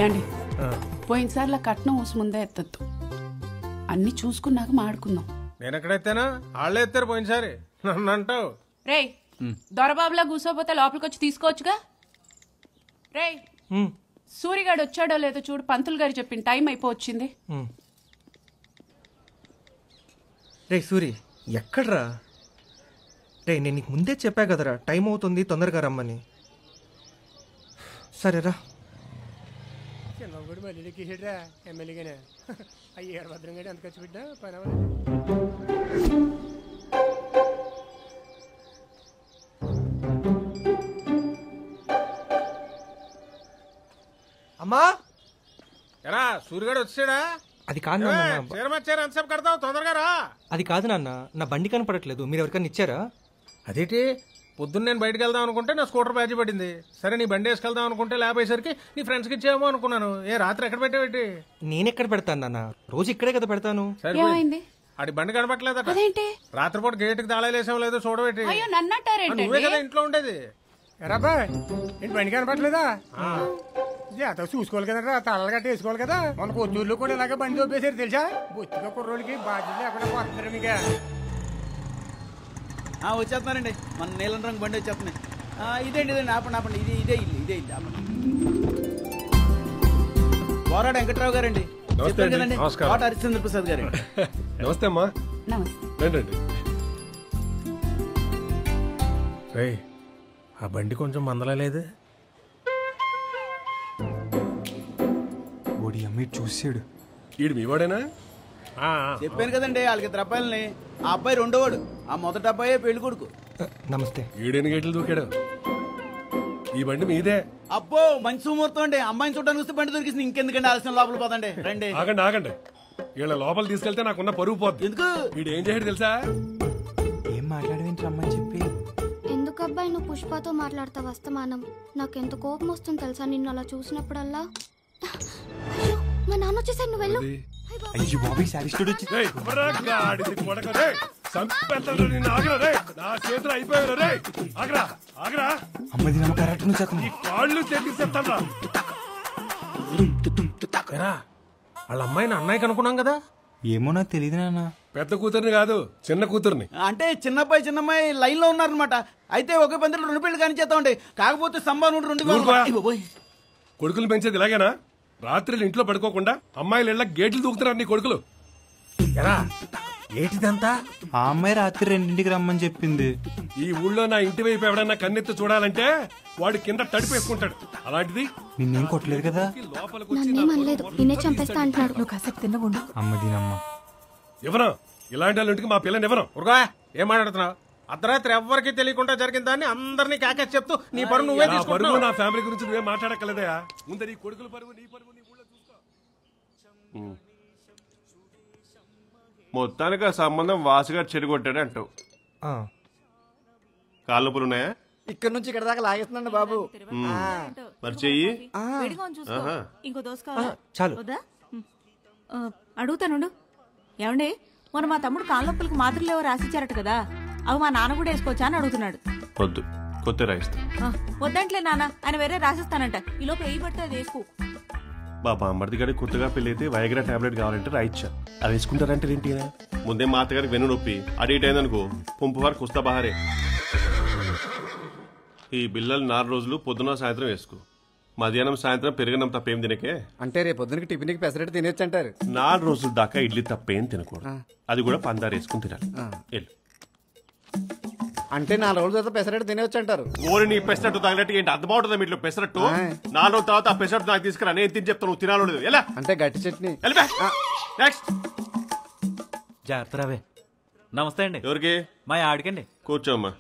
ఏమండి పోయినసార్లు కట్నం ఊసి ముందే ఎత్తద్దు, అన్ని చూసుకున్నాక మాడుకుందాం. నేను ఎక్కడెత్తానా? వాళ్ళే ఎత్తారు పోయినసారి, నన్ను అంటావు. రేయ్ దొరబాబులా కూర్చోపోతే లోపలికి వచ్చి తీసుకోవచ్చుగా. రేయ్ సూరిగాడు వచ్చాడో లేదో చూడు, పంతులు గారు చెప్పిన టైం అయిపోవచ్చింది. రే సూరి ఎక్కడ్రా? రే నేను నీకు ముందే చెప్పా కదరా టైం అవుతుంది తొందరగా రమ్మని. సరేరా. చిన్నప్పుడు మళ్ళీ ఎక్కిసాడురా ఎమ్మెల్యేగానే. అయ్యారు భద్రంగా ఎంత ఖర్చు పెట్టా పని. అమ్మా ఎరా సూర్యగాడు వచ్చాడా? అది కాదు నాన్న. చీరమచ్చారు ఎంతసేపు కడతావు, తొందరగా రా. అది కాదు నాన్న, నా బండి కనపడట్లేదు, మీరు ఎవరికైనా ఇచ్చారా? అదేంటి పొద్దున్న నేను బయటకు వెళ్దాం అనుకుంటే నా స్కూటర్ బ్యాచ్ పడింది. సరే నీ బండి వేసుకెళ్దాం అనుకుంటే ల్యాబ్ అయ్యేసరికి నీ ఫ్రెండ్స్కి ఇచ్చామో అనుకున్నాను. ఏ రాత్రి ఎక్కడ పెట్టావేంటి? నేను ఎక్కడ పెడతాను నాన్న, రోజు ఇక్కడే కదా పెడతాను. ఏమైంది? ఆడి బండి కనపట్లేదట. అదేంటి రాత్రిపూట గేటుకి తాళాలు వేసాం లేదో చూడబెట్టి. అయ్యో నన్నట్టారేంటి? నువ్వే కదా ఇంట్లో ఉండేది. ఎరాబా ఏంటి బండి కనపట్లేదా? జాత చూసుకోవాలి కదరా, తలలు గట్టి వేసుకోవాలి కదా. మన కొత్తూరులో కూడా ఇలాగే బండి దొబ్బేసారు తెలుసా. బొత్తిగా కుర్రోళ్ళకి బాధ్యత ఎక్కడ పోతున్నారు మీకు. వచ్చేస్తున్నారండి, మన నీలం రంగు బండి వచ్చేస్తున్నాయి. ఇదేంటి ఇదండి, ఆపండి ఆపండి, ఇదే ఇల్లు ఆపండి. పోరాడు వెంకట్రావు గారండి, చెప్పారు కదండి, కోట హరిశ్చంద్ర ప్రసాద్ గారు. నమస్తే అమ్మా. నమస్తే. రేయ్ ఆ బండి కొంచెం మందలేదు. ఓడి అమ్మి చూసాడు. ఈడు మీ వాడేనా? చెప్పాను కదండి వాళ్ళకి 2 అబ్బాయిలని. ఆ అబ్బాయి రెండోవాడు, ఆ మొదటి అబ్బాయి పెళ్లి కొడుకు. నమస్తే. ఈడెన్ని గేట్లు దూకాడు. ఈ బండి మీదే. అబ్బో మంచి సుముహూర్తం అండి, అమ్మాయిని చూడడానికి వస్తే బండి దొరికింది. ఇంకెందుకండి ఆలస్యం, లోపల పోదండి రండి. ఆగండి వీళ్ళ లోపల తీసుకెళ్తే నాకున్న పరువు పోద్ది. ఎందుకు? వీడు ఏం చేశాడు తెలుసా? ఏం మాట్లాడవేంటి రమ్మని చెప్పి. ఎందుకు అబ్బాయి నువ్వు పుష్పతో మాట్లాడతావు అస్తమానం? నాకెంత కోపం వస్తుంది తెలుసా నిన్ను అలా చూసినప్పుడల్లా. అయ్యో మా నాన్న వచ్చేసాడు, నువ్వు వెళ్ళు. అయ్యో బాబీ సారిస్టుడు వచ్చి అమ్మది నమ్మ కరెక్ట్ నుంచి వాళ్ళ అమ్మాయిని అన్నయ్యకి అనుకున్నాం కదా. ఏమో నాకు తెలియదు నాన్న. పెద్ద కూతుర్ని కాదు, చిన్న కూతుర్ని. అంటే చిన్నబ్బాయి చిన్నమ్మాయి లైన్ లో ఉన్నారనమాట. అయితే ఒకే పందిలో 2 పెళ్లి కానీ చేద్దామండి. కాకపోతే సంబంధం 2 కొడుకులు పెంచేది ఇలాగేనా? రాత్రులు ఇంట్లో పడుకోకుండా అమ్మాయిలు ఇళ్ళ గేట్లు దూకుతున్నారు నీ కొడుకులు. ఎరా ఏటిదంతా? ఆ అమ్మాయి రాత్రి 2ంటికి రమ్మని చెప్పింది. ఈ ఊళ్ళో నా ఇంటి వైపు ఎవడన్నా కన్నెత్తి చూడాలంటే వాడు కింద తడిపేసుకుంటాడు. అలాంటిది నిన్నేం కొట్టలేదు కదా. నన్నేమనలేదు, నిన్నే చంపేస్తా అంటున్నాడు. నువ్వు కాసేపు తిన్నగుండు. అమ్మదీనమ్మ ఎవరో ఇలాంటి వాళ్ళ ఇంటికి మా పిల్లని ఎవరో. ఉరుగా ఏం మాట్లాడుతున్నావు? అర్ధరాత్రి ఎవ్వరికి తెలియకుండా జరిగిన దాన్ని అందరినీ కాకేసి చెప్తూ నీ పరువు నువ్వే తీసుకుంటున్నావు. నా ఫ్యామిలీ గురించి నువ్వే మాట్లాడక్కలేదా? ముందు నీ కొడుకుల పరువు నీ పరువు నీ ఊళ్ళో చూసుకో. మొత్తానికి ఆ సంబంధం వాసుగారు చెడగొట్టాడు అంటావు. కాళ్ళ నొప్పులు ఉన్నాయా? ఇక్కడ నుంచి ఇక్కడ దాకా లాగేస్తున్నాండి బాబు. మరి చెయ్యి. చాలు అడుగుతానుండు. ఏమండి మొన్న మా తమ్ముడు కాళ్ళొప్పులకు మాత్రలు ఎవరు రాసిచ్చారట కదా, అవి మా నాన్న కూడా వేసుకోవచ్చా అని అడుగుతున్నాడు. వద్దు, కొత్త రాయిస్తా. వద్దంట్లే నాన్న, ఆయన వేరే రాసిస్తానంట. ఈ లోపు ఏ పడితే అది వేసుకో. బాబా అమ్మర్ది గారికి కొత్తగా పెళ్లి అయితే వైగ్రా టాబ్లెట్ కావాలంటే రాయిచ్చా. అది వేసుకుంటారంటే ఏంటి? ముందే మా అత్తగారికి వెన్ను నొప్పి అడిట్ అయిందనుకో పంపు వారికి కుస్తా బహారే. ఈ బిల్లలు 4 రోజులు పొద్దున సాయంత్రం వేసుకో. మధ్యాహ్నం సాయంత్రం పెరిగినం తప్పేం తినకే. అంటే రేపు పొద్దునకి టిఫిన్కి పెసరెట్ తినేచ్చు అంటారు. 4 రోజుల దాకా ఇడ్లీ తప్పేం తినకూడదు. అది కూడా పందారు వేసుకుని తినాలి. అంటే 4 రోజుల తర్వాత పెసరెట్ తినేవచ్చు అంటారు. ఓరి నీ పెసరట్టు తగినట్టు ఏంటి అర్థం అవుతుందా? మీట్లో పెసరట్టు 4 రోజుల తర్వాత ఆ పెసరట్టు నాకు తీసుకురా, నేను తిని చెప్తాను. నువ్వు తినాలి ఎలా అంటే గట్టి చట్నీ. నెక్స్ట్ జాగ్రత్త రావే. నమస్తే అండి. ఎవరికి? మా ఆడికండి. కూర్చోమ్మా.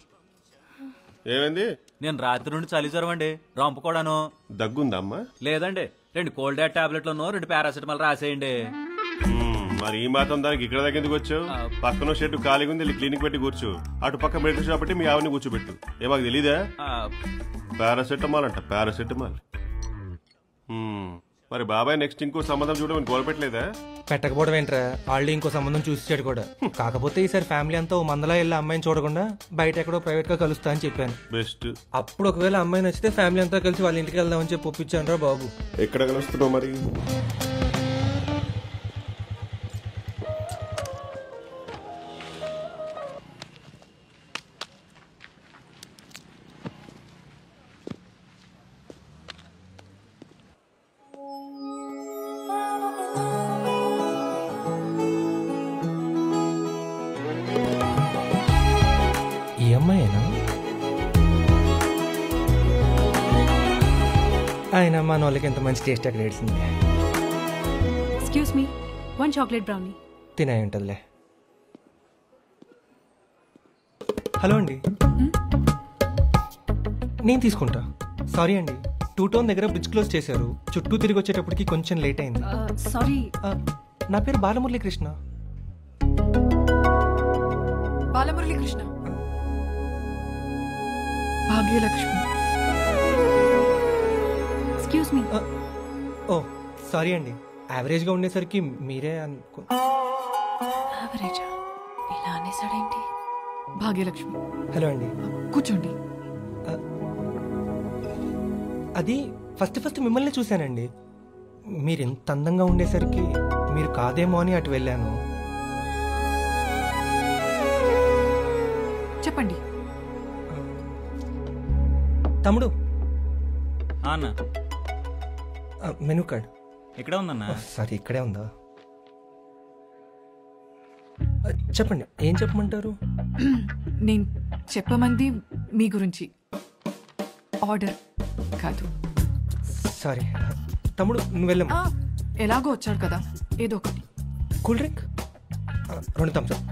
ఏమైంది? నేను రాత్రి నుండి చలి జ్వరం అండి, రంపుకోడాను. దగ్గుందా అమ్మా? లేదండి, 2 కోల్డ్ డాట్ టాబ్లెట్లను 2 పారాసిటమాల్ రాసేయండి. మరి ఈ మాత్రం దానికి ఇక్కడ దగ్గర ఎందుకు వచ్చావు? పక్కన షెడ్ ఖాళీగా ఉంది, క్లినిక్ పెట్టి కూర్చో. అటు పక్క మెడికల్ షాప్ పెట్టి మీ ఆవిని కూర్చోబెట్టు. ఏ మాకు తెలీదా? పారాసెటమాల్ అంట, పారాసెటమాల్. మరి బాబాయ్ నెక్స్ట్ ఇంకో సంబంధం చూడమని గోల్పెట్టలేదా? పెట్టకపోవడం ఏంట్రా, ఆల్రెడీ ఇంకో సంబంధం చూసాడు కూడా. కాకపోతే ఈసారి ఫ్యామిలీ అంతా ఓ మందలా వెళ్ళి అమ్మాయిని చూడకుండా బయట ఎక్కడో ప్రైవేట్ గా కలుస్తా అని చెప్పాను. బెస్ట్. అప్పుడు ఒకవేళ అమ్మాయి నచ్చితే ఫ్యామిలీ అంతా కలిసి వాళ్ళ ఇంటికి వెళ్దామని చెప్పి ఒప్పించాను రా బాబు. ఎక్కడ కలుస్తున్నావు మరి? ఈ అమ్మాయినా? ఆయన మన వాళ్ళకి ఎంత మంచి టేస్ట్ అక్కడ ఏడ్చింది. Excuse me, 1 chocolate brownie. తినాయి ఉంటుందిలే. హలో అండి, నేను తీసుకుంటా. సారీ అండి, 2 టౌన్ దగ్గర బ్రిడ్జ్ క్లోజ్ చేశారు. చుట్టూ తిరిగి వచ్చేటప్పటికి కొంచెం లేట్ అయింది. సారీ. నా పేరు Balamurali Krishna. Balamurali Krishna. Bhagyalakshmi. Excuse me. Oh sorry అండి, యావరేజ్గా ఉండేసరికి మీరే అనుకో. యావరేజా? ఇలా అనేసాడేంటి? భాగ్యలక్ష్మి. హలో అండి, కూర్చోండి. అది ఫస్ట్ మిమ్మల్ని చూశానండి. మీరు ఎంత అందంగా ఉండేసరికి మీరు కాదేమో అని అటు వెళ్ళాను. చెప్పండి. తమ్ముడు, అన్న మెనూ కార్డ్ ఇక్కడే ఉందన్న. సారీ, ఇక్కడే ఉందా? చెప్పండి, ఏం చెప్పమంటారు? నేను చెప్పమంది మీ గురించి, ఆర్డర్ కాదు. సారీ తమ్ముడు, నువ్వు వెళ్ళమ్మా. ఎలాగో వచ్చాడు కదా, ఏదో ఒకటి. Cool drink 2 Thums Up.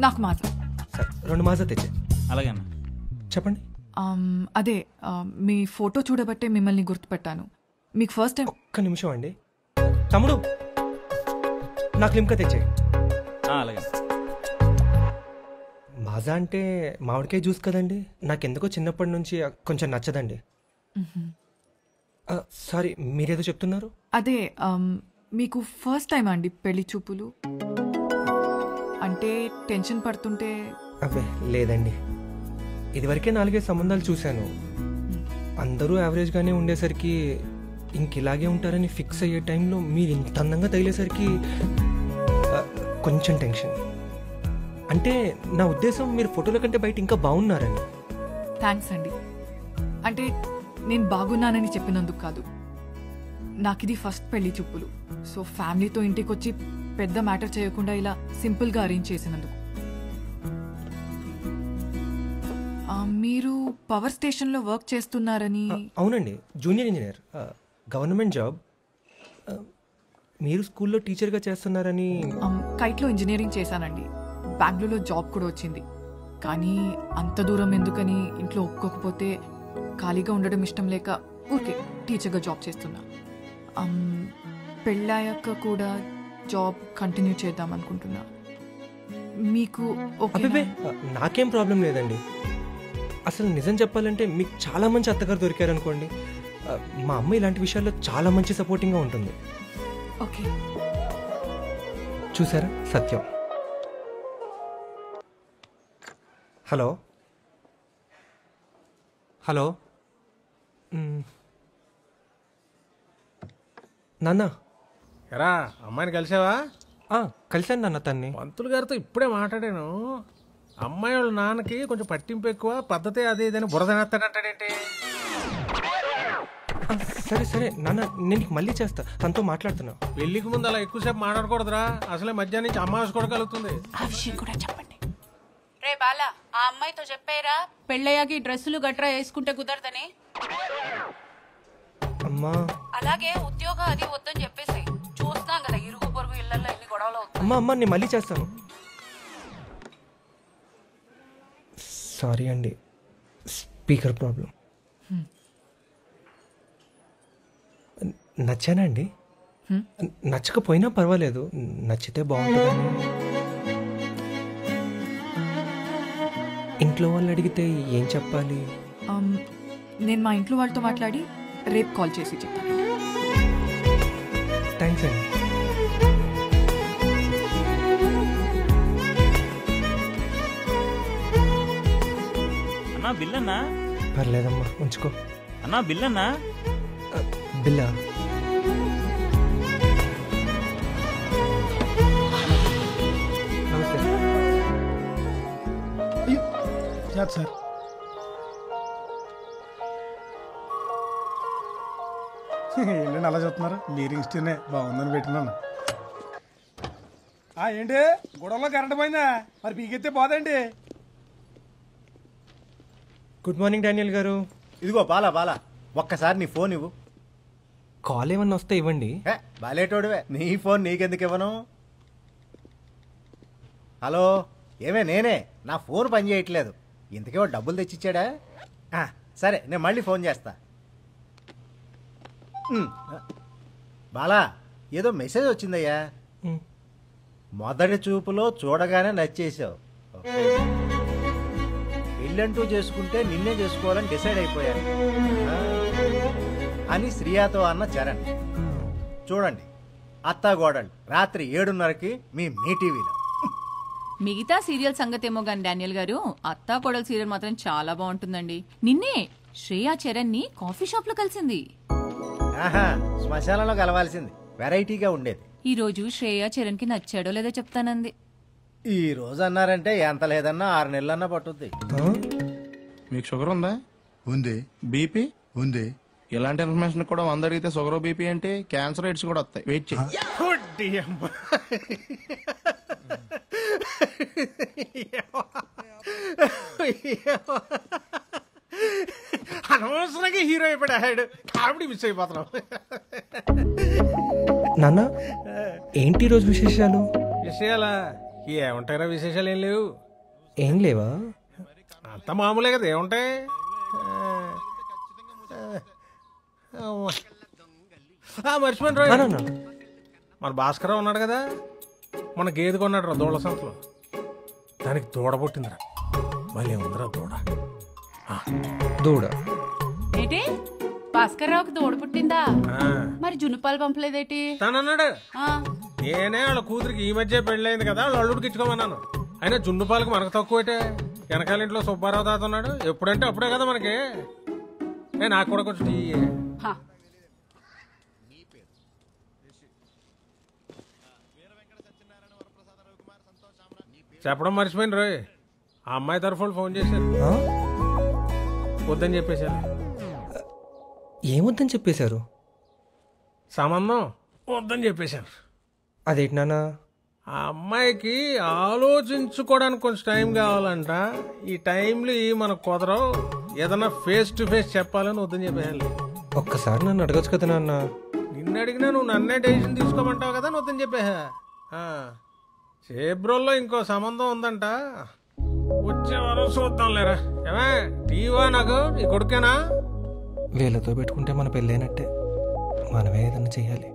నాకు మాత్రం. సరే 2 మాజా తెచ్చే. అలాగే అన్న. చెప్పండి. అదే మీ ఫోటో చూడబట్టే మిమ్మల్ని గుర్తుపెట్టాను. మీకు ఫస్ట్ టైం. ఒక్క నిమిషం అండి. తమ్ముడు, నాకు లిమ్కా తెచ్చే. అలాగే. మాజా అంటే మామిడికాయ జ్యూస్ కదండి, నాకెందుకో చిన్నప్పటి నుంచి కొంచెం నచ్చదండి. సారీ, మీరేదో చెప్తున్నారు? అదే మీకు ఫస్ట్ టైం అండి పెళ్లి చూపులు? అంటే టెన్షన్ పడుతుంటే? అవే లేదండి, ఇదివరకే 4-5 సంబంధాలు చూశాను. అందరూ యావరేజ్గానే ఉండేసరికి ఇంక ఇలాగే ఉంటారని ఫిక్స్ అయ్యే టైంలో మీరు ఇంత అందంగా తగిలేసరికి కొంచెం టెన్షన్. అంటే నా ఉద్దేశం మీరు ఫోటోల కంటే బయట ఇంకా బాగున్నారని. థ్యాంక్స్ అండి. అంటే నేను బాగున్నానని చెప్పినందుకు కాదు, నాకు ఇది ఫస్ట్ పెళ్లి చూపులు. సో ఫ్యామిలీతో ఇంటికి వచ్చి పెద్ద మ్యాటర్ చేయకుండా ఇలా సింపుల్గా అరేంజ్ చేసినందుకు. మీరు పవర్ స్టేషన్లో వర్క్ చేస్తున్నారని? అవునండి, జూనియర్ ఇంజనీర్, గవర్నమెంట్ జాబ్. మీరు స్కూల్లో టీచర్గా చేస్తున్నారని? కైట్లో ఇంజనీరింగ్ చేశానండి. బెంగళూరులో జాబ్ కూడా వచ్చింది. కానీ అంత దూరం ఎందుకని ఇంట్లో ఒప్పుకోకపోతే ఖాళీగా ఉండడం ఇష్టం లేక ఊరికే టీచర్గా జాబ్ చేస్తున్నా. పెళ్ళాక కూడా జాబ్ కంటిన్యూ చేద్దాం అనుకుంటున్నా. మీకు ఓకే? నాకేం ప్రాబ్లం లేదండి. అసలు నిజం చెప్పాలంటే మీకు చాలా మంచి అత్తగారు దొరికారనుకోండి. మా అమ్మ ఇలాంటి విషయాల్లో చాలా మంచి సపోర్టింగ్గా ఉంటుంది. ఓకే. చూసారా, సత్యం. హలో హలో నాన్న. ఎరా, అమ్మాయిని కలిసావా? కలిశాను నాన్న. తన్ని పంతులు గారితో ఇప్పుడే మాట్లాడాను. అమ్మాయి వాళ్ళ నాన్నకి కొంచెం పట్టింపు ఎక్కువ, పద్ధతి అదే ఇదని బురదనేస్తాడంటాడేంటి? సరే సరే నాన్న, నేను మళ్ళీ చేస్తా, తనతో మాట్లాడుతున్నా. పెళ్లికి ముందు అలా ఎక్కువసేపు మాట్లాడకూడదురా, అసలే మధ్యాహ్నం నుంచి అమ్మాయి కూడా కలుగుతుంది. ఆ విషయం కూడా చెప్పండి. రే బాలా, ఆ అమ్మాయితో చెప్పారా పెళ్ళయ్యాకి డ్రెస్సులు గట్రా వేసుకుంటే కుదరదని? అమ్మా. అలాగే ఉద్యోగం అది వద్దని చెప్పేసి. చూస్తున్నాం కదా ఇరుగు పొరుగు ఇళ్లలో ఎన్ని గొడవలు అవుతాయి. అమ్మా నేను మళ్ళీ చేస్తాను. సారీ అండి, స్పీకర్ ప్రాబ్లం. నచ్చానా అండి? నచ్చకపోయినా పర్వాలేదు, నచ్చితే బాగుంటుందని. ఇంట్లో వాళ్ళు అడిగితే ఏం చెప్పాలి? నేను మా ఇంట్లో వాళ్ళతో మాట్లాడి రేపు కాల్ చేసి చెప్తాను. థ్యాంక్స్ అండి. అన్నా బిల్ అన్నా. పర్లేదమ్మా, ఉంచుకో. అన్నా బిల్ అన్నా. బిల్లా? నమస్తే సార్. ఏంటండి అలా చెప్తున్నారు? మీరు ఇస్తేనే బాగుందని పెట్టినాను. ఏంటి గొడవలో కరెంట్ పోయిందా? మరి పీకెత్తే పోదండి. గుడ్ మార్నింగ్ డానియల్ గారు. ఇదిగో బాలా బాలా, ఒక్కసారి నీ ఫోన్ ఇవ్వు. కాల్ ఏమన్నా వస్తే ఇవ్వండి. బాలేటోడివే, నీ ఫోన్ నీకెందుకు ఇవ్వను? హలో, ఏమే నేనే. నా ఫోన్ పని చేయట్లేదు. ఇంతకేవో డబ్బులు తెచ్చిచ్చాడా? సరే, నేను మళ్ళీ ఫోన్ చేస్తా. బాలా, ఏదో మెసేజ్ వచ్చిందయ్యా. మొదటి చూపులో చూడగానే నచ్చేసావు. పెళ్ళంటూ చేసుకుంటే నిన్నే చేసుకోవాలని డిసైడ్ అయిపోయాను అని శ్రీయాతో అన్న చరణ్. చూడండి, అత్తాగోడళ్ళు రాత్రి 7:30కి మీ టీవీలో. మిగతా సీరియల్ సంగతేమో గాని డానియల్ గారు, అత్తా కోడలు సీరియల్ మాత్రం చాలా బాగుంటుందండి. నిన్నే శ్రేయా చరణ్ ని కాఫీ షాప్ లో కలిసింది. శ్మశానంలో కలవాల్సింది, వెరైటీగా ఉండేది. ఈ రోజు శ్రేయా చరణ్ కి నచ్చాడో లేదో చెప్తానంది. ఈ రోజు అన్నారంటే ఎంత లేదన్నా 6 నెలలన్నా పట్టుద్ది. మీకు షుగర్ ఉందా? ఉంది. బీపీ ఉంది. ఇలాంటి ఇన్ఫర్మేషన్ కూడా 100 అడిగితే షుగర్ బీపీ అంటే క్యాన్సర్ రేట్స్ కూడా వస్తాయి. వెయిట్ చేయి. అనవసరంగా హీరో అయిపోయాడు. కామెడీ మిస్ అయిపోతున్నాం. నాన్న, ఏంటి రోజు విశేషాలు? విషయాలా ఏముంటాయిరా? విశేషాలు ఏం లేవు. ఏం లేవా? అంత మామూలే కదా, ఏముంటాయి? మర్చిపోయిన రోజు మన భాస్కర్ ఉన్నాడు కదా, మన గేదె కొన్నాడు రా దూడ సంతలో. దానికి దూడ పుట్టిందిరా. మళ్ళీ ఉందిరా దూడ. దూడ ఏంటి? భాస్కర్ రావుకి దూడ పుట్టిందా? మరి జున్నుపాలు పంపలేదేటి? తనన్నాడు. నేనే వాళ్ళ కూతురికి ఈ మధ్య పెళ్ళైంది కదా, వాళ్ళు అల్లుడికి ఇచ్చుకోమన్నాను. అయినా జున్ను పాలకు మనకు తక్కువటే. వెనకాల ఇంట్లో సుబ్బారావు తాత ఉన్నాడు. ఎప్పుడంటే అప్పుడే కదా మనకి. నాకు కూడా కొంచెం టీ. చెప్పడం మర్చిపోయింది రోయ్, ఆ అమ్మాయి తరఫున ఫోన్ చేశారు. వద్దని చెప్పేశారు. ఏమొద్దని చెప్పేశారు? సంబంధం వద్దని చెప్పేశారు. అదేంటి నాన్న? ఆ అమ్మాయికి ఆలోచించుకోవడానికి కొంచెం టైం కావాలంట. ఈ టైంలో మనకు కుదరవు. ఏదన్నా ఫేస్ టు ఫేస్ చెప్పాలని వద్దని చెప్పేయాలి. ఒక్కసారి నన్ను అడగచ్చు కదా నాన్న. నిన్ను అడిగినా నువ్వు నన్నే డెసిషన్ తీసుకోమంటావు కదా, వద్దని చెప్పేహా. చేబ్రోల్లో ఇంకో సంబంధం ఉందంట, వచ్చే వారం చూద్దాం లేరా. ఏమే టీవా? నాకు ఈ కొడుకేనా? వీళ్ళతో పెట్టుకుంటే మన పెళ్ళైనట్టే. మనమే ఏదన్నా చెయ్యాలి.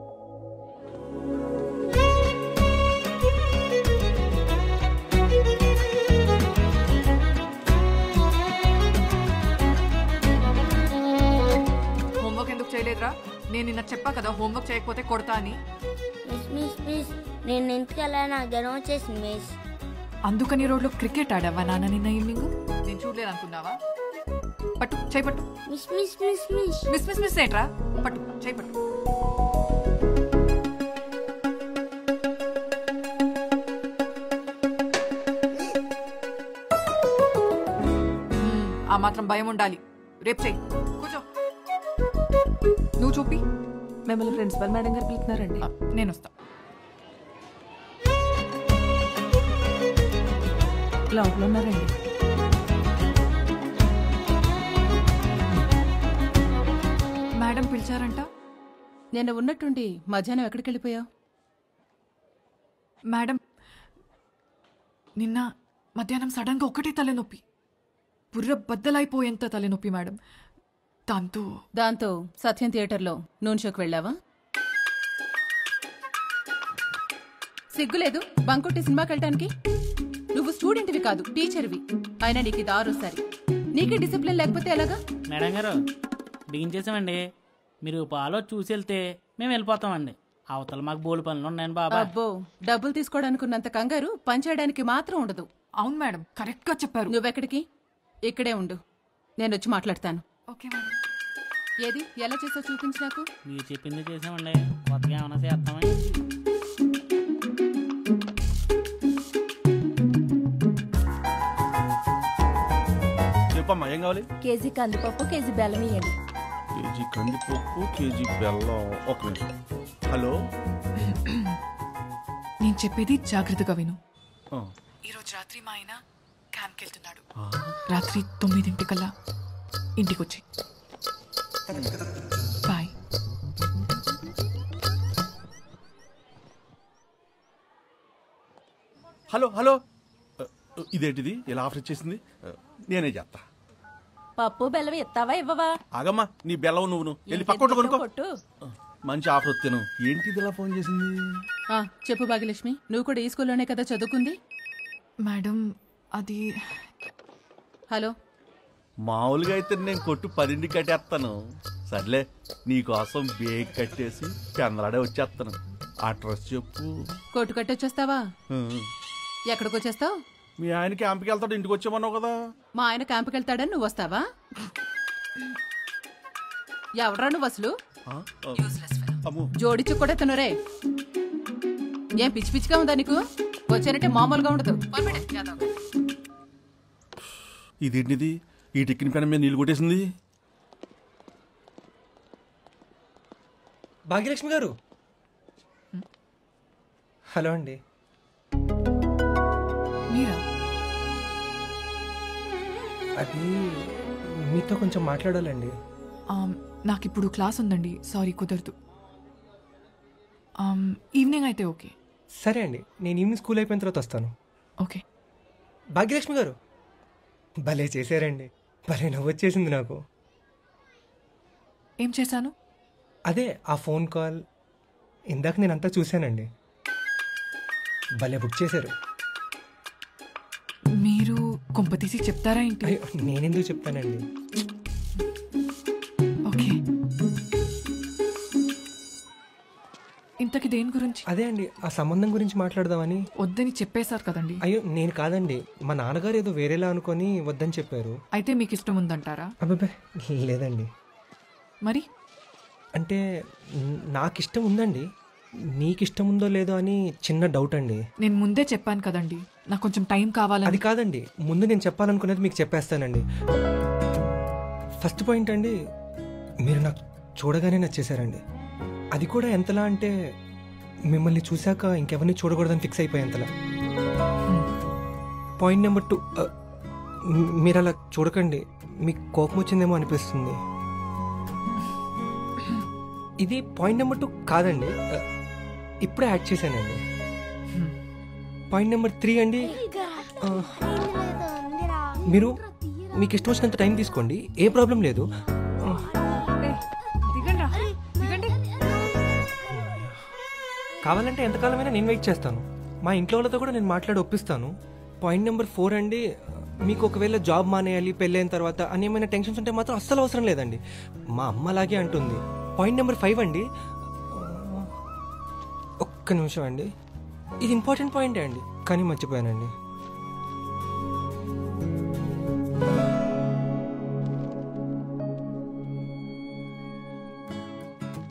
హోంవర్క్ ఎందుకు చేయలేదురా? నేను నిన్న చెప్పా కదా హోంవర్క్ చేయకపోతే కొడతా అని. నేను ఇంటికి వెళ్ళా, నాకు జ్వరం వచ్చేసింది మిస్. అందుకని రోడ్లో క్రికెట్ ఆడావా నాన్న నిన్న ఈవినింగ్? నేను చూడలేదు అనుకున్నావా? పట్టు, చేయి పట్టు. Miss miss miss miss miss miss miss ఏంట్రా? పట్టు, చేయి పట్టు. ఆ మాత్రం భయం ఉండాలి. రేపు చెయ్యి. కూర్చో. నువ్వు చూపి. మిమ్మల్ని ప్రిన్సిపల్ మేడం గారు పిలుస్తున్నారండి. నేను వస్తా. లోపల ఉన్నారండి. మేడం పిలిచారంట. నేను ఉన్నట్టుండి మధ్యాహ్నం ఎక్కడికి వెళ్ళిపోయావు? మేడం, నిన్న మధ్యాహ్నం సడన్ గా ఒకటే తలనొప్పి, బుర్ర బద్దలైపోయేంత తలనొప్పి మేడం. దాంతో సత్యం థియేటర్లో నూన్ షోకి వెళ్ళావా? సిగ్గులేదు బంకొట్టి సినిమాకి వెళ్ళటానికి? నువ్వు స్టూడెంట్వి కాదు, టీచర్వి. అయినా నీకు ఇది 6సారి. నీకే డిసిప్లిన్ లేకపోతే ఎలాగా? మేడం గారు బిగిన్ చేసామండి. మీరు పాలో చూసి వెళ్తే మేము వెళ్ళిపోతామండి. అవతల మాకు బోలు పనులు ఉన్నాయని బాబా. అబ్బో, డబ్బులు తీసుకోవడానికి ఉన్నంత కంగారు పనిచేయడానికి మాత్రం ఉండదు. అవును మేడం, కరెక్ట్ గా చెప్పారు. నువ్వెక్కడికి? ఇక్కడే ఉండు, నేను వచ్చి మాట్లాడతాను. Okay madam. ఏది ఎలా చేసావు చూపించు నాకు. మీరు చెప్పింది చేసామండి, కొత్తగా ఏమైనా చేస్తామా? చెప్పమ్మా, ఏం కావాలి? కేజీ కందిపప్పు, కేజీ బెల్లం ఇవ్వండి. కేజీ కందిపప్పు, కేజీ బెల్లం. ఒక నిమిషం. హలో, నేను చెప్పేది జాగ్రత్తగా విను. ఈరోజు రాత్రి మా ఆయన క్యాంప్కి వెళ్తున్నాడు. రాత్రి 9 ఇంటికి వచ్చి బాయ్. హలో హలో, ఇదేంటిది ఇలా ఆఫర్ ఇచ్చేసింది? నేనే చేస్తా. పప్పు బెల్లం ఇస్తావా ఇవ్వవా? ఆగమ్మా, నీ బెల్లం నువ్వు వెళ్ళి పక్కోటి కొనుక్కో. కొట్టు. మంచి ఆఫర్ వస్తాను. ఏంటిది ఇలా ఫోన్ చేసింది? చెప్పు భాగ్యలక్ష్మి, నువ్వు కూడా ఈ స్కూల్లోనే కదా చదువుకుంది? మేడం అది హలో, మామూలుగా అయితే నేను కొట్టు 10 కట్టేస్తాను. సర్లే, నీకోసం బేగ్ కట్టేసి చంద్రాడే వచ్చేస్తాను. అడ్రస్ చెప్పు. కోటు కట్టొచ్చేస్తావా? ఎక్కడికి వచ్చేస్తావు? మీ ఆయన క్యాంప్కి వెళ్తాడు, ఇంటికి వచ్చామన్నావు కదా. మా ఆయన క్యాంప్కి వెళ్తాడని నువ్వు వస్తావా? ఎవడ్రా నువ్వు అసలు? జోడిచ్చు కూడా తినరే. ఏం పిచ్చి పిచ్చిగా ఉందా నీకు? వచ్చానంటే మామూలుగా ఉండదు. ఇదేంటిది, ఈ టిక్కిన పెన మీద నీళ్ళు కొట్టేసింది? భాగ్యలక్ష్మి గారు. హలో అండి. మీరా? అది మీతో కొంచెం మాట్లాడాలండి. నాకు ఇప్పుడు క్లాస్ ఉందండి, సారీ కుదరదు. ఈవినింగ్ అయితే ఓకే. సరే అండి, నేను ఈవినింగ్ స్కూల్ అయిపోయిన తర్వాత వస్తాను. ఓకే. భాగ్యలక్ష్మి గారు, భలే చేశారండి. భలే నవ్వొచ్చేసింది నాకు. ఏం చేశాను? అదే ఆ ఫోన్ కాల్ ఇందాక నేనంతా చూశానండి. భలే బుక్ చేశారు. మీరు కొంపతీసి చెప్తారా ఏంటి? నేనెందుకు చెప్తానండి. ఓకే. ఇంతకి దేని గురించి? అదే అండి, ఆ సంబంధం గురించి మాట్లాడదామని. వద్దని చెప్పేశారు కదండి. అయ్యో, నేను కాదండి, మా నాన్నగారు ఏదో వేరేలా అనుకొని వద్దని చెప్పారు. అయితే మీకు ఇష్టం ఉందంటారా? అబ్బాయి లేదండి. మరి అంటే నాకు ఇష్టం ఉందండి, నీకు ఇష్టం ఉందో లేదో అని చిన్న డౌట్ అండి. నేను ముందే చెప్పాను కదండి, నాకు కొంచెం టైం కావాలని. అది కాదండి, ముందు నేను చెప్పాలనుకునేది మీకు చెప్పేస్తానండి. ఫస్ట్ పాయింట్ అండి, మీరు నాకు చూడగానే నచ్చేశారండి. అది కూడా ఎంతలా అంటే మిమ్మల్ని చూశాక ఇంకెవరిని చూడకూడదని ఫిక్స్ అయిపోయి ఎంతలా. పాయింట్ నెంబర్ 2, మీరు అలా చూడకండి, మీకు కోపం వచ్చిందేమో అనిపిస్తుంది. ఇది పాయింట్ నెంబర్ 2 కాదండి, ఇప్పుడే యాడ్ చేశానండి. పాయింట్ నెంబర్ 3 అండి, మీరు మీకు ఇష్టం వచ్చినంత టైం తీసుకోండి, ఏ ప్రాబ్లం లేదు. కావాలంటే ఎంతకాలమైనా నేను వెయిట్ చేస్తాను. మా ఇంట్లో వాళ్ళతో కూడా నేను మాట్లాడి ఒప్పిస్తాను. పాయింట్ నెంబర్ 4 అండి, మీకు ఒకవేళ జాబ్ మానేయాలి పెళ్ళైన తర్వాత అని ఏమైనా టెన్షన్స్ ఉంటే మాత్రం అస్సలు అవసరం లేదండి, మా అమ్మ అలాగే అంటుంది. పాయింట్ నెంబర్ 5 అండి, ఒక్క నిమిషం అండి, ఇది ఇంపార్టెంట్ పాయింటే అండి, కానీ మర్చిపోయానండి.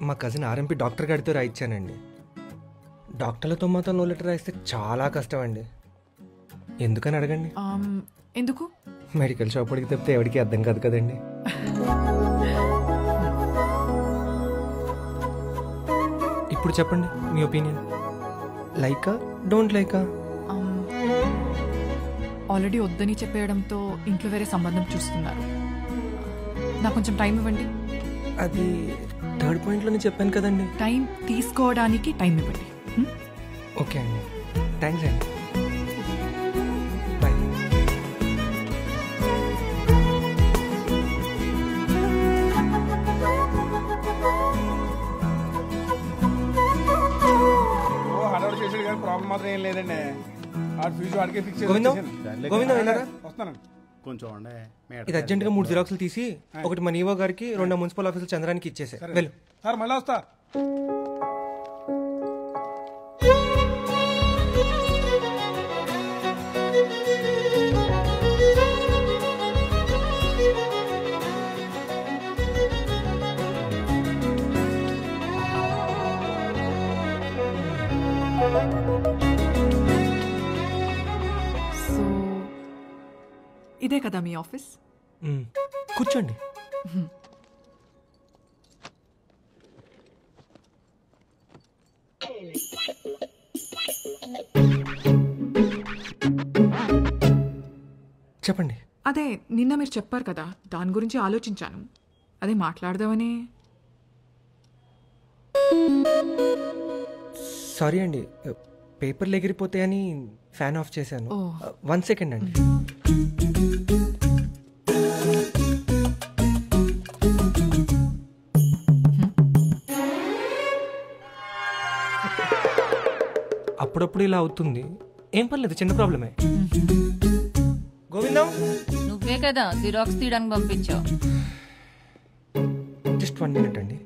మా కజిన్ ఆర్ఎంపీ డాక్టర్ గారితో రాయించానండి. డాక్టర్లతో మాత్రం నో లెటర్ రాయిస్తే చాలా కష్టం అండి. ఎందుకని అడగండి. ఎందుకు? మెడికల్ షాప్ అడిగి తప్పితే ఎవరికి అర్థం కాదు కదండి. ఇప్పుడు చెప్పండి మీ ఒపీనియన్, లైకా డోంట్ లైకా? ఆల్రెడీ వద్దని చెప్పేయడంతో ఇంట్లో వేరే సంబంధం చూస్తున్నారు. నాకు కొంచెం టైం ఇవ్వండి. అది 3rd పాయింట్లోనే చెప్పాను కదండి. టైం తీసుకోవడానికి టైం ఇవ్వండి. ఓకే అండి, థ్యాంక్స్ అండి, బాయ్. హడావుడి చేసాడు కానీ ప్రాబ్లం మాత్రం ఏం లేదండి. ఆ ఫ్యూజ్ వాడికే ఫిక్స్ గోవిందం, గోవిందం వెళ్ళారా? వస్తాను. కొంచెం ఇది అర్జెంట్గా 3 జిరాక్స్లు తీసి ఒకటి మన ఈవో గారికి, 2 మున్సిపల్ ఆఫీసులు చంద్రానికి ఇచ్చేసే వెళ్ళు. సార్ మళ్ళీ వస్తా. ఇదే కదా మీ ఆఫీస్? కూర్చోండి. చెప్పండి. అదే నిన్న మీరు చెప్పారు కదా, దాని గురించి ఆలోచించాను. అదే మాట్లాడదామని. సారీ అండి, పేపర్లు ఎగిరిపోతాయని ఫ్యాన్ ఆఫ్ చేశాను. 1 సెకండ్ అండి. అప్పుడప్పుడు ఇలా అవుతుంది, ఏం పర్లేదు, చిన్న ప్రాబ్లమే. గోవిందం, నువ్వే కదా జిరాక్స్ తీయడానికి పంపించావు. జస్ట్ 1 minute అండి.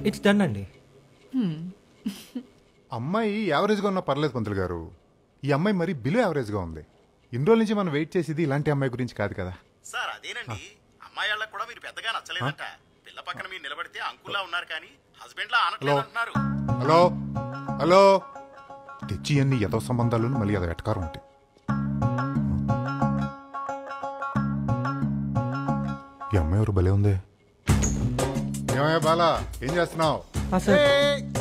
ఇట్స్ డన్ అండి. అమ్మాయి యావరేజ్గా ఉన్నా పర్లేదు పంతులు గారు, ఈ అమ్మాయి మరి బిలో యావరేజ్గా ఉంది. ఇన్ని రోజుల నుంచి మనం వెయిట్ చేసేది ఇలాంటి అమ్మాయి గురించి కాదు కదా సార్. అదేనండి, అమ్మాయి వాళ్ళకి కూడా మీరు పెద్దగా నచ్చలేదంట. పిల్ల పక్కన మీరు నిలబడితే అంకుల్లా ఉన్నారు కానీ హస్బెండ్ లా అనట్లేదు అంటున్నారు. హలో హలో, తెచ్చి అన్ని యథో సంబంధాలు మళ్ళీ అది వెటకారం ఉంటాయి. ఈ అమ్మాయి ఎవరు భలే ఉంది. ఏమయ్యా బాలా, ఏం చేస్తున్నావు?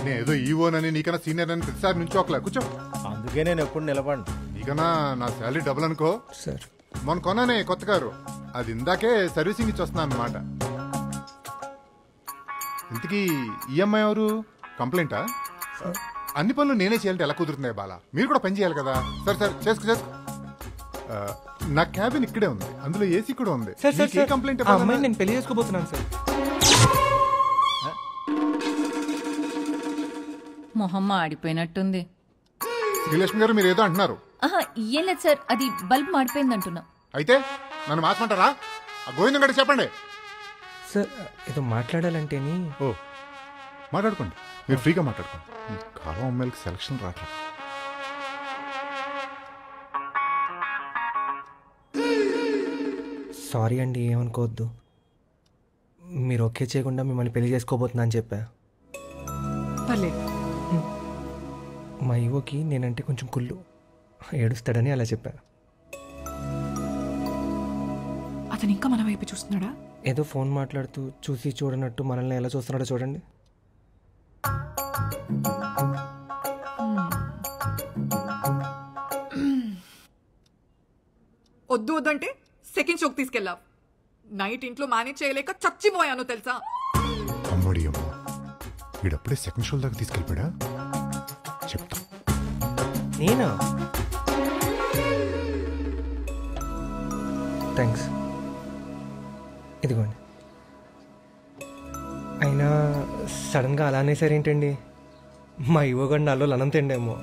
నేను ఏదో ఈవోనని నీకన్నా సీనియర్ అని ప్రతిసారి నుంచోకలే, కూర్చో. అందుకే నేను ఎప్పుడు నిలబడి. నీకన్నా నా శాలరీ డబుల్ అనుకో సార్. మొన్న కొన్నానే కొత్త కారు, అది ఇందాకే సర్వీసింగ్ ఇచ్చి వస్తున్నా అన్నమాట. ఇంతకీ ఈఎంఐ ఎవరు? కంప్లైంటా? అన్ని పనులు నేనే చేయాలంటే ఎలా కుదురుతున్నాయి బాలా? మీరు కూడా పని చేయాలి కదా. సరే సరే, చేసుకో. నా క్యాబిన్ ఇక్కడే ఉంది, అందులో ఏసీ కూడా ఉంది. కంప్లైంట్ నేను పెళ్లి చేసుకోబోతున్నాను సార్. మొహమ్మ ఆడిపోయినట్టుంది. శ్రీలక్ష్మి గారు మీరు ఏదో అంటున్నారు. ఏం లేదు సార్, అది బల్బ్ మాడిపోయింది అంటున్నా. అయితే నన్ను మార్చమంటారా? ఆ గోవిందం గడి చెప్పండి సార్. ఏదో మాట్లాడాలంటేని. ఓ మాట్లాడుకోండి, మీరు ఫ్రీగా మాట్లాడుకోండి. కాలం అమ్మాయిలకి సెలక్షన్ రావట్లేదు. సారీ అండి, ఏమనుకోవద్దు. మీరు ఓకే చేయకుండా మిమ్మల్ని పెళ్లి చేసుకోబోతున్నా అని చెప్పా. పర్లేదు. మా ఈవోకి నేనంటే కొంచెం కుళ్ళు, ఏడుస్తాడని అలా చెప్పా. అతను ఇంకా మన వైపు చూస్తున్నాడా? ఏదో ఫోన్ మాట్లాడుతూ చూసి చూడనట్టు మనల్ని ఎలా చూస్తున్నాడో చూడండి. వద్దు వద్దంటే సెకండ్ షోకి తీసుకెళ్ళావు. నైట్ ఇంట్లో మేనేజ్ చేయలేక చచ్చిపోయాను తెలుసా. అమ్మడి అమ్మ, వీడప్పుడే సెకండ్ షో దాకా తీసుకెళ్ళిపోయా. చెప్తా. నేనా? థ్యాంక్స్. ఇదిగోండి. అయినా సడన్గా అలానే సరేంటండి, మా ఇవ్వగాడు నాలో లనం తిండేమో.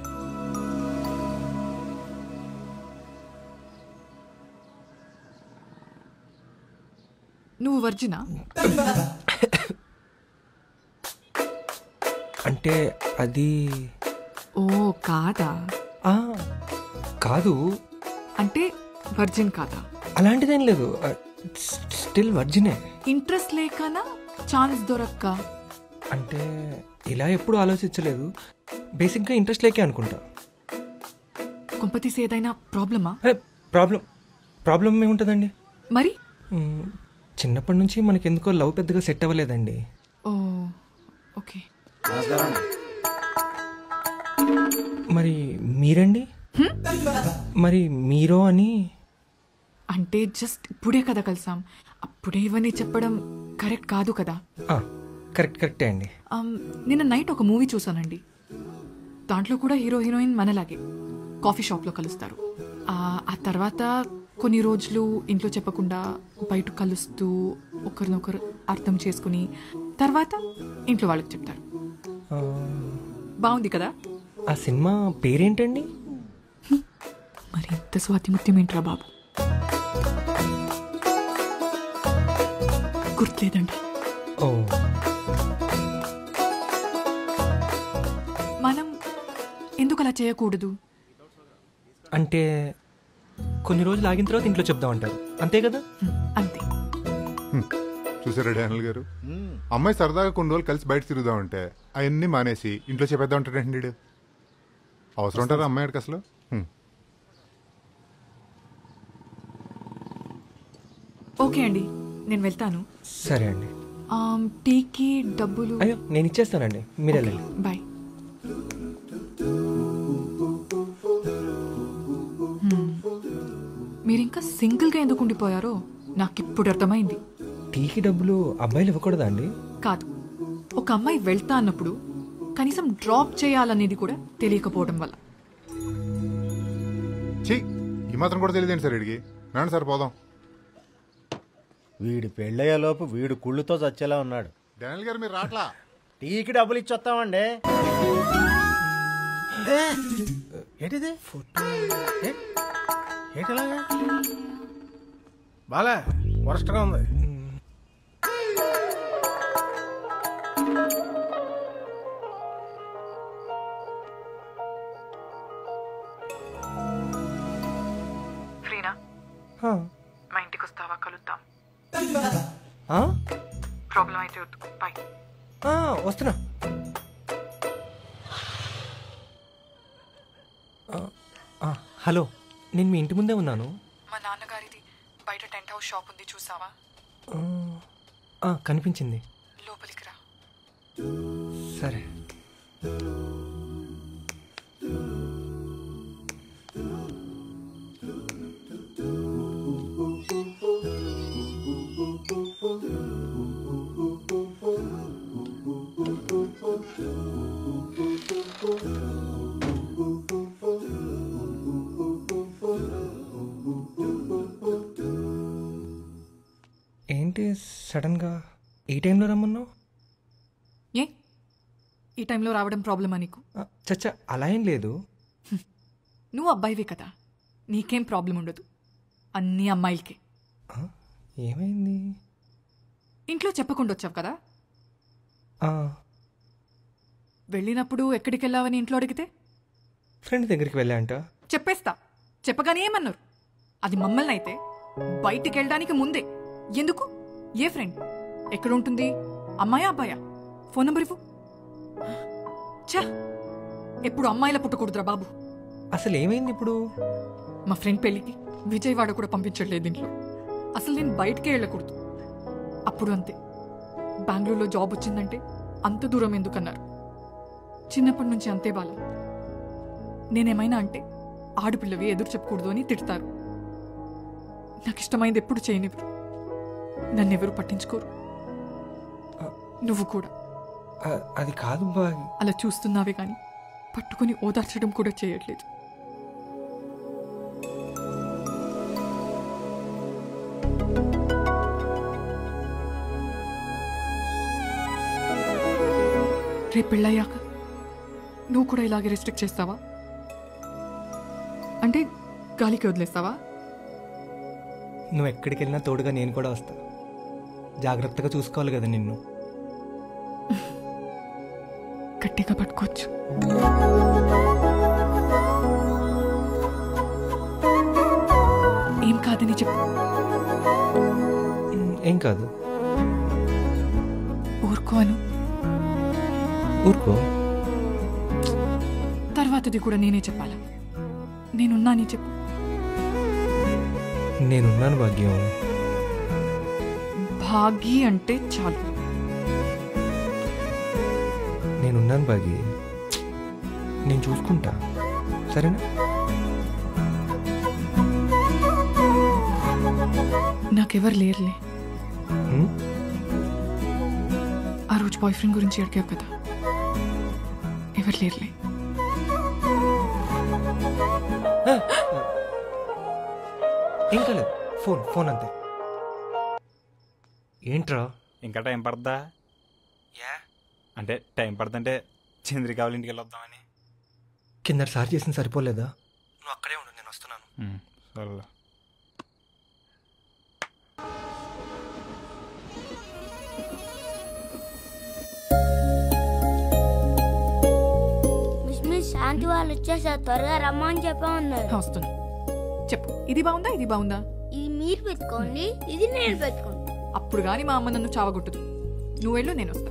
నువ్వు వర్జినా? అంటే అది. ఓ కాదా? కాదు. అంటే వర్జిన్ కాదా? అలాంటిదేం లేదు, స్టిల్ వర్జినే. ఇంట్రెస్ట్ లేకనా, ఛాన్స్ దొరక్క? అంటే ఇలా ఎప్పుడు ఆలోచించలేదు, బేసిక్గా ఇంట్రెస్ట్ లేకే అనుకుంటా. కొంపతీసి ఏదైనా ప్రాబ్లమా? ప్రాబ్లం ఏముంటుందండి మరి? చిన్నప్పటి నుంచి మనకెందుకో లవ్ పెద్దగా సెట్ అవ్వలేదండి. ఓ ఓకే. మరి మీరండి? మరి మీరో అని అంటే జస్ట్ ఇప్పుడే కదా కలిసాం, అప్పుడే ఇవన్నీ చెప్పడం కరెక్ట్ కాదు కదా. కరెక్టే అండి. నిన్న నైట్ ఒక మూవీ చూసానండి. దాంట్లో కూడా హీరో హీరోయిన్ మనలాగే కాఫీ షాప్లో కలుస్తారు. ఆ తర్వాత కొన్ని రోజులు ఇంట్లో చెప్పకుండా బయట కలుస్తూ ఒకరినొకరు అర్థం చేసుకుని తర్వాత ఇంట్లో వాళ్ళకి చెప్తారు. బాగుంది కదా. ఆ సినిమా పేరేంటండి? మరి ఇంత స్వాతిముత్యం ఏంట్రా బాబు, గుర్తులేదండి. ఓ ఎందుకు అలా చేయకూడదు? అంటే కొన్ని రోజులు ఆగిన తర్వాత ఇంట్లో చెప్దామంటారు, అంతే కదా? అంతే. చూసారా డానియల్ గారు, అమ్మాయి సరదాగా కొన్ని రోజులు కలిసి బయట తిరుగుదామంటే అవన్నీ మానేసి ఇంట్లో చెప్పేద్దాం ఉంటాడండి వీడు. అవసరం ఉంటారా అమ్మాయికి అసలు? ఓకే అండి, నేను వెళ్తాను. సరే అండి. టీకి డబ్బులు? అయ్యో నేను ఇచ్చేస్తానండి, మీరు వెళ్ళండి. బాయ్. మీరింకా సింగిల్గా ఎందుకు ఉండిపోయారో నాకు ఇప్పుడు అర్థమైంది. టీకి డబ్బులు అబ్బాయిలు ఇవ్వకూడదా అండి? కాదు, ఒక అమ్మాయి వెళ్తా అన్నప్పుడు కనీసం డ్రాప్ చేయాలనేది కూడా తెలియకపోవడం వల్ల. ఈ మాత్రం కూడా తెలియదేంటి సార్ వీడికి? నాన్న సార్ పోదాం. వీడి పెళ్ళయ్యేలోపు వీడు కుళ్ళుతో చచ్చేలా ఉన్నాడు. డానియల్ గారు మీరు రాట్లా? టీకి డబ్బులు ఇచ్చొస్తామండి. ఏంటిది? ఏంటిలాగా బాలే వరస్ట్గా ఉంది. ఫ్రీనా? మా ఇంటికి వస్తావా? కలుద్దాం. ప్రాబ్లం అయితే వద్దు. బాయ్. వస్తున్నా. హలో, నేను మీ ఇంటి ముందే ఉన్నాను. మా నాన్నగారిది బయట టెంట్ హౌస్ షాప్ ఉంది, చూసావా? కనిపించింది. లోపలికి రా. సరే. ఏంటి సడన్గా ఈ టైంలో రమ్మన్నావు? ఏ ఈ టైంలో రావడం ప్రాబ్లమా నీకు? చచ్చా, అలా ఏం లేదు. నువ్వు అబ్బాయివి కదా, నీకేం ప్రాబ్లం ఉండదు. అన్నీ అమ్మాయిలకే. ఏమైంది? ఇంట్లో చెప్పకుండా వచ్చావు కదా. వెళ్ళినప్పుడు ఎక్కడికి వెళ్ళావని ఇంట్లో అడిగితే ఫ్రెండ్ దగ్గరికి వెళ్ళా అంట. చెప్పేస్తా. చెప్పగానే ఏమన్నారు? అది మమ్మల్ని అయితే బయటికి వెళ్ళడానికి ముందే ఎందుకు? ఏ ఫ్రెండ్? ఎక్కడ ఉంటుంది? అమ్మాయా అబ్బాయా? ఫోన్ నంబర్ ఇవ్వు. చా, ఎప్పుడు అమ్మాయిలా పుట్టకూడదురా బాబు. అసలు ఏమైంది ఇప్పుడు? మా ఫ్రెండ్ పెళ్ళికి విజయవాడ కూడా పంపించట్లేదు ఇంట్లో. అసలు నేను బయటికే వెళ్ళకూడదు. అప్పుడు అంతే, బెంగళూరులో జాబ్ వచ్చిందంటే అంత దూరం ఎందుకన్నారు. చిన్నప్పటి నుంచి అంతే బాల. నేనేమైనా అంటే ఆడపిల్లవి ఎదురు చెప్పకూడదు అని తిడతారు. నాకు ఇష్టమైంది ఎప్పుడు చేయనివ్వరు. నన్నెవరు పట్టించుకోరు. నువ్వు కూడా. అది కాదు. అలా చూస్తున్నావే కానీ పట్టుకుని ఓదార్చడం కూడా చేయట్లేదు. రేపు పెళ్ళయ్యాక నువ్వు కూడా ఇలాగే రెస్ట్రిక్ట్ చేస్తావా? అంటే గాలికి వదిలేస్తావా? నువ్వు ఎక్కడికి వెళ్ళినా తోడుగా నేను కూడా వస్తా. జాగ్రత్తగా చూసుకోవాలి కదా నిన్ను. గట్టిగా పట్టుకోవచ్చు. ఏం కాదని చెప్పు. ఏం కాదు. ఊరుకోను. ఊరుకో. తర్వాతది కూడా నేనే చెప్పాలా? నేనున్నాని చెప్పు. నేనున్నాను భాగ్యం. భాగి అంటే చాలు. నేనున్నాను భాగి. నేను చూసుకుంటా, సరేనా? నాకెవరు లేరులే. ఆ రోజు బాయ్ ఫ్రెండ్ గురించి అడిగావు కదా, ఎవరు లేరులే. ఏం కాలేదు. ఫోన్ అంతే. ఏంట్రా ఇంకా టైం పడద్దా? అంటే టైం పడుతుంటే చంద్రిక వాళ్ళ ఇంటికి వెళ్ళొద్దామని. కిందసారి చేసింది సరిపోలేదా? నువ్వు అక్కడే ఉండు, నేను వస్తున్నాను. సరే. మిస్ ఆంటీ వాళ్ళు వచ్చేసారు, త్వరగా రమ్మని చెప్పా ఉన్నారు. వస్తున్నా. చెప్పు, ఇది బాగుందా ఇది బాగుందా? ఇది మీరు పెట్టుకోండి, ఇది నేను పెట్టుకోండి. అప్పుడు గాని మా అమ్మ నన్ను చావగొట్టదు. నువ్వు వెళ్ళు, నేను వస్తా.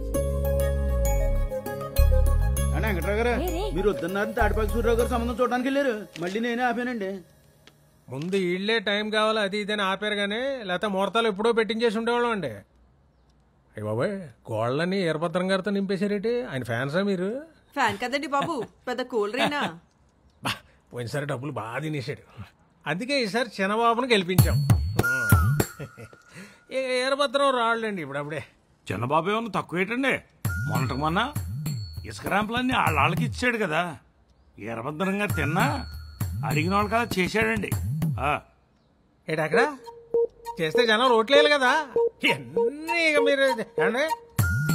వెంకట్రావు గారు, మీరు వద్దన్నారు తాడిపాకి సూర్యరావు గారు సంబంధం చూడడానికి వెళ్ళారు, మళ్ళీ నేనే ఆపానండి. ముందు ఇళ్లే టైం కావాలి అది ఇదని ఆపారు కానీ లేకపోతే ముహూర్తాలు ఎప్పుడో పెట్టించేసి ఉండేవాళ్ళం అండి. అయ్య బాబాయ్, గోళ్ళని ఈరభద్రం గారితో నింపేశారేంటి? ఆయన ఫ్యాన్సా మీరు? ఫ్యాన్ కదండి బాబు, పెద్ద కూలరేనా? పోయినసారి డబ్బులు బాగా తినేసాడు, అందుకే ఈసారి చిన్నబాబును గెలిపించాం. ఈరభద్రం రాళ్ళండి ఇప్పుడప్పుడే. చిన్నబాబు ఏమన్నా తక్కువ ఏంటండి? మొన్నటికి మొన్న ఇసుక ర్యాంపులన్నీ వాళ్ళకి ఇచ్చాడు కదా. ఈరభద్రంగా తిన్నా అడిగిన వాళ్ళు కదా చేశాడండి. ఏటక్కడ చేస్తే జనం రోట్లేదు కదా. ఎన్ని ఇక మీరు అంటే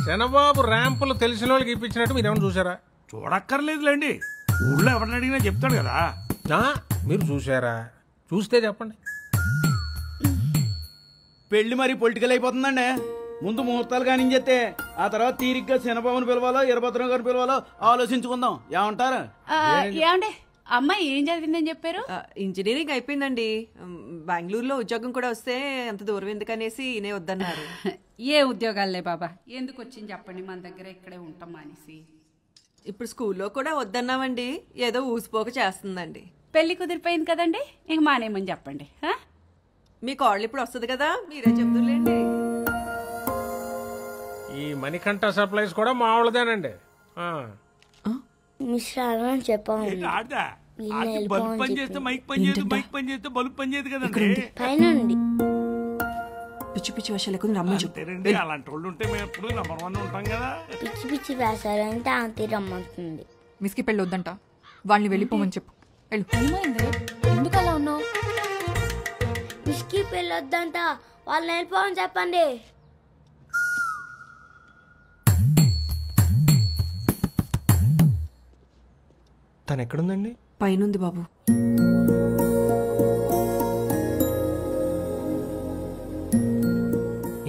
చంద్రబాబు ర్యాంపులు తెలిసిన వాళ్ళకి ఇప్పించినట్టు మీరేమన్నా చూసారా? చూడక్కర్లేదులేండి, ఊళ్ళో ఎవరిని అడిగినా చెప్తాడు కదా. మీరు చూసారా? చూస్తే చెప్పండి. పెళ్లి మరి పొలిటికల్ అయిపోతుందండి. ముందు ముహూర్తాలు కానించేస్తే ఆ తర్వాత తీరిగ్గా చిన్నబాబుని పిలవాలో ఈరభద్రం గారిని పిలవాలో ఆలోచించుకుందాం. ఏమంటారు? ఏమండి అమ్మాయి ఏం చదివిందని చెప్పారు? ఇంజనీరింగ్ అయిపోయిందండి. బెంగళూరులో ఉద్యోగం కూడా వస్తే అంత దూరం ఎందుకనేసి ఈయనే వద్దన్నారు. ఏ ఉద్యోగాలే బాబా, ఎందుకు వచ్చింది చెప్పండి, మన దగ్గర ఇక్కడే ఉంటాం అనేసి. ఇప్పుడు స్కూల్లో కూడా వద్దన్నామండి, ఏదో ఊసిపోక చేస్తుందండి. పెళ్లి కుదిరిపోయింది కదండి, ఇంక మానేమని చెప్పండి. మీ కాళ్ళు ఇప్పుడు వస్తుంది కదా, మీరే చెప్తులేండి. ఈ మణికంఠ సప్లైస్ కూడా మామూలుదేనండి. మిశ్రాలని చెప్పాను. బల్బు పని చేస్తే మైక్ పని చేయదు, మైక్ పని చేస్తే బల్బు పని చేయదు కదండి. పైనండి పిచ్చి పిచ్చి వేషాలకు రమ్మని చెప్పారండి. అలాంటి వాళ్ళు ఉంటే మేము ఎప్పుడు నంబర్ 1 ఉంటాం కదా. పిచ్చి పిచ్చి వేసారంటే ఆంటీ రమ్మంటుంది. మిస్కి పెళ్ళి వద్దంట, వాళ్ళని వెళ్ళిపోమని చెప్పు. ఎందుకు అలా ఉన్నావు? మిస్కి పెళ్ళి వద్దంట, వాళ్ళని వెళ్ళిపోమని చెప్పండి. తను ఎక్కడుందండి? పైనుంది బాబు.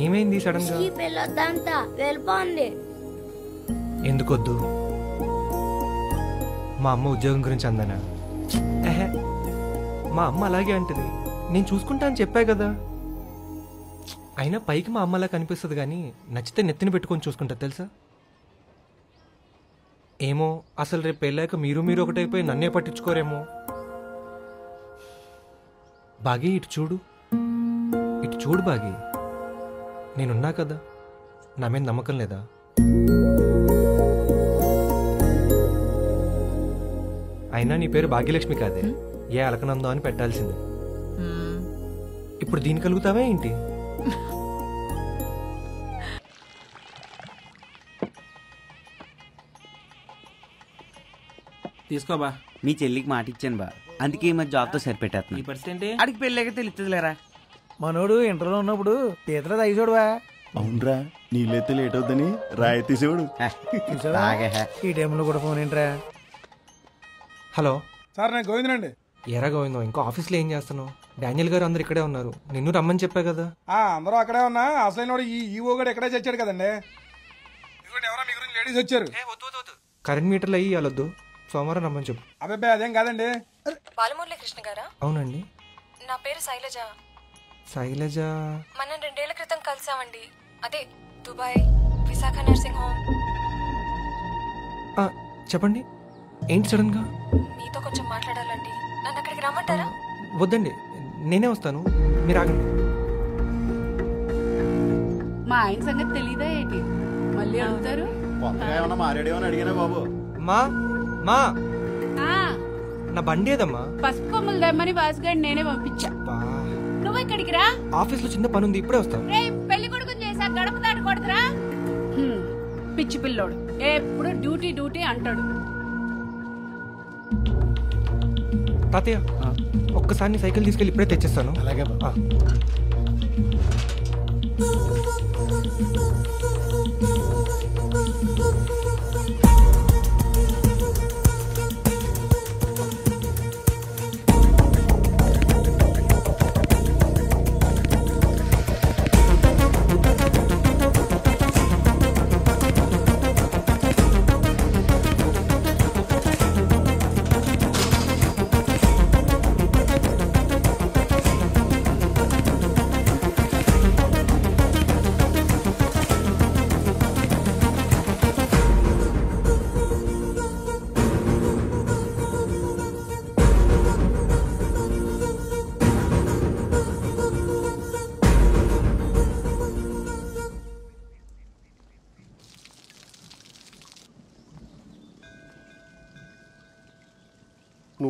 ఏమైంది సడన్ గా? మిస్కి పెళ్ళి వద్దంట, వెళ్ళిపోండి. ఎందుకొద్దు? మా అమ్మ ఉద్యోగం గురించి అందనా? మా అమ్మ అలాగే అంటది, నేను చూసుకుంటా అని చెప్పా కదా. అయినా పైకి మా అమ్మలా కనిపిస్తుంది కానీ నచ్చితే నెత్తిని పెట్టుకొని చూసుకుంటా తెలుసా. ఏమో అసలు రేపు పెళ్ళాక మీరు ఒకటైపోయి నన్నే పట్టించుకోరేమో. బాగి ఇటు చూడు, ఇటు చూడు బాగి, నేనున్నా కదా, నా మీద నమ్మకం లేదా? అయినా నీ పేరు భాగ్యలక్ష్మి కాదే, ఏ అలకనందో అని పెట్టాల్సింది. ఇప్పుడు దీని కలుగుతావా ఏంటి? తీసుకోబా, మీ చెల్లికి మాట ఇచ్చాను బా, అందుకే ఈ మధ్య జాబ్తో సరిపెట్టేస్తున్నా. అడిగి పెళ్ళాక తెలుస్తుందిలేరా. మనోడు ఇంటర్లో ఉన్నప్పుడు తీతలో తగ్గిచోడువా. అవునరా, నీళ్ళైతే లేట్ అవుద్దని రాయి తీసేవాడు. ఈ టైంలో కూడా ఫోన్ ఏంట్రా? హలో సార్, నేను గోవిందనండి. ఎరా గోవిందం, ఇంకా ఆఫీస్లో ఏం చేస్తున్నావు? డానియల్ గారు అందరు ఇక్కడే ఉన్నారు, నిన్ను రమ్మని చెప్పా కదా. అందరూ అక్కడే ఉన్నా, అసలైన వాడు ఈ ఈవో గడు ఎక్కడే చచ్చాడు కదండి. ఎవరో మీ గురించి లేడీస్ వచ్చారు. కరెంట్ మీటర్లు అయ్యి వెళ్ళొద్దు, సోమవారం రమ్మని చెప్పు. అబ్బాయి అదేం కాదండి. బాలమురళి కృష్ణ గారా? అవునండి. నా పేరు శైలజ. శైలజ? మనం 2 ఏళ్ల క్రితం కలిసామండి, అదే దుబాయ్ విశాఖ నర్సింగ్ హోమ్. చెప్పండి, ఏంటి సడన్ గా? మీతో కొంచెం మాట్లాడాలండి, నన్ను అక్కడికి రమ్మంటారా? వద్దండి, నేనే వస్తాను, మీరు ఆగండి. మా ఆయన సంగతి తెలీదా ఏంటి? మళ్ళీ అడుగుతారు. మారేడేమని అడిగినా బాబు. మా మా నా బండి ఏదమ్మా? పసుపు కొమ్మలు దమ్మని వాసుగాడిని నేనే పంపించా. నువ్వు ఇక్కడికి రా, ఆఫీస్ లో చిన్న పని ఉంది, ఇప్పుడే వస్తాను. పెళ్లి కొడుకుని చేసా గడప దాటకూడదురా. పిచ్చి పిల్లోడు ఎప్పుడు డ్యూటీ డ్యూటీ అంటాడు. తాతయ్య, ఒక్కసారి నీ సైకిల్ తీసుకెళ్ళి ఇప్పుడే తెచ్చేస్తాను. అలాగే.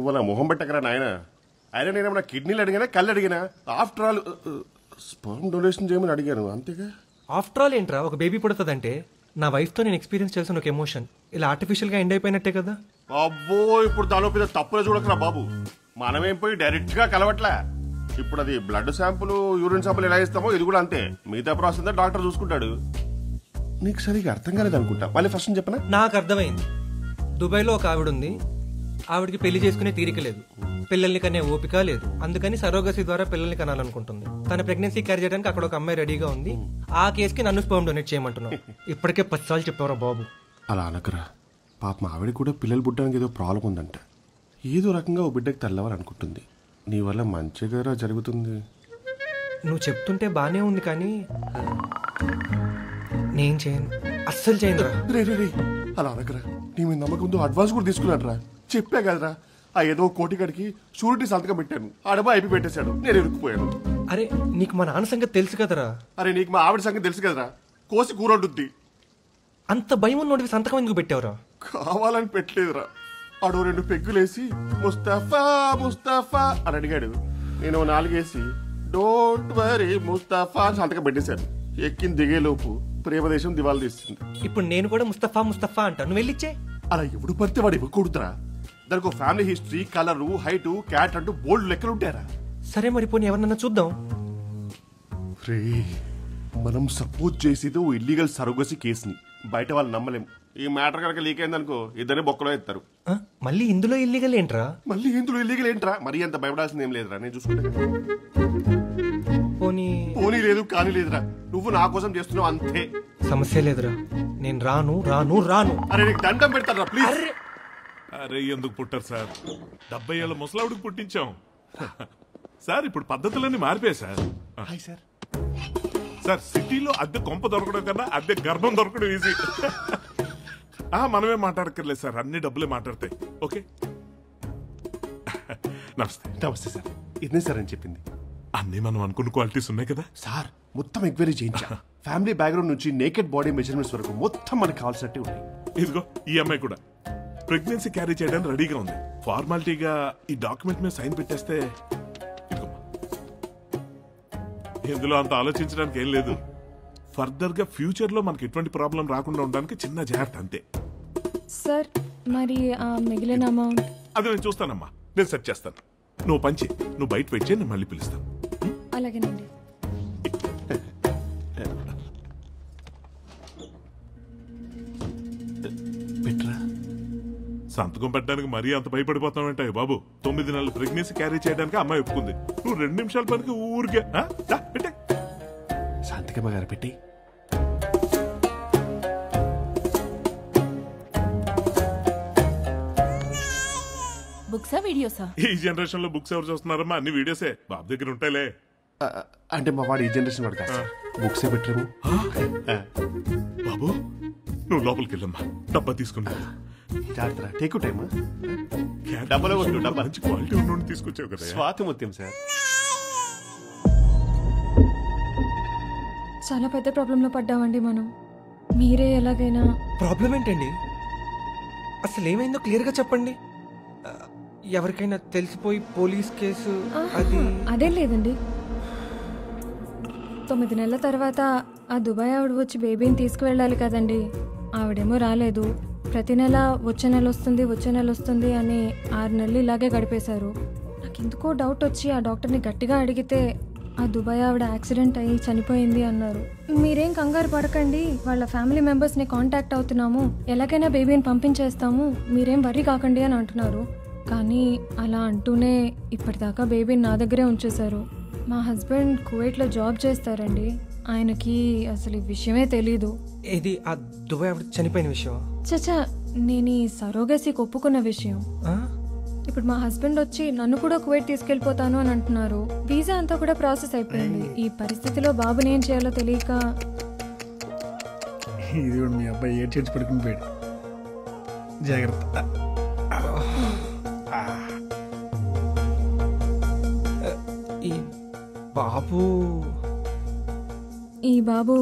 నువ్వు నా మొహం పెట్టకరా నాయన. అయినా నేనేమన్నా కిడ్నీలు అడిగినా కళ్ళు అడిగినా? ఆఫ్టర్ ఆల్ స్పర్మ్ డొనేషన్ చేయమని అడిగాను అంతేగా. ఆఫ్టర్ ఆల్ ఏంట్రా, ఒక బేబీ పుడుతుందంటే నా వైఫ్తో నేను ఎక్స్పీరియన్స్ చేసిన ఒక ఎమోషన్ ఇలా ఆర్టిఫిషియల్గా ఎండ్ అయిపోయినట్టే కదా. అబ్బో ఇప్పుడు దానిలో పెద్ద తప్పులే చూడకరా బాబు. మనమేం పోయి డైరెక్ట్గా కలవట్లే. ఇప్పుడు అది బ్లడ్ శాంపుల్ యూరిన్ శాంపుల్ ఎలా ఇస్తామో ఇది కూడా అంతే. మిగతా ప్రాసెస్ అంతా డాక్టర్ చూసుకుంటాడు. నీకు సరిగా అర్థం కాలేదు అనుకుంటా. మళ్ళీ ఫస్ట్ చెప్పనా? నాకు అర్థమైంది. దుబాయ్లో ఒక ఆవిడ ఉంది, ఆవిడకి పెళ్లి చేసుకునే తీరిక లేదు, పిల్లల్ని కనే ఓపిక లేదు, అందుకని సరోగసి ద్వారా పిల్లల్ని కనాలనుకుంటుంది. తన ప్రెగ్నెన్సీ క్యారీ చేయడానికి అక్కడ ఒక అమ్మాయి రెడీగా ఉంది. ఆ కేసుకి నన్ను స్పర్మ్ డొనేట్ చేయమంటున్నావు. ఇప్పటికే 10 సార్లు చెప్పారా బాబు. అలా అనకరా పాప. మా ఆవిడ కూడా పిల్లలు పుట్టడానికి ఏదో ప్రాబ్లం ఉందంట. ఏదో రకంగా ఓ బిడ్డకి తల్లవాలనుకుంటుంది. నీ వల్ల మంచిగా జరుగుతుంది. నువ్వు చెప్తుంటే బానే ఉంది కానీ నేను చేయను, అస్సలు చేయను. రే రే రే అలా అనకరా. నీ మీద నమ్మకంతో అడ్వాన్స్ కూడా తీసుకున్నాడు. చెప్పా కదరా, ఆ ఏదో కోటికాడికి షూరిటీ సంతకం పెట్టాను. ఆడబా అయిపోయి పెట్టేశాడు, నేను ఇరుక్కుపోయాను. అరే నీకు మా నాన్న సంగతి తెలుసు కదరా. అరే నీకు మా ఆవిడ సంగతి తెలుసు కదరా. కోసి కూరొడ్డుద్ది. అంత భయం ఉన్నోడివి సంతకం ఎందుకు పెట్టావురా? కావాలని పెట్టలేదురా. ఆడు 2 పెగ్గులేసి ముస్తఫా ముస్తఫా అని అడిగాడు. నేను 4 వేసి డోంట్ వరీ ముస్తఫా అని సంతకం పెట్టేశాను. ఎక్కిన దిగేలోపు ప్రేమదేశం దివాళి తీస్తుంది. ఇప్పుడు నేను కూడా ముస్తఫా ముస్తఫా అంటా, నువ్వు వెళ్ళిచ్చే. అలా ఎవడు పడితే వాడు ఇవ్వకూడదురా. దానికి ఒక family history, colour, height, cat అంటూ బోల్డ్ లెక్కలు ఉంటారా. సరే మరి పోనీ ఎవరన్నా చూద్దాం. రే మనం సపోజ్ చేసేది ఓ ఇల్లీగల్ సరోగసి కేసుని. బయట వాళ్ళు నమ్మలేం. ఈ మ్యాటర్ కనుక లీక్ అయిందనుకో ఇద్దరిని బొక్కలో ఎత్తారు. మళ్ళీ ఇందులో ఇల్లీగల్ ఏంట్రా? మళ్ళీ ఇందులో ఇల్లీగల్ ఏంట్రా? మరీ అంత భయపడాల్సింది ఏం లేదురా, నేను చూసుకుంటా. పోనీ లేదు కానీ లేదురా. నువ్వు నా కోసం చేస్తున్నావు అంతే. సమస్య లేదురా, నేను రాను రాను రాను. అరే నీకు దండం పెడతారా ప్లీజ్. అరే ఎందుకు పుట్టారు సార్? 70 ఏళ్ళ ముసలావిడికి పుట్టించాం సార్. ఇప్పుడు పద్ధతులన్నీ మారిపోయాయి సార్. సార్ సిటీలో అద్దె కొంప దొరకడం కన్నా అద్దె గర్భం దొరకడం ఈజీ. మనమే మాట్లాడక్కర్లేదు సార్, అన్ని డబ్బులే మాట్లాడతాయి. ఓకే నమస్తే. నమస్తే సార్. ఇదే సార్ అని చెప్పింది. అన్ని మనం అనుకున్న క్వాలిటీస్ ఉన్నాయి కదా సార్. మొత్తం ఎంక్వైరీ చేయించా. ఫ్యామిలీ బ్యాక్గ్రౌండ్ నుంచి నేకెడ్ బాడీ మెజర్మెంట్స్ వరకు మొత్తం మనకు కావాల్సినట్టే ఉన్నాయి. ఇదిగో ఈ అమ్మాయి కూడా ప్రెగ్నెన్సీ క్యారీ చేయడానికి రెడీగా ఉంది. ఫార్మాలిటీగా ఈ డాక్యుమెంట్ మీద సైన్ పెట్టేస్తే ఇందులో అంత ఆలోచించడానికి ఏం లేదు. ఫర్దర్ గా ఫ్యూచర్ లో మనకి ఎటువంటి ప్రాబ్లం రాకుండా ఉండడానికి చిన్న జాగ్రత్త అంతే. సార్ మరి మిగిలిన అమౌంట్ అది నేను చూస్తానమ్మా, నేను సెట్ చేస్తాను. నువ్వు పంచి నువ్వు బయట వెయిట్ చేయి, నేను మళ్ళీ పిలుస్తాను. అలాగేనండి. సంతకం పెట్టడానికి మరీ అంత భయపడిపోతామంటాయి బాబు. 9 నెలల ప్రెగ్నెన్సీ క్యారీ చేయడానికి అమ్మాయి ఒప్పుకుంది. నువ్వు 2 నిమిషాల పనికి ఊరికే పెట్టే. శాంతికమ్మ గారు పెట్టి. బుక్సా వీడియోసా? ఈ జనరేషన్ లో బుక్స్ ఎవరు చూస్తున్నారమ్మా? అన్ని వీడియోసే. బాబు దగ్గర ఉంటాయిలే. అంటే మా వాడు ఈ జనరేషన్ వాడు కాదు, బుక్సే పెట్టలేము. బాబు నువ్వు లోపలికి వెళ్ళమ్మా, డబ్బా తీసుకున్నా. జాగ్రత్త, టేక్ టైమ్. డబ్బాలో మంచి క్వాలిటీ ఉన్న తీసుకొచ్చావు కదా. స్వాతి ముత్యం సార్. చాలా పెద్ద ప్రాబ్లంలో పడ్డామండి మనం. మీరే ఎలాగైనా. ప్రాబ్లం ఏంటండి? అసలు ఏమైందో క్లియర్ గా చెప్పండి. ఎవరికైనా తెలిసిపోయి పోలీస్ కేసు అది అదేం లేదండి. 9 నెలల తర్వాత ఆ దుబాయ్ ఆవిడ వచ్చి బేబీని తీసుకువెళ్ళాలి కదండి. ఆవిడేమో రాలేదు. ప్రతి నెల వచ్చే నెల వస్తుంది అని 6 నెలలు ఇలాగే గడిపేశారు. నాకు ఎందుకో డౌట్ వచ్చి ఆ డాక్టర్ని గట్టిగా అడిగితే ఆ దుబాయ్ ఆవిడ యాక్సిడెంట్ అయ్యి చనిపోయింది అన్నారు. మీరేం కంగారు పడకండి, వాళ్ళ ఫ్యామిలీ మెంబర్స్ని కాంటాక్ట్ అవుతున్నాము, ఎలాగైనా బేబీని పంపించేస్తాము, మీరేం వర్రీ కాకండి అని అంటున్నారు. కానీ అలా అంటూనే ఇప్పటిదాకా బేబీని నా దగ్గరే ఉంచేశారు. మా హస్బెండ్ కువైట్లో జాబ్ చేస్తారండి. ఆయనకి అసలు ఈ విషయమే తెలీదు. ఇది ఆ దుబాయ్ ఆవిడ చనిపోయిన విషయం? చచ్చా, నేను ఈ సరోగసికి ఒప్పుకున్న విషయం. ఇప్పుడు మా హస్బెండ్ వచ్చి నన్ను కూడా కువైట్ తీసుకెళ్ళిపోతాను అని అంటున్నారు. వీసా అంతా కూడా ప్రాసెస్ అయిపోయింది. ఈ పరిస్థితిలో బాబుని ఏం చేయాలో తెలియక. ఇది మీ అబ్బాయి ఏడ్ చేసి పడుకుని పోయాడు. జాగ్రత్త. ఈ బాబు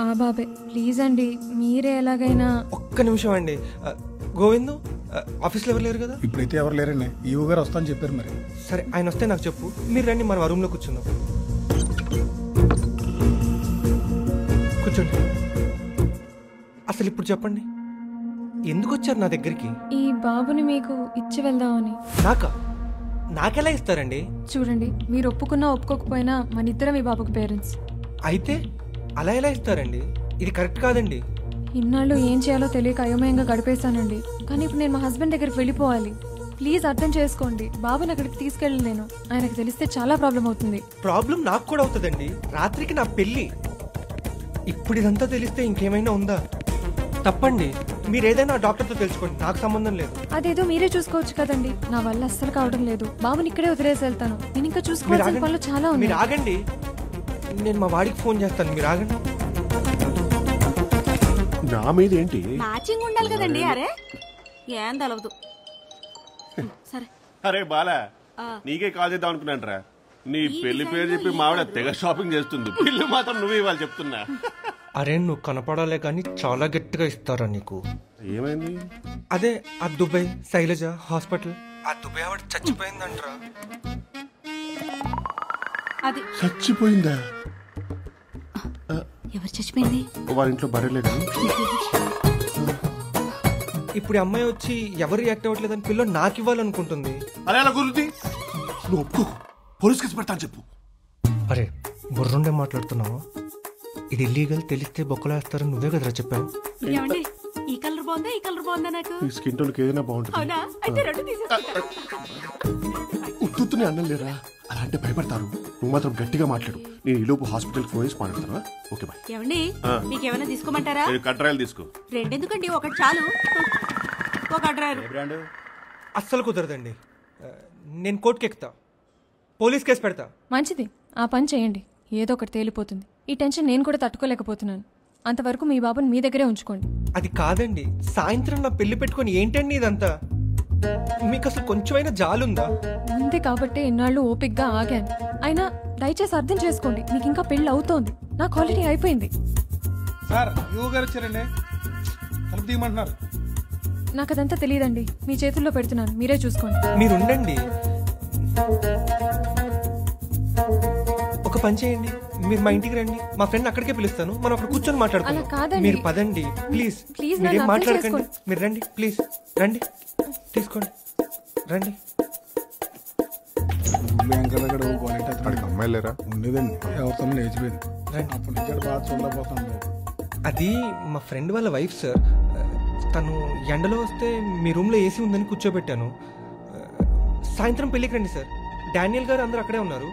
ఆ బాబే. ప్లీజ్ అండి, మీరే ఎలాగైనా. ఒక్క నిమిషం అండి. గోవిందు ఆఫీస్లో ఎవరు లేరు కదా? ఇప్పుడైతే ఎవరు లేరండి, ఈవో గారు వస్తా అని చెప్పారు. మరి సరే, ఆయన వస్తే నాకు చెప్పు. మీరు రండి, మనం ఆ రూమ్లో కూర్చుందాం. కూర్చోండి. అసలు ఇప్పుడు చెప్పండి, ఎందుకు వచ్చారు నా దగ్గరికి? ఈ బాబుని మీకు ఇచ్చి వెళ్దామని. నాకెలా ఇస్తారండి? చూడండి, మీరు ఒప్పుకున్నా ఒప్పుకోకపోయినా మన ఇద్దరం ఈ బాబుకి పేరెంట్స్. అయితే అలా ఎలా ఇస్తారండి? ఇది కరెక్ట్ కాదండి. ఇన్నాళ్ళు ఏం చేయాలో తెలియక అయోమయంగా గడిపేశానండి. కానీ ఇప్పుడు నేను మా హస్బెండ్ దగ్గరికి వెళ్ళిపోవాలి. ప్లీజ్ అర్థం చేసుకోండి. బాబుని అక్కడికి తీసుకెళ్ళలేను. ఆయనకు తెలిస్తే చాలా ప్రాబ్లం అవుతుంది. ప్రాబ్లం నాకు కూడా అవుతుందండి. రాత్రికి నా పెళ్లి. ఇప్పుడు ఇదంతా తెలిస్తే ఇంకేమైనా ఉందా? తప్పండి. మీరు ఏదైనా డాక్టర్తో తెలుసుకోండి, నాకు సంబంధం లేదు. అదేదో మీరే చూసుకోవచ్చు కదండి. నా వల్ల అస్సలు కావడం లేదు. బాబుని ఇక్కడే వదిలేసి వెళ్తాను. నేను ఇంకా చూసుకోవాల్సిన పనులు చాలా ఉన్నాయి. మీరు ఆగండి, నేను మా వాడికి ఫోన్ చేస్తాను. మీరు ఆగండి. నా మీద ఏంటి మ్యాచింగ్ ఉండాలి కదండి. అరే ఏం తెలవదు. సరే. అరే బాలా, నీకే కాల్ చేద్దాం అనుకున్నాను రా. నీ పెళ్లి పేరు చెప్పి మావిడ తెగ షాపింగ్ చేస్తుంది. బిల్లు మాత్రం నువ్వు ఇవ్వాలి చెప్తున్నా. అరే నువ్వు కనపడాలే కానీ చాలా గట్టిగా ఇస్తారా నీకు? ఏమైంది? అదే ఆ దుబాయ్ శైలజ హాస్పిటల్. ఆ దుబాయ్ ఆవిడ చచ్చిపోయిందంటరా. అది చచ్చిపోయిందా? ఎవరు చచ్చిపోయింది? వాళ్ళ ఇంట్లో బర్రెలేదు. ఇప్పుడు ఈ అమ్మాయి వచ్చి ఎవరు రియాక్ట్ అవ్వట్లేదని పిల్ల నాకు ఇవ్వాలనుకుంటుంది. అరే అలా గురుతి, నువ్వు ఒప్పుకో, పోలీస్ కేసు పెడతాను చెప్పు. అరే బుర్రుండే మాట్లాడుతున్నావా? ఇది ఇల్లీగల్, తెలిస్తే బొక్కలు వేస్తారని నువ్వే కదరా చెప్పావు. ఏమండి, ఈ కలర్ బాగుందా ఈ కలర్ బాగుందా? నాకు ఈ స్కిన్ టోన్కి ఏదైనా బాగుంటుంది. అవునా? అయితే రెండు తీసేస్తా. ఉత్తునే అన్నం లేరా, అలా అంటే భయపడతారు. నువ్వు మాత్రం గట్టిగా మాట్లాడు. నేను ఈ లోపు హాస్పిటల్ ఫోన్ చేసి మాట్లాడతావా? Okay bye. ఏమండి, మీకేమైనా తీసుకోమంటారా? కట్రాయలు తీసుకో. రెండెందుకండి, ఒకటి చాలు. ఒక కట్రాయలు. అస్సలు కుదరదండి. నేను కోర్టుకి ఎక్కుతా, పోలీస్ కేసు పెడతా. మంచిది, ఆ పని చేయండి. ఏదో ఒకటి తేలిపోతుంది. ఈ టెన్షన్ నేను కూడా తట్టుకోలేకపోతున్నాను. అంతవరకు మీ బాబుని మీ దగ్గరే ఉంచుకోండి. అది కాదండి, సాయంత్రం నా పెళ్లి పెట్టుకొని ఏంటండి ఇదంతా? మీకు అసలు కొంచెమైనా జాలుందా? ఉంది కాబట్టి ఇన్నాళ్ళు ఓపిక్గా ఆగాను. అయినా దయచేసి అర్థం చేసుకోండి, మీకు ఇంకా పెళ్లి అవుతోంది. నాకు ఆల్రెడీ అయిపోయింది. సార్ యువ గారు వచ్చారండి, తలుపు తీయమంటున్నారు. నాకు అదంతా తెలియదండి. మీ చేతుల్లో పెడుతున్నాను, మీరే చూసుకోండి. మీరు ఉండండి. ఒక పని చేయండి, మీరు మా ఇంటికి రండి. మా ఫ్రెండ్ అక్కడికే పిలుస్తాను, మనం అక్కడ కూర్చొని అలా మాట్లాడుకుందాం. కాదండి. మీరు పదండి ప్లీజ్. ప్లీజ్ మీరేం నన్ను అర్థం మాట్లాడకండి. చేసుకోండి. మీరు రండి ప్లీజ్, రండి తీసుకోండి, రండి. అమ్మాయి లేరా? ఉండేదండి, ఎవరితో లేచిపోయింది. అప్పటి నుంచి బాగా చూడలేకపోతాను. అది మా ఫ్రెండ్ వాళ్ళ వైఫ్ సార్. తను ఎండలో వస్తే మీ రూమ్లో ఏసీ ఉందని కూర్చోబెట్టాను. సాయంత్రం పెళ్ళికి రండి సార్. డానియల్ గారు అందరూ అక్కడే ఉన్నారు.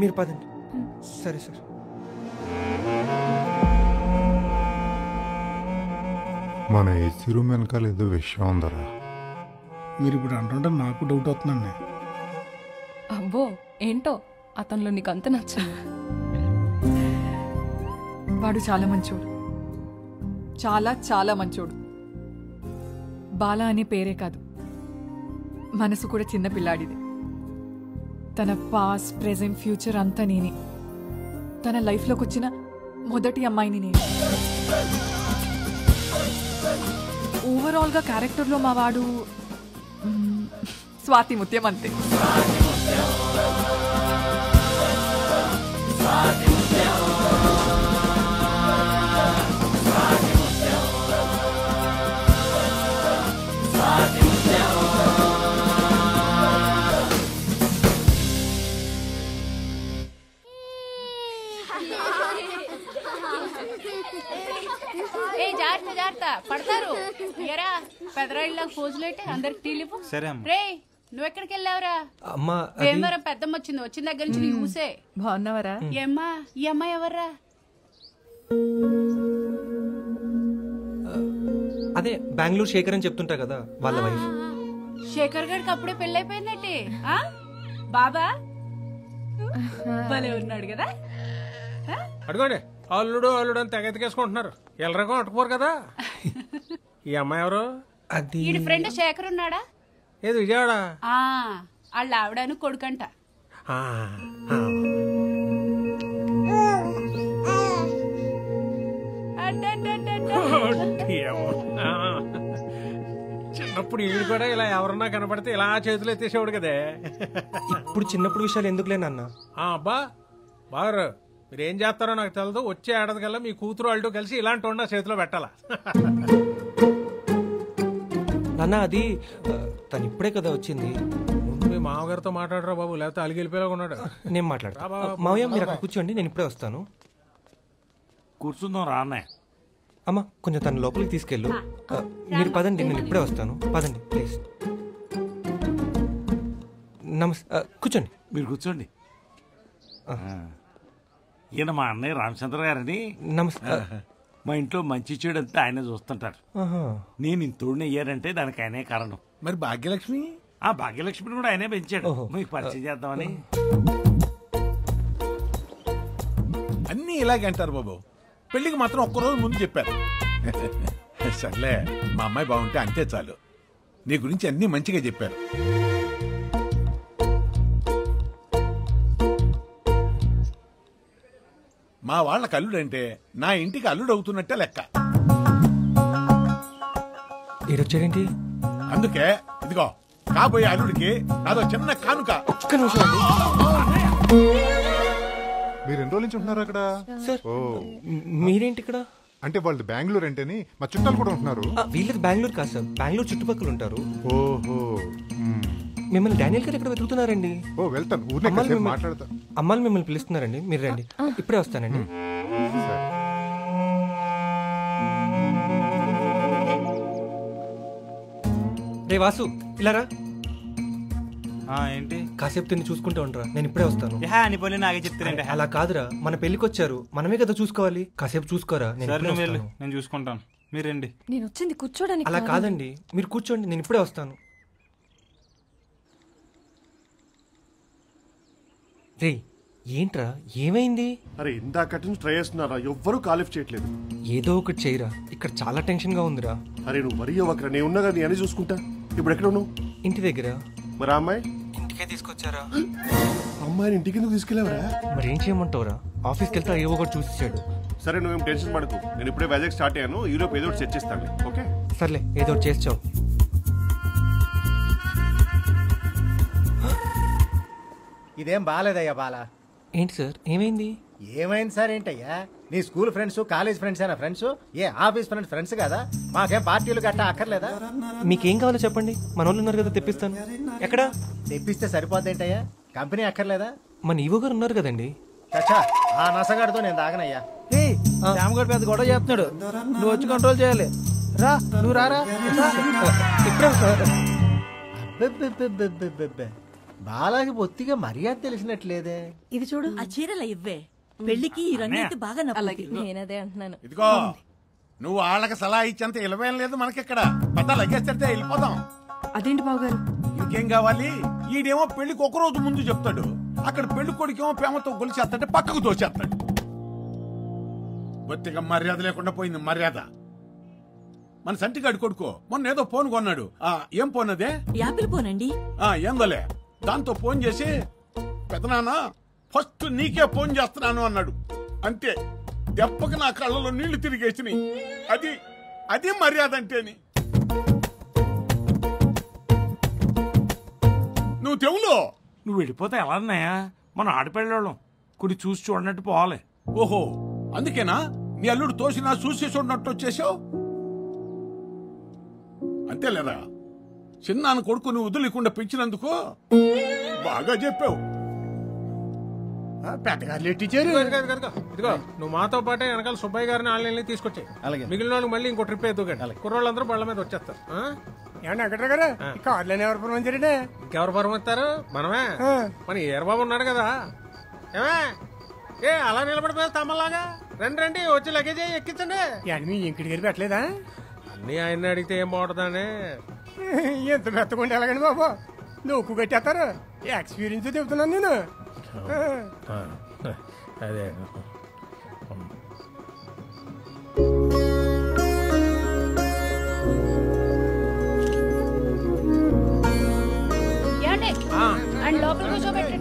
మీరు పదండి. సరే సార్. మన ఏసీ రూమ్ వెనకాల ఏదో విషయం ఉందరా. మీరు ఇప్పుడు అంటుంటే నాకు డౌట్ అవుతుందండి. అబ్బో ఏంటో అతనిలో నీకు అంత నచ్చింది. వాడు చాలా మంచోడు, చాలా చాలా మంచోడు. బాల అనే పేరే కాదు, మనసు కూడా చిన్న పిల్లాడిది. తన పాస్ట్ ప్రెజెంట్ ఫ్యూచర్ అంతా నేనే. తన లైఫ్లోకి వచ్చిన మొదటి అమ్మాయిని నేను. ఓవరాల్గా క్యారెక్టర్లో మా వాడు స్వాతి ముత్యం అంతే. ఏ జాగ్రత్త జాగ్రత్త పడతారు. ఎరా పెదరాళ్ళకి ఫోజులేటే అందరికి టీలిపు. సరే అమ్మ. రే నువ్వు ఎక్కడికి వెళ్ళావురా? అమ్మా భీమవరం పెద్దమ్మ వచ్చింది, వచ్చిన దగ్గర నుంచి నీకు ఊసే. బాగున్నావరా? ఏమ్మా ఈ అమ్మాయి ఎవర్రా? అదే బెంగళూరు శేఖర్ అని చెప్తుంటా కదా, వాళ్ళ వైఫ్. శేఖర్ గారికి అప్పుడే పెళ్ళైపోయిందటి. బాబా భలే ఉన్నాడు కదా. అడుగోండి, అల్లుడు అల్లుడు అని తెగ ఎత్తుకేసుకుంటున్నారు. ఎల్లరకం అట్టుకోరు కదా. ఈ అమ్మాయి ఎవరు? అది ఈడి ఫ్రెండ్ శేఖర్ ఉన్నాడా? ఏది విజయవాడ? వాళ్ళ ఆవిడను కొడుకంట. చిన్నప్పుడు ఈడు కూడా ఇలా ఎవరన్నా కనపడితే ఇలా చేతులు ఎత్తేసేవాడు కదే. ఇప్పుడు చిన్నప్పుడు విషయాలు ఎందుకులే నాన్న. అబ్బా బాగారు మీరేం చేస్తారో నాకు తెలదు. వచ్చే ఏడాది కల్లా మీ కూతురు వాళ్ళతో కలిసి ఇలాంటి వండ చేతిలో పెట్టాలా. నాన్న అది తను ఇప్పుడే కదా వచ్చింది. ముందు మీ మామగారితో మాట్లాడరా బాబు, లేకపోతే అలిగి వెళ్ళిపోయేలా ఉన్నాడు. నేను మాట్లాడతా. మావయ్య మీరు అక్కడ కూర్చోండి, నేను ఇప్పుడే వస్తాను. కూర్చుందాం రా అన్నయ్య. అమ్మ కొంచెం తన లోపలికి తీసుకెళ్ళు. మీరు పదండి, నేను ఇప్పుడే వస్తాను. పదండి ప్లీజ్. నమస్తే. కూర్చోండి. మీరు కూర్చోండి. ఈయన మా అన్నయ్య రామచంద్ర గారని. నమస్తే. మా ఇంట్లో మంచి చెడు అంతా ఆయనే చూస్తుంటారు. నేను ఇంతోడిని అయ్యారంటే దానికి ఆయనే కారణం. మరి భాగ్యలక్ష్మి? ఆ భాగ్యలక్ష్మిని కూడా ఆయనే పెంచాడు. మీకు పరిచయం చేద్దామని. అన్నీ ఇలాగే అంటారు బాబు. పెళ్లికి మాత్రం ఒక్కరోజు ముందు చెప్పారు. సర్లే, మా అమ్మాయి బాగుంటే అంతే చాలు. నీ గురించి అన్నీ మంచిగా చెప్పారు. మా వాళ్ళకి అల్లుడంటే నా ఇంటికి అల్లుడు అవుతున్నట్టే లెక్క. ఈడొచ్చాడేంటి? అందుకే ఇదిగో కాబోయే అల్లుడికి నాదో చిన్న కానుక. ఒక్క నిమిషం. మీరు ఎన్ని రోజుల నుంచి ఉంటున్నారు అక్కడ? ఓ మీరేంటి ఇక్కడ? అంటే వాళ్ళు బెంగళూరు అంటేని మా చుట్టాలు కూడా ఉంటున్నారు. వీళ్ళది బెంగళూరు కాదు సార్, బెంగళూరు చుట్టుపక్కల ఉంటారు. ఓహో, మిమ్మల్ని డానియల్ గారు ఎక్కడ వెతుకుతున్నారండి? ఓ వెళ్తాను, ఊరినే మాట్లాడతా. అమ్మాయిలు మిమ్మల్ని పిలుస్తున్నారండి, మీరు రండి. ఇప్పుడే వస్తానండి. రే వాసు ఇలా రా. ఏంటి? కాసేపు తిని చూసుకుంటూ ఉండరా, నేను ఇప్పుడే వస్తాను. నాగే చెప్తారండి. అలా కాదురా, మన పెళ్లికి వచ్చారు, మనమే కదా చూసుకోవాలి. కాసేపు చూసుకోరా, నేను చూసుకుంటాను. మీరు రండి. నేను వచ్చింది కూర్చోడానికి. అలా కాదండి, మీరు కూర్చోండి, నేను ఇప్పుడే వస్తాను. రే ఏంట్రా, ఏమైంది? అరే ఇందాకటి నుంచి ట్రై చేస్తున్నారా, ఎవ్వరూ కాలిఫ్ చేయట్లేదు. ఏదో ఒకటి చేయరా, ఇక్కడ చాలా టెన్షన్ గా ఉందిరా. అరే నువ్వు మరీ అవ్వకరా, నేను ఉన్నా కదా, నేను చూసుకుంటా. ఇప్పుడు ఎక్కడ ఉన్నావు? ఇంటి దగ్గర. మరి ఆ అమ్మాయి ఇంటికే తీసుకొచ్చారా? అమ్మాయిని ఇంటికి ఎందుకు తీసుకెళ్ళావరా? మరి ఏం చేయమంటావురా, ఆఫీస్కి వెళ్తే ఏవో ఒకటి చూసిచ్చాడు. సరే నువ్వేం టెన్షన్ పడకు, నేను ఇప్పుడే వైజాగ్ స్టార్ట్ అయ్యాను. ఈరోజు ఏదో ఒకటి సెట్ చేస్తాను. ఓకే సర్లే, ఏదో ఒకటి చేస్తావు. ఇదేం బాలేదయ్యా బాలా. ఏంటి సార్, ఏమైంది? ఏమైంది సార్ ఏంటయ్యా? నీ స్కూల్ ఫ్రెండ్స్, కాలేజ్ ఫ్రెండ్స్ అయినా ఫ్రెండ్స్, ఏ ఆఫీస్ ఫ్రెండ్స్ కదా? మాకేం పార్టీలు గట్టా అక్కర్లేదా? మీకేం కావాలో చెప్పండి, మన వాళ్ళు ఉన్నారు కదా, తెప్పిస్తాను. ఎక్కడ తెప్పిస్తే సరిపోద్దేంటయ్యా? కంపెనీ అక్కర్లేదా? మన ఈవో గారు ఉన్నారు కదండి. చచ్చా, ఆ నసగాడితో నేను తాగనయ్యా. శ్యామగాడు పెద్ద గొడవ చేస్తున్నాడు, నువ్వు వచ్చి కంట్రోల్ చేయాలి. రా, నువ్వు రారా. బాలాకి బొత్తిగా మర్యాద తెలిసినట్లేదే. ఇది చూడు, ఆ చీరల ఇవ్వే పెళ్లికి ఈ రంగు బాగా నేనదే అంటున్నాను. ఇదిగో నువ్వు వాళ్ళకి సలహా ఇచ్చేంత ఇలవేం లేదు మనకిక్కడ. పెద్ద లగేస్తే వెళ్ళిపోదాం. అదేంటి బావగారు? ఇంకేం కావాలి? ఈడేమో పెళ్లికి ఒక రోజు ముందు చెప్తాడు, అక్కడ పెళ్లి కొడుకేమో ప్రేమతో గొలిచేస్తాడు, పక్కకు తోచేస్తాడు. బొత్తిగా మర్యాద లేకుండా పోయింది మర్యాద. మన సంటిగాడి కొడుకో మొన్న ఏదో ఫోన్ కొన్నాడు. ఏం ఫోన్ అదే? యాపిల్ ఫోనండి. ఏందోలే, దాంతో ఫోన్ చేసి పెదనాన్న ఫస్ట్ నీకే ఫోన్ చేస్తున్నాను అన్నాడు. అంతే, దెబ్బకి నా కళ్ళలో నీళ్లు తిరిగేసినాయి. అది మర్యాద అంటేని. నువ్వు తెవులో నువ్వు వెళ్ళిపోతే ఎలా అన్నాయా? మనం ఆడపిల్లోళ్ళం, కొన్ని చూసి చూడనట్టు పోవాలి. ఓహో, అందుకేనా మీ అల్లుడు తోసినా చూసి చూడనట్టు వచ్చేసావు? అంతేలేదా? చిన్నాన్న కొడుకుని వదిలేకుండా పెంచినందుకు బాగా చెప్పావు. పెద్దగారు ఎట్టించారు. ఇదిగో నువ్వు మాతో పాటే వెనకాల సుబ్బయ్య గారిని ఆన్లైన్ తీసుకొచ్చాయి. మిగిలిన వాళ్ళు మళ్ళీ ఇంకో ట్రిప్ ఎదుగుకండి. కుర్రోళ్ళందరూ బళ్ళ మీద వచ్చేస్తారు. ఏమన్నా వెంకట్రావు గారు, కార్లోనే ఎవరు పరమించారండి? ఇంకెవరు పరమిస్తారు? మనమే. మన ఏరబాబు ఉన్నాడు కదా. ఏమే అలా నిలబడిపోయి తమ్మలాగా రండి రండి, వచ్చి లగేజ్ ఎక్కించండి. మీ ఇంటికి గారు పెట్టలేదా? అన్నీ ఆయన్ని అడిగితే ఏం బాగుంటుందని. ఎంత మెత్తకుండా ఎలాగండి బాబు, నొక్కు కట్టేస్తారు. ఎక్స్పీరియన్స్ చెబుతున్నాను నేను. అదే లోపల కూర్చోబెట్టండి.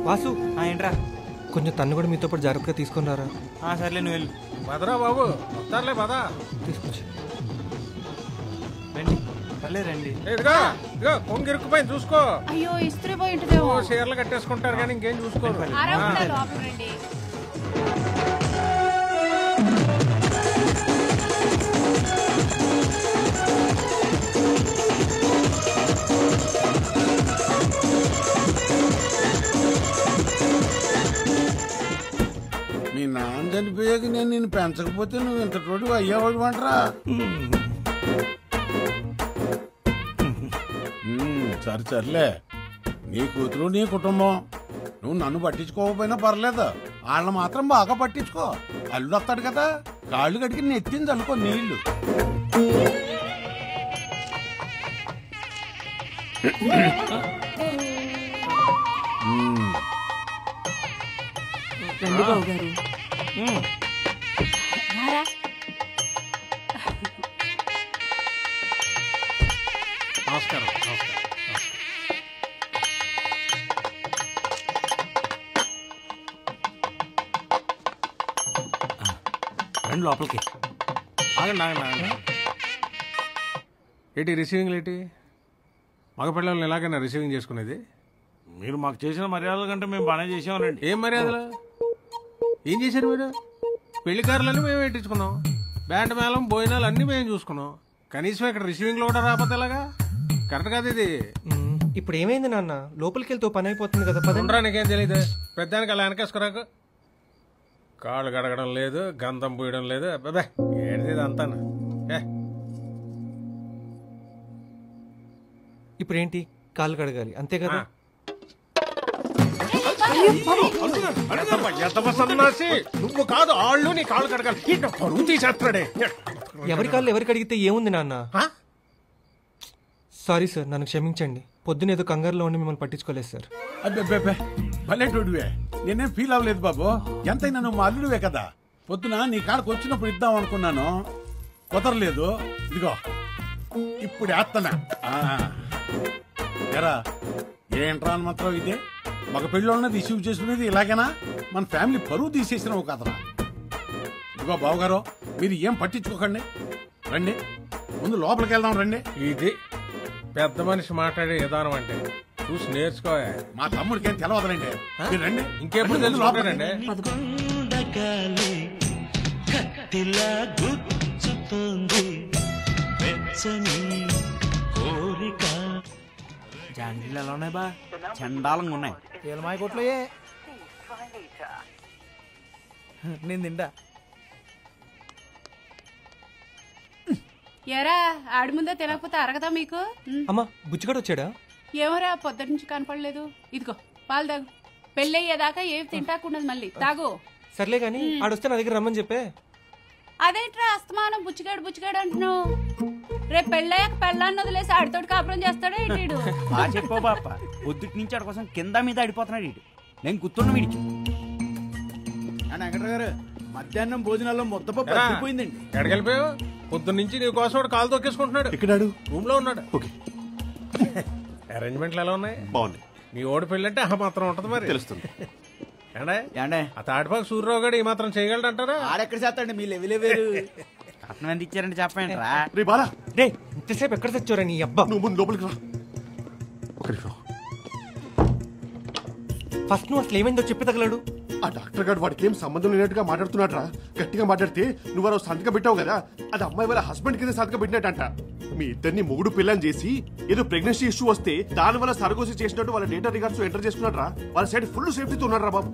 వాసు ఏంట్రా? కొంచెం తను కూడా మీతో పాటు జాగ్రత్తగా తీసుకొని రారా. సర్లే నువ్వు వెళ్ళు. పదరా బాబు, వస్తారులే పదా. తీసుకొచ్చి రండి, పర్లేదు రండి. ఇదిగా ఇదిగో కొంగు ఇరుక్కుపోయింది చూసుకో. అయ్యో ఇస్త్రీ పోయి ఉంటుందేమో. చీరలు కట్టేసుకుంటారు కానీ ఇంకేం చూసుకోరు. లోపల రండి. మీ నాన్న చనిపోయాక నేను నిన్ను పెంచకపోతే నువ్వు ఇంత తోటి అయ్యేవాడు అంటరా. సరే సర్లే, నీ కూతురు నీ కుటుంబం, నువ్వు నన్ను పట్టించుకోకపోయినా పర్లేదు, వాళ్ళని మాత్రం బాగా పట్టించుకో. అల్లుడు వస్తాడు కదా, కాళ్ళు కడిగి నెత్తిని చల్లుకో నీళ్లు. రండి బాబు గారు. నమస్కారం. రండి లోపలికి. ఆగండి ఆగండి ఆగండి. ఏంటి రిసీవింగ్ ఏంటి? మగపిల్లల్ని ఎలాగైనా రిసీవింగ్ చేసుకునేది? మీరు మాకు చేసిన మర్యాదల కంటే మేము బాగానే చేసామనండి. ఏం మర్యాదలు? ఏం చేశారు మీరు? పెళ్లి కార్లన్నీ మేము పెట్టించుకున్నాం, బ్యాండ్ మేళం భోజనాలు అన్నీ మేము చూసుకున్నాం. కనీసం ఇక్కడ రిసీవింగ్లో కూడా రాకపోతే ఎలాగా? కరెక్ట్ కాదు ఇది. ఇప్పుడు ఏమైంది నాన్న? లోపలికి వెళ్తే పని అయిపోతుంది కదా. పదండ్రా, నీకేం తెలియదు. పెద్దానికి అలా వెనకేసుకురాకు. కాళ్ళు కడగడం లేదు, గంధం పూయడం లేదు. అబ్బాబే ఏంటిది ఇదంతా? ఇప్పుడు ఏంటి? కాళ్ళు కడగాలి అంతే కదా? నువ్వు కాదు, ఆళ్ళు నీ కాళ్ళు కడగాలి. పరువు తీసేస్తాడే. ఎవరి కాళ్ళు ఎవరికి అడిగితే ఏముంది నాన్న? సారీ సార్, నన్ను క్షమించండి. పొద్దున ఏదో కంగారులో ఉండి మిమ్మల్ని పట్టించుకోలేదు సార్. అబ్బే భలేటోడివే, నేనేం ఫీల్ అవ్వలేదు బాబు. ఎంతైనా నువ్వు మా అల్లుడివే కదా. పొద్దున నీ కాడకు వచ్చినప్పుడు ఇద్దాం అనుకున్నాను, కుదరలేదు. ఇదిగో ఇప్పుడు వేస్తానా. ఎరా ఏంట్రా అని మాత్రం ఇదే మగ పెళ్ళోళ్ళని రిసీవ్ చేసుకునేది ఇలాగేనా? మన ఫ్యామిలీ పరువు తీసేసినావు కదరా. ఇదిగో బావగారు, మీరు ఏం పట్టించుకోకండి, రండి ముందు లోపలికి వెళ్దాం రండి. ఇది పెద్ద మనిషి మాట్లాడే విధానం అంటే చూసి నేర్చుకో. మా తమ్ముడికి ఏం తెలవదండి, మీరు రండి. ఇంకెప్పుడు తెలుసుకోండి. జాండీలు ఎలా ఉన్నాయి బా? చండాలంగా ఉన్నాయి. ఏలమాయ కొట్లో నేను తింటా. ఎరా ఆడి ముందే తినకపోతే అరగదా మీకు? అమ్మా బుచ్చిగడ వచ్చాడా? ఏమోరా పొద్దు నుంచి కనపడలేదు. ఇదిగో పాలు తాగు. పెళ్ళయ్యేదాకా ఏమి తింటాకుండదు మళ్ళీ తాగు. సర్లే గాని ఆడొస్తే నా దగ్గర రమ్మని చెప్పే. అదేంట్రా అస్తమానం బుచ్చిగాడు అంటున్నావు? రేపు పెళ్ళయ్యాక పెళ్ళాన్ని వదిలేసి ఆడితోటి కాపురం చేస్తాడా ఇటు? బాగా చెప్పావు బాప. పొద్దుటి నుంచి ఆడి కోసం కింద మీద ఆడిపోతున్నాడు ఇటు. నేను గుర్తున్నా వీడికి. వెంకట గారు, మధ్యాహ్నం భోజనాల్లో ముద్దపప్పు అయిపోయిందండి. ఎక్కడికి వెళ్ళిపోయావు? పొద్దున్న నుంచి నీ కోసం కాలు తొక్కేసుకుంటున్నాడు. ఎక్కడాడు? రూమ్ లో ఉన్నాడు. అరేంజ్మెంట్లు ఎలా ఉన్నాయి? బాగున్నాయి. నీ ఓడి పెళ్ళంటే ఆ మాత్రం ఉంటది మరి. తెలుస్తుంది. ఆ తాటిపాకు సూర్యరావు గారు ఈ మాత్రం చేయగలడంటారా? ఆడెక్కడ చేస్తాండి, మీ లెవెలే వేరు. కట్నం ఎంత ఇచ్చారంటే చెప్పండి రా. రే బాలా, రే ఇంతసేపు ఎక్కడ తెచ్చారా నీ అబ్బా? నువ్వు ముందు లోపలికి రా. ఒక నిమిషం. ఫస్ట్ నువ్వు అసలు ఏమైందో చెప్పి తగలడు. ఆ డాక్టర్ గారు వాడికి ఏం సంబంధం లేనట్టుగా మాట్లాడుతున్నాడు రా. గట్టిగా మాట్లాడితే నువ్వు ఆ సంతకం పెట్టావు కదా, అది అమ్మాయి వాళ్ళ హస్బెండ్ కింద సంతకం పెట్టినట్టంట. మీ ఇద్దరిని మొగుడు పిల్లని చేసి ఏదో ప్రెగ్నెన్సీ ఇష్యూ వస్తే దాని వల్ల సరగోసి చేసినట్టు వాళ్ళ డేటా రికార్డ్స్ ఎంటర్ చేసుకున్నాడు రా. వాళ్ళ సైడ్ ఫుల్ సేఫ్టీతో ఉన్నాడు రా బాబు.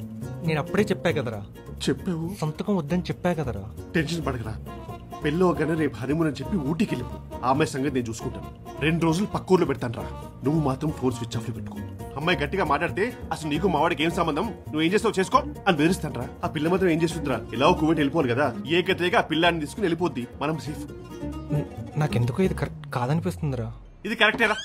నేను అప్పుడే చెప్పా కదరా. చెప్పావు, సంతకం వద్దని చెప్పా కదరా. టెన్షన్ పడకరా. పెళ్ళో కానీ రేపు హనీమూన్ అని చెప్పి ఊటీకి వెళ్ళిపో. ఆ అమ్మాయి సంగతి నేను చూసుకుంటాను. 2 రోజులు పక్కూర్లో పెడతాను రా. నువ్వు మాత్రం ఫోన్ స్విచ్ ఆఫ్ లో పెట్టుకో. అమ్మాయి గట్టిగా మాట్లాడితే అసలు నీకు మావాడికి ఏం సంబంధం, నువ్వు ఏం చేస్తావు చేసుకో అని బెదిరిస్తాను రా. ఆ పిల్ల మాత్రం ఏం చేస్తుందిరా, ఇలా కువైట్ వెళ్ళిపోవాలి కదా, ఏ గతిగా ఆ పిల్లాన్ని తీసుకుని వెళ్ళిపోద్ది, మనం సేఫ్. నాకెందుకో ఇది కరెక్ట్ కాదనిపిస్తుందిరా. ఇది కరెక్టేరా.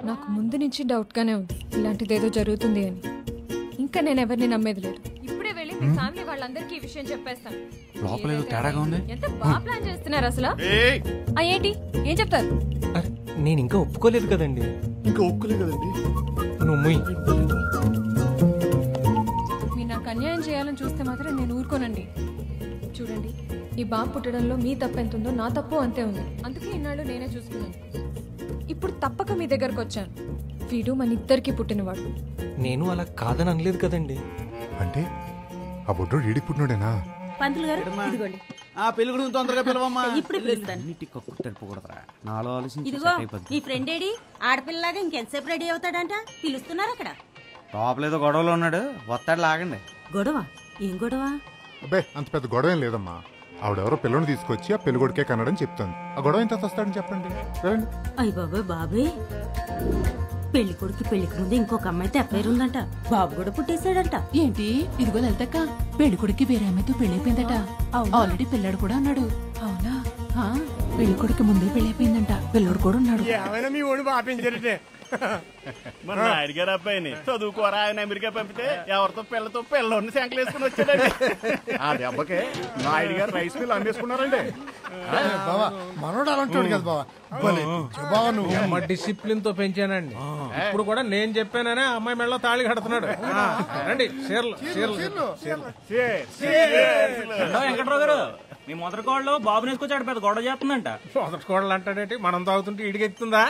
నాకు ముందు నుంచి డౌట్గానే ఉంది ఇలాంటిదేదో జరుగుతుంది అని. ఇంకా నేను ఎవరిని నమ్మేది లేదు. ఇప్పుడే వెళ్ళి మీ ఫ్యామిలీ వాళ్ళందరికీ ఈ విషయం చెప్పేస్తాను. లోపల ఏదో తేడాగా ఉంది. ఎంత బాగా ప్లాన్ చేస్తున్నారు అసలు. ఏంటి ఏం చెప్తారు? నేను ఇంకా ఒప్పుకోలేదు కదండి. ఇంకా ఒప్పుకోలేదు కదండి. నువ్వు మీరు నాకు అన్యాయం చేయాలని చూస్తే మాత్రం నేను ఊరుకోనండి. చూడండి, ఈ బాబు పుట్టడంలో మీ తప్పు ఎంత ఉందో నా తప్పు అంతే ఉంది. అందుకే ఇన్నాళ్ళు నేనే చూసుకున్నాను. ఇప్పుడు తప్పక మీ దగ్గరకు వచ్చాను. వీడు మన ఇద్దరికి పుట్టినవాడు. నేను అలా కాదని అనలేదు కదండి. అంటే ఆ బొడ్డోడు ఈడికి పుట్టినోడేనా? పంతులు గారు ఇదిగోండి. ఆ పెళ్లి గురించి తొందరగా పిలవమ్మా. ఇప్పుడు పిలుస్తాను. ఇదిగో ఈ ఫ్రెండ్ ఏడి ఆడపిల్లలాగా ఇంకెంతసేపు రెడీ అవుతాడంట. పిలుస్తున్నారు అక్కడ. లోపలేదో గొడవలో ఉన్నాడు, వస్తాడు, లాగండి. గొడవ? ఏం గొడవ? అబ్బే అంత పెద్ద గొడవ ఏం లేదమ్మా. ఆవిడెవరో పిల్లని తీసుకొచ్చి ఆ పెళ్లి కొడుకే కనడని చెప్తాను. ఆ గొడవ ఎంత వస్తాడని చెప్పండి. అయ్య బాబాయ్ బాబాయ్, పెళ్లి కొడుకు పెళ్లికి ముందు ఇంకొక అమ్మాయితో అఫైర్ ఉందంట. బాబు కూడా పుట్టేశాడంట. ఏంటి? ఇదిగో లలితక్క, పెళ్లి కొడుకు వేరే అమ్మాయితో పెళ్ళైపోయిందట. ఆల్రెడీ పిల్లాడు కూడా అన్నాడు. అవునా? పెళ్లి కొడుకు ముందే పెళ్ళైపోయిందంట. పిల్లడు కూడా ఉన్నాడు. ఏమైనా మీ ఓడి బాపించారంటే మన నాయుడు గారు అబ్బాయిని చదువుకోరా ఆయన అమెరికా పంపితే ఎవరితో పిల్లతో పిల్లని శాంకలు వేసుకుని వచ్చాడండి. ఆ దెబ్బకే నాయుడు గారు రైస్ మిల్ అమ్మేసుకున్నారండి. బావా మనోడు అలాంటి కదా బావా. బావా నువ్వు డిసిప్లిన్ తో పెంచానండి. ఇప్పుడు కూడా నేను చెప్పాననే అమ్మాయి మెడలో తాళి కడుతున్నాడు. రండి వెంకట్రావు గారు, మీ మొదటి కోళ్ళు బాబు నేసుకొచ్చాడు, పెద్ద గొడవ చేస్తుందంట. మొదటి కోళ్ళు అంటాడేంటి? మనం తాగుతుంటే ఇడిగెత్తుందా?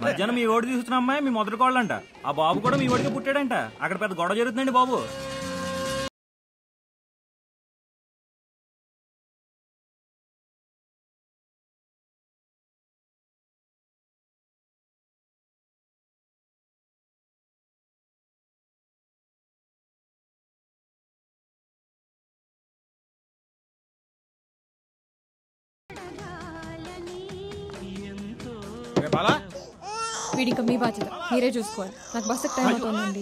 మధ్యాహ్నం మీ ఓడి తీసుకున్న అమ్మాయి మీ మొదటి కోళ్ళు అంట. ఆ బాబు కూడా మీ ఓడికి పుట్టాడంట. అక్కడ పెద్ద గొడవ జరుగుతుందండి బాబు. వీడిక మీ బాధ్యత, మీరే చూసుకోవాలి. నాకు బస్సు టైం అవుతుందండి.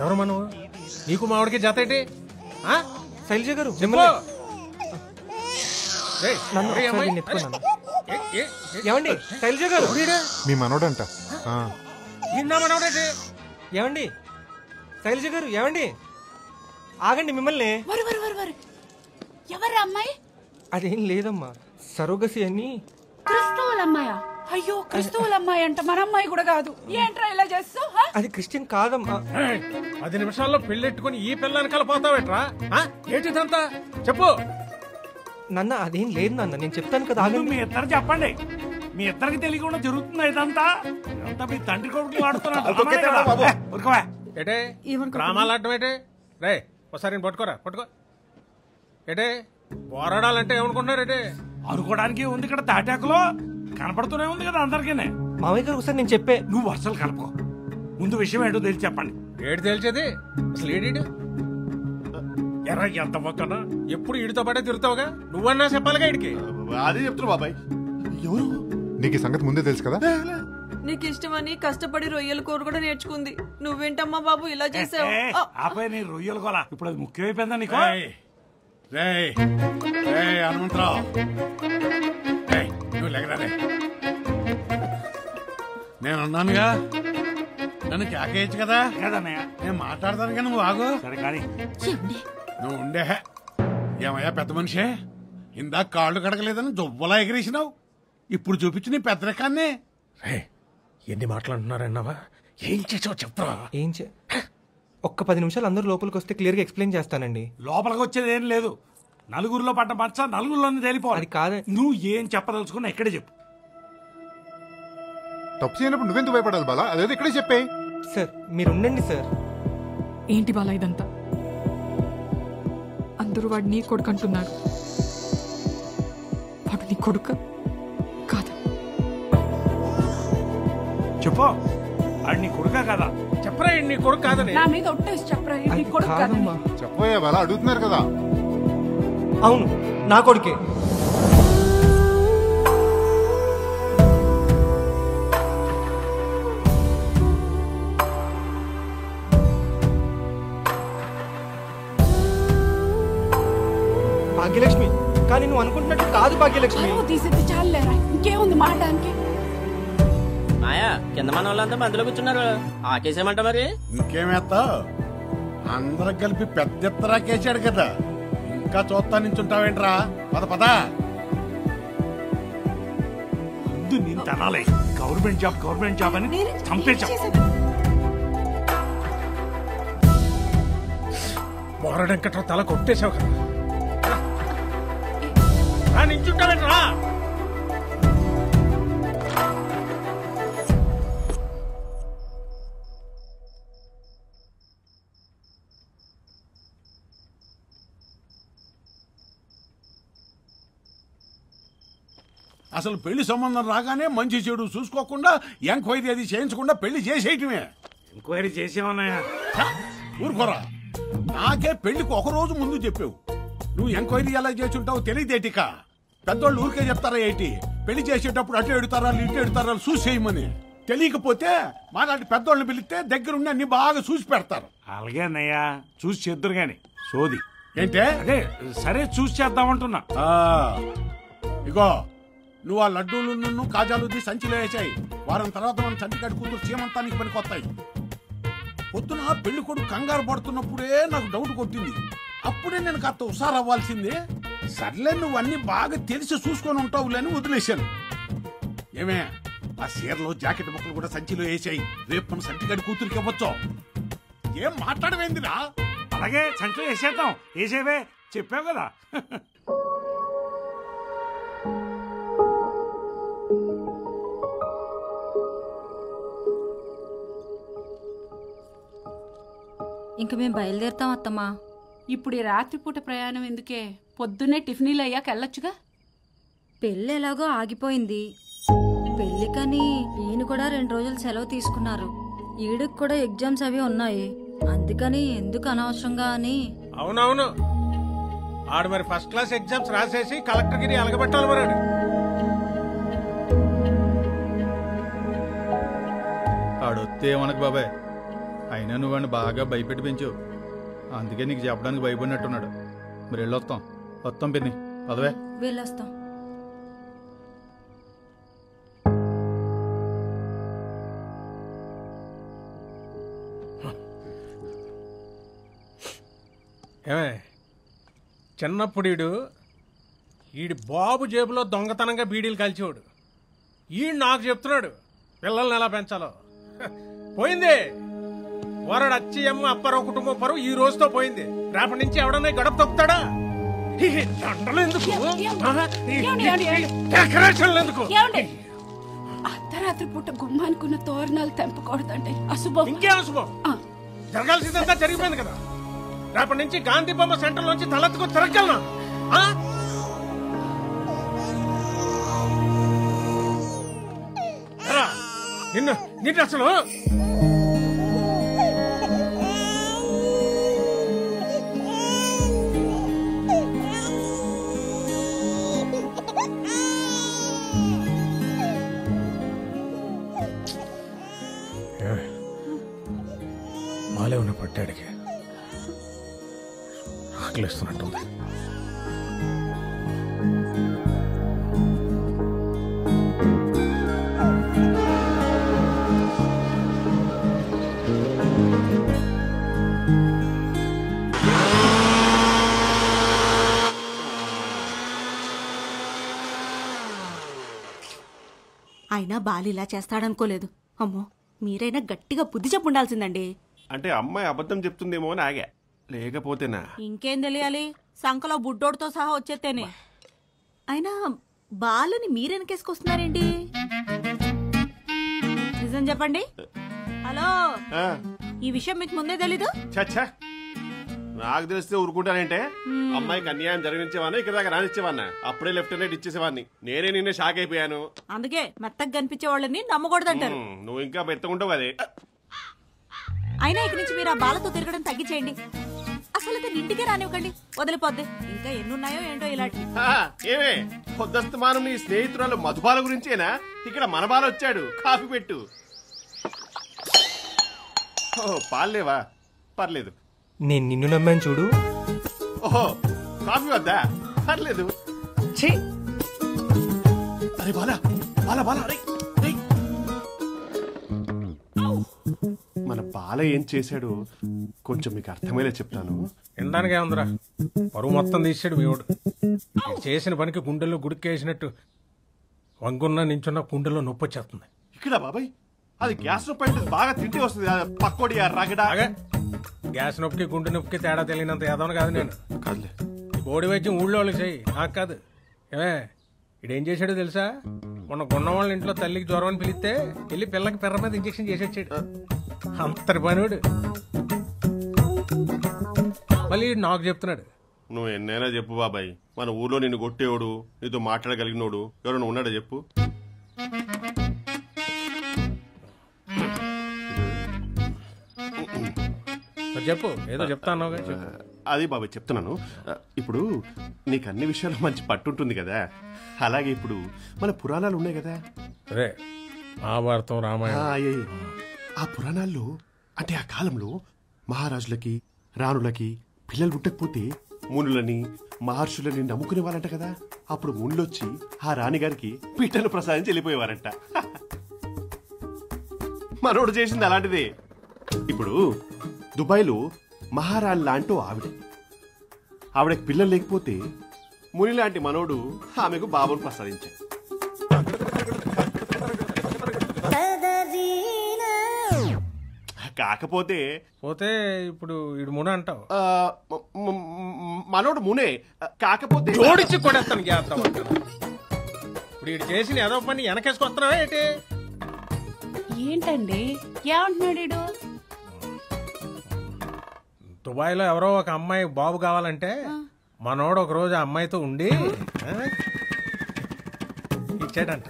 ఎవరు మనం? నీకు మావిడికి జత ఏంటి? శైలజ గారు, ఏమండి? శైలజ గారు, మీ మనోడంట. ఏమండి? శైలజ గారు, ఏమండి? ఆగండి, మిమ్మల్ని. ఎవరు అమ్మాయి? అదేం లేదమ్మా, సరోగసి అని. క్రిస్తవుల అమ్మాయా? అయ్యో, క్రిస్తవుల అమ్మాయి అంట. మన అమ్మాయి కూడా కాదు. ఏంట్రా ఇలా చేస్తావు? అది క్రిస్టియన్ కాదమ్మా. 10 నిమిషాల్లో పెళ్ళెట్టుకుని ఈ పిల్లని కలిపోతావేట్రా? ఏంటిదంతా చెప్పు. నాన్న అదేం లేదు నాన్న, నేను చెప్తాను కదా. మీ ఇద్దరు చెప్పండి. మీ ఇద్దరికి తెలియకుండా జరుగుతుందా ఇదంతా? మీ తండ్రి కొడుకు వాడుతున్నా ఏటే గ్రామాలు ఆడటం ఏంటే? రే ఒకసారి పట్టుకోరా, పట్టుకో. ఏటే పోరాడాలంటే ఏమనుకుంటున్నారేటే? అనుకోవడానికి ఉంది ఇక్కడ తాటాకులో కనపడుతూనే ఉంది కదా అందరికీ. మామయ్య గారు ఒకసారి నేను చెప్పే. నువ్వు వర్షాలు కలుపుకో. ముందు విషయం ఏంటో తెలిసి చెప్పండి. ఏడు తెలిసేది అసలు ఏడీడు? ఎరా ఎంత మొక్కనా? ఎప్పుడు ఈడితో పాటే తిరుగుతావుగా? నువ్వన్నా చెప్పాలిగా ఇడికి. అదే చెప్తున్నా బాబాయ్. ఎవరు? నీకు ఈ సంగతి ముందే తెలుసు కదా? నీకు ఇష్టమని కష్టపడి రొయ్యల కూర కూడా నేర్చుకుంది. నువ్వేంటమ్మా బాబు ఇలా చేసావు? ఆపై నీ రొయ్యలు కోలా ఇప్పుడు అది ముఖ్యమైపోయిందా నీకు? హనుమంతరావు నువ్వు లేకరా. నేనున్నానుగా, నన్ను కేకేయచ్చు కదా. నేను మాట్లాడతాను కానీ నువ్వు ఆగు. సరే కానీ నువ్వు ఉండే. ఏమయ్యా పెద్ద మనిషే, ఇందాక కాళ్ళు కడగలేదని దువ్వలా ఎగిరేసినావు. ఇప్పుడు చూపించు నీ పెద్దరికాన్ని. ఎన్ని మాట్లాడుతున్నారన్నావా? ఏం చేసావు చెప్తావా? ఒక్క 10 నిమిషాలు అందరూ లోపలికి వస్తే క్లియర్ గా ఎక్స్ప్లెయిన్ చేస్తానండి. లోపలికి వచ్చేది ఏం లేదు. నలుగురిలో పడ్డ మచ్చ నలుగురిలోనే తేలిపోవాలి. కాదు, నువ్వు ఏం చెప్పదలుచుకున్నా ఇక్కడే చెప్పు. తప్పు చేయనప్పుడు నువ్వెందుకు భయపడాలి బాలా? అదేదో ఇక్కడే చెప్పే. సార్ మీరు ఉండండి సార్. ఏంటి బాలా ఇదంతా? అందరూ వాడు నీ కొడుకు అంటున్నారు. వాడు నీ కొడుకు కాదా? చెప్పు, వాడు నీ కొడుకా కదా? చెప్పరా నీ కొడుకు కాదని. నా మీద ఒట్టేసి చెప్పరా నీ కొడుకు కాదని. చెప్పోయా బాలా, అడుగుతున్నారు కదా. అవును, నా కొడుకే. భాగ్యలక్ష్మి, కానీ నువ్వు అనుకుంటున్నట్టు కాదు భాగ్యలక్ష్మి. తీసేది చాలేరా, ఇంకేముంది మాట్లాడానికి? మాయా కింద మన వాళ్ళంతా మందులో కూర్చున్నారు ఆకేసేమంట మరి ఇంకేమేస్తా అందరం కలిపి పెద్ద ఎత్తరాకేసాడు కదా ఇంకా చూస్తా నించుంటావేంట్రా పద పద నేను తనాలి గవర్నమెంట్ జాబ్ అని చంపేశాం బోర వెంకట్రావు తల కొట్టేశావు కదా నించుంటావేంట్రా అసలు పెళ్లి సంబంధం రాగానే మంచి చెడు చూసుకోకుండా ఎంక్వైరీ అది చేయించకుండా పెళ్లి చేసేయటమే. ఎంక్వైరీ చేసేవన్నాయా? ఊరుకోరా, నాకే పెళ్లికి ఒక రోజు ముందు చెప్పావు. నువ్వు ఎంక్వైరీ ఎలా చేసుంటావు తెలియదేటిక. పెద్దోళ్ళు ఊరికే చెప్తారా ఏంటి? పెళ్లి చేసేటప్పుడు అటు ఎడుతారా ఇటు ఎడుతారా చూసి చేయమని. తెలియకపోతే మాలాంటి పెద్దోళ్ళని పిలిస్తే దగ్గరుండి అన్ని బాగా చూసి పెడతారు. అలాగే అన్నయ్యా, చూసి చేద్దరు గాని. సోది ఏంటే? అదే సరే చూసి చేద్దామంటున్నా. ఇగో నువ్వు ఆ లడ్డూలు నన్ను కాజాలు సంచిలో వేసాయి. వారం తర్వాత మన చంటికాడి కూతురు సీమంతానికి పనికొస్తాయి. పొద్దున పెళ్లి కొడుకు కంగారు పడుతున్నప్పుడే నాకు డౌట్ కొట్టింది. అప్పుడే నేను కాస్త హుషారు అవ్వాల్సిందే. సర్లే నువ్వు అన్ని బాగా తెలిసి చూసుకొని ఉంటావులే అని వదిలేశాను. ఏమే, ఆ చీరలో జాకెట్ ముక్కలు కూడా సంచిలో వేసాయి. రేపు మన సంటికాడి కూతురికి ఇవ్వచ్చు. ఏం మాట్లాడవేందిరా? అలాగే సంచిలో వేసేద్దాం. వేసేవే చెప్పావు కదా. ఇంక మేము బయలుదేరుతాం అత్తమ్మా. ఇప్పుడు ఈ రాత్రిపూట ప్రయాణం ఎందుకే? పొద్దున్నే టిఫినీలు అయ్యాక వెళ్ళొచ్చుగా. పెళ్ళి ఎలాగో ఆగిపోయింది. పెళ్ళికని ఈయన కూడా 2 రోజులు సెలవు తీసుకున్నారు. ఈడికి కూడా ఎగ్జామ్స్ అవి ఉన్నాయి. అందుకని ఎందుకు అనవసరంగా అని. అవునవును, ఆడు మరి ఫస్ట్ క్లాస్ ఎగ్జామ్స్ రాసేసి కలెక్టర్ గిరి అలగబెట్టాలి మరి. ఆడొస్తే మనకు బాబాయ్. అయినా నువ్వు వాడిని బాగా భయపెట్టి పెంచావు. అందుకే నీకు చెప్పడానికి భయపడినట్టున్నాడు. మరి వస్తాం పిన్ని పదవే. వెళ్ళొస్తాం. ఏమే, చిన్నప్పుడు ఈడి బాబు జేబులో దొంగతనంగా బీడీలు కాల్చేవాడు. ఈడు నాకు చెప్తున్నాడు పిల్లల్ని ఎలా పెంచాలో. పోయింది వరడు అచ్చి అమ్మ అప్పారావు కుటుంబం పరువు ఈ రోజుతో పోయింది. రేపటి నుంచి ఎవడన్నా గడప తొక్కుతాడా? అర్ధరాత్రి పూట గుమ్మానుకున్న తోరణాలు తెంపకూడదండి. అశుభం. ఇంకేం అశుభం? జరగాల్సిందంతా జరిగిపోయింది కదా. రేపటి నుంచి గాంధీ బొమ్మ సెంటర్ నుంచి తలెత్తుకు తిరగలనా? నిన్ను అసలు మాలే ఉన్న పట్టాడికి ఆకలిస్తున్నట్టుంది. అయినా బాలి ఇలా చేస్తాడనుకోలేదు. అమ్మో, మీరైనా గట్టిగా బుద్ధి చెప్పుండాల్సిందండి. అంటే అమ్మాయి అబద్ధం చెప్తుందేమో అని ఆగా, లేకపోతేనా ఇంకేం తెలియాలి? సంకలో బుడ్డోడితో సహా వచ్చేస్తేనే. అయినా బాలని మీరెనకేసుకొస్తున్నారేంటి? నిజం చెప్పండి. హలో, ఈ విషయం మీకు ముందే తెలీదు? చచ్చా, నాకు తెలిస్తే ఊరుకుంటానంటే అమ్మాయికి అన్యాయం జరిగించేవాడిని, ఇక్కడ దాకా రానిచ్చేవాడినా? అప్పుడే లెఫ్టినెంట్ ఇచ్చేసేవాడిని. నేనే నిన్నే షాక్ అయిపోయాను. అందుకే మెత్తగా కనిపించే వాళ్ళని నమ్మకూడదంటారు. నువ్వు ఇంకా మెత్తకుంటావు అదే. అయినా ఇక నుంచి మీరు ఆ బాలతో తిరగడం తగ్గించేయండి. అసలు అతను ఇంటికే రానివ్వకండి, వదిలిపోద్ది. ఇంకా ఎన్నున్నాయో ఏంటో ఇలాంటి. ఏమే, పొద్దుస్తమానం నీ స్నేహితురాలు మధుబాల గురించేనా? ఇక్కడ మన బాల వచ్చాడు, కాఫీ పెట్టు. ఓహో, పాలేవా? పర్లేదు. నేను నిన్ను నమ్మాను చూడు. ఓహో, కాఫీ వద్దా? పర్లేదు. అరే బాలా బాలా బాలా, బాల ఏం చేశాడు కొంచెం మీకు అర్థమయ్యేలా చెప్తాను. వినడానికే ఉందిరా, పరువు మొత్తం తీసాడు మీవాడు. చేసిన పనికి గుండెల్లో గుడికేసినట్టు వంగున్న నించున్న గుండెల్లో నొప్పి వచ్చేస్తుంది. ఇక్కడ బాబాయ్ అది గ్యాస్ నొప్పి అంటే బాగా తింటే వస్తుంది, పక్కోడి రగడ. గ్యాస్ నొప్పికి గుండె నొప్పికి తేడా తెలియనంత ఏదోని కాదు నేను. కాదులే, బోడి వైద్యం ఊళ్ళో వాళ్ళకి చెయ్యి, నాకు కాదు. ఏమే ఇడేం చేశాడో తెలుసా? మొన్న గున్న వాళ్ళ ఇంట్లో తల్లికి జ్వరం అని పిలిస్తే వెళ్ళి పిల్లకి పిర్ర మీద ఇంజక్షన్ చేసి వచ్చాడు. అంతటి పనివాడు మళ్ళీ నాకు చెప్తున్నాడు. నువ్వు ఎన్నైనా చెప్పు బాబాయ్, మన ఊర్లో నిన్ను కొట్టేవాడు, నీతో మాట్లాడగలిగినోడు ఎవరైనా ఉన్నాడా చెప్పు. చెప్పు, ఏదో చెప్తాను. అది బాబాయ్ చెప్తున్నాను. ఇప్పుడు నీకు అన్ని విషయాలు మంచి పట్టుంటుంది కదా, అలాగే ఇప్పుడు మన పురాణాలు ఉన్నాయి కదా, అదే మహాభారతం రామాయణం. ఆ పురాణాల్లో అంటే ఆ కాలంలో మహారాజులకి రాణులకి పిల్లలు పుట్టకపోతే మునులని మహర్షులని నమ్ముకునే వాళ్ళంట కదా. అప్పుడు మునులొచ్చి ఆ రాణిగారికి పీటను ప్రసాదించి వెళ్ళిపోయేవారంట. మనోడు చేసింది అలాంటిదే. ఇప్పుడు దుబాయ్లో మహారాణి లాంటి ఆవిడకి పిల్లలు లేకపోతే ముని లాంటి మనోడు ఆమెకు బాబును ప్రసాదించాడు. కాకపోతే పోతే ఇప్పుడు ఇడు మున అంటావు, మనోడు మునే, కాకపోతే జోడించి కొడేస్తాను చేస్తాం. ఇప్పుడు ఇటు చేసిన ఏదో పని వెనకేసుకొస్తున్నావా ఏంటి? ఏంటండి ఏమంటున్నాడు? దుబాయ్లో ఎవరో ఒక అమ్మాయి బాబు కావాలంటే మనోడు ఒక రోజు ఆ అమ్మాయితో ఉండి ఇచ్చాడంట.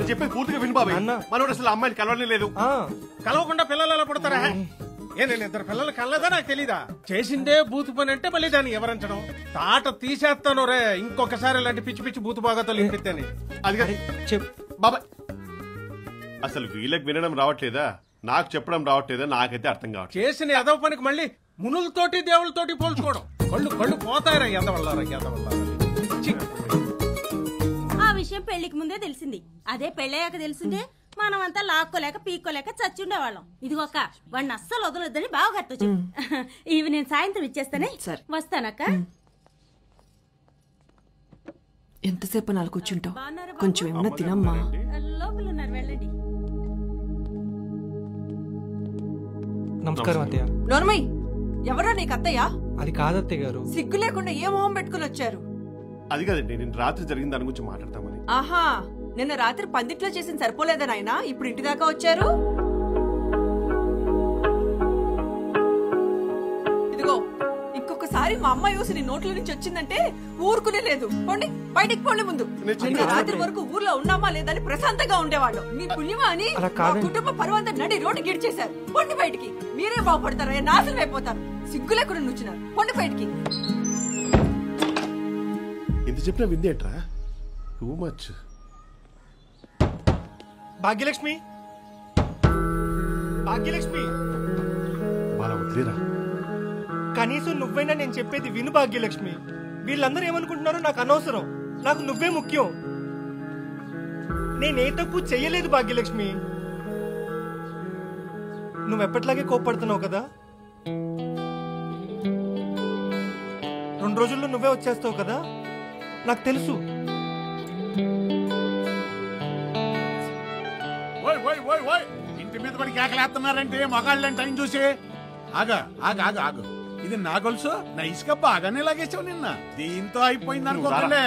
చెప్పే పూర్తిగా విను బాబాయ్, మనోడు అసలు అమ్మాయిని కలవనే లేదు. కలవకుండా పిల్లలు ఎలా పుడతారా? నేను 2 పిల్లలు కలలేదా నాకు తెలీదా? చేసిందే బూతు పని అంటే మళ్ళీ దాన్ని ఎవరించడం, తాట తీసేస్తాను రే ఇంకొకసారి ఇలాంటి పిచ్చి పిచ్చి బూతు బాగాతో ఇంపిస్తాను. అది బాబాయ్ అసలు వీళ్ళకి వినడం రావట్లేదా, నాకు చెప్పడం రావట్లేదా, నాకైతే అర్థం కావట్లేదు. చేసిన ఎదవ పనికి మళ్ళీ మునులతోటి దేవుళ్ళతోటి పోల్చుకోవడం, కళ్ళు పోతాయిరా ఎదవల్లారా ఎదవల్లారా. ఆ విషయం పెళ్లికి ముందే తెలిసింది. అదే పెళ్ళయ్యాక తెలిసిందే మనమంతా లాక్కోలేక పీక్కోలేక చచ్చి ఉండేవాళ్ళం. ఇదిగోక వాడిని అస్సలు వదలొద్దని బావగారితో చెప్పు. ఇవి నేను సాయంత్రం ఇచ్చేస్తానే. వస్తానక్క. ఎంతసేపు నాలుగు కూర్చుంటావు? కొంచెం ఏమన్నా తినమ్మా. లోపల ఉన్నారు, వెళ్ళండి. నమస్కారం అత్తయ్య. నోర్మయ్, ఎవరో నీకు అత్తయ్య? అది కాదత్తయ్య గారు. సిగ్గు లేకుండా ఏ మొహం పెట్టుకుని వచ్చారు? అది కాదండి, నేను రాత్రి జరిగిన దాని గురించి మాట్లాడతామని. ఆహా, నిన్న రాత్రి పందిట్లో చేసిన సరిపోలేదా నాయనా, ఇప్పుడు ఇంటి దాకా వచ్చారు? ఇదిగో ఇంకొకసారి మా అమ్మ యూసి నీ నోట్ల నుంచి వచ్చిందంటే ఊరుకునే లేదు. పోండి, బయటికి పోండి. ముందు రాత్రి వరకు ఊర్లో ఉన్నామా లేదని ప్రశాంతంగా ఉండేవాళ్ళు. మీ పుణ్యమా అని మా కుటుంబ పరువంతా నడి రోడ్డు గిడిచేశారు. పొండి బయటికి. మీరే బాగుపడతారు, నాశనం అయిపోతారు. సిగ్గు లేకుండా నుంచున్నారు. పొండి బయటికి. ఇంత చెప్పినా విందేంట్రా, టూ మచ్. భాగ్యలక్ష్మి, భాగ్యలక్ష్మి, బాగా వదిలేరా. కనీసం నువ్వైనా నేను చెప్పేది విను భాగ్యలక్ష్మి. వీళ్ళందరూ ఏమనుకుంటున్నారో నాకు అనవసరం, నాకు నువ్వే ముఖ్యం. నేనే తప్పు చెయ్యలేదు భాగ్యలక్ష్మి. నువ్వెప్పట్లాగే కోప్పడుతున్నావు కదా. 2 రోజుల్లో నువ్వే వచ్చేస్తావు కదా, నాకు తెలుసు. ఇంటి మీద పడి కేకలేస్తున్నారంటే మగాళ్ళని టైం చూసి ఆగా ఆగా ఆగా ఆగు. ఇది నా గొలుసు, నా ఇసుక బాగానే లాగేసావు నిన్న. దీంతో అయిపోయింది అనుకోలే.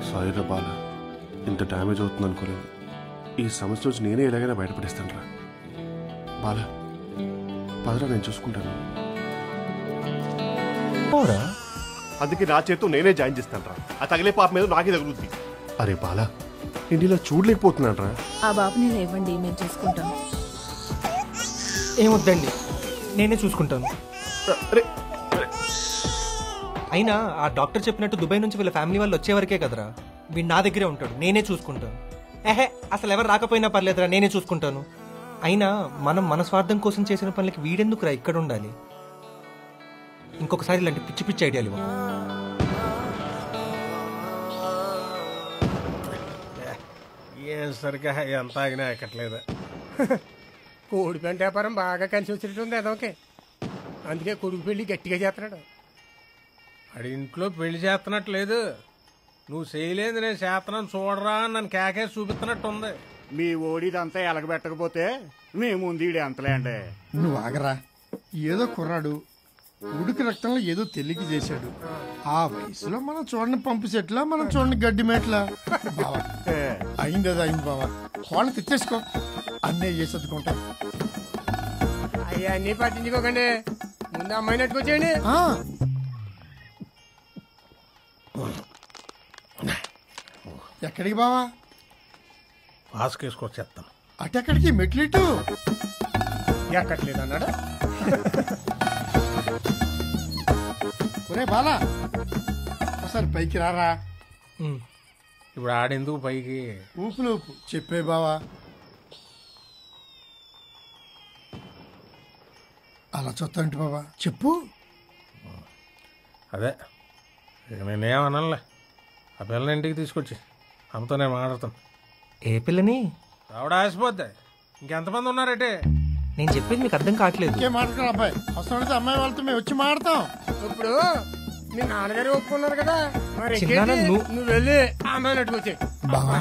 సారీ రా బాల, ఇంత డ్యామేజ్ అవుతుంది అనుకోలేదు. ఈ సమస్య నుంచి నేనే ఎలాగైనా బయటపడేస్తాను రా. బాల పదరా, నేను చూసుకుంటాను. అందుకే నా చేతితో నేనే జాయిన్ చేస్తాను రా. ఆ తగిలే పాప మీద నాకే తగులుద్ది. అరే బాల, నేను ఇలా చూడలేకపోతున్నాను రా. ఆ బాబుని ఇవ్వండి, మేము చూసుకుంటాం. ఏమొద్దండి, నేనే చూసుకుంటాను. అయినా ఆ డాక్టర్ చెప్పినట్టు దుబాయ్ నుంచి వీళ్ళ ఫ్యామిలీ వాళ్ళు వచ్చే వరకే కదరా. వీడు నా దగ్గరే ఉంటాడు, నేనే చూసుకుంటాను. అసలు ఎవరు రాకపోయినా పర్లేదురా, నేనే చూసుకుంటాను. అయినా మనం మన స్వార్థం కోసం చేసిన పనులకి వీడెందుకురా ఇక్కడ ఉండాలి? ఇంకొకసారి ఇలాంటి పిచ్చి పిచ్చి ఐడియాలు ఇవ్వ. ఏం సరిగ్గా ఎంత ఆగినా ఎక్కట్లేదు. కోడి పెంట వ్యాపారం బాగా కలిసి వచ్చినట్టుంది అదొకే. అందుకే కొడుకు పెళ్లి గట్టిగా చేస్తున్నాడు. ఆడి ఇంట్లో పెళ్లి చేస్తున్నట్లేదు. నువ్వు చేయలేదు నేను చేస్తున్నాను చూడరా అని నన్ను కేకేసి చూపిస్తున్నట్టుంది. మీ ఓడిదంతా ఎలగబెట్టకపోతే మీ ముందు ఈడు ఎంతలేండి. నువ్వు ఆగరా. ఏదో కుర్రాడు ఉడికి రక్తంలో ఏదో తెలియక చేశాడు. ఆ వయసులో మనం చూడండి పంపు చెట్ల, మనం చూడండి గడ్డి మేట్ల. బావా అయింది అది అయింది బావా. వాళ్ళని తెచ్చేసుకో, అన్నీ చేసేద్దుకుంటా. అయ్యా అన్నీ పట్టించుకోకండి, ముందు అమ్మాయిని అట్టుకొచ్చేయండి. ఎక్కడికి బావా? పాస్కి వేసుకొచ్చేస్తాను. అటెక్కడికి? మెట్లిట్టు ఎక్కట్లేదు అన్నాడు. ఒరే బాలా ఒకసారి పైకి రారా. ఇప్పుడు ఆడెందుకు పైకి? ఊపు చెప్పే బావా. అలా చూస్తాంటి బాబా, చెప్పు. అదే ఇక నేనేమనలే. ఆ పిల్లని ఇంటికి తీసుకొచ్చి అమ్మతో నేను మాట్లాడతాను. ఏ పిల్లని? ఆవిడ ఆసిపోద్ది. ఇంకెంతమంది ఉన్నారంటే? నేను చెప్పేది మీకు అర్థం కావట్లేదు. ఇంకేం మాట్లాడు అబ్బాయి, అవసరం అమ్మాయి వాళ్ళతో మేము వచ్చి మాడతాం. ఇప్పుడు మీ నాన్నగారు ఒప్పుకున్నారు కదా, మరి నువ్వు వెళ్ళి ఆ అమ్మాయిని అట్టుకొచ్చే. బావా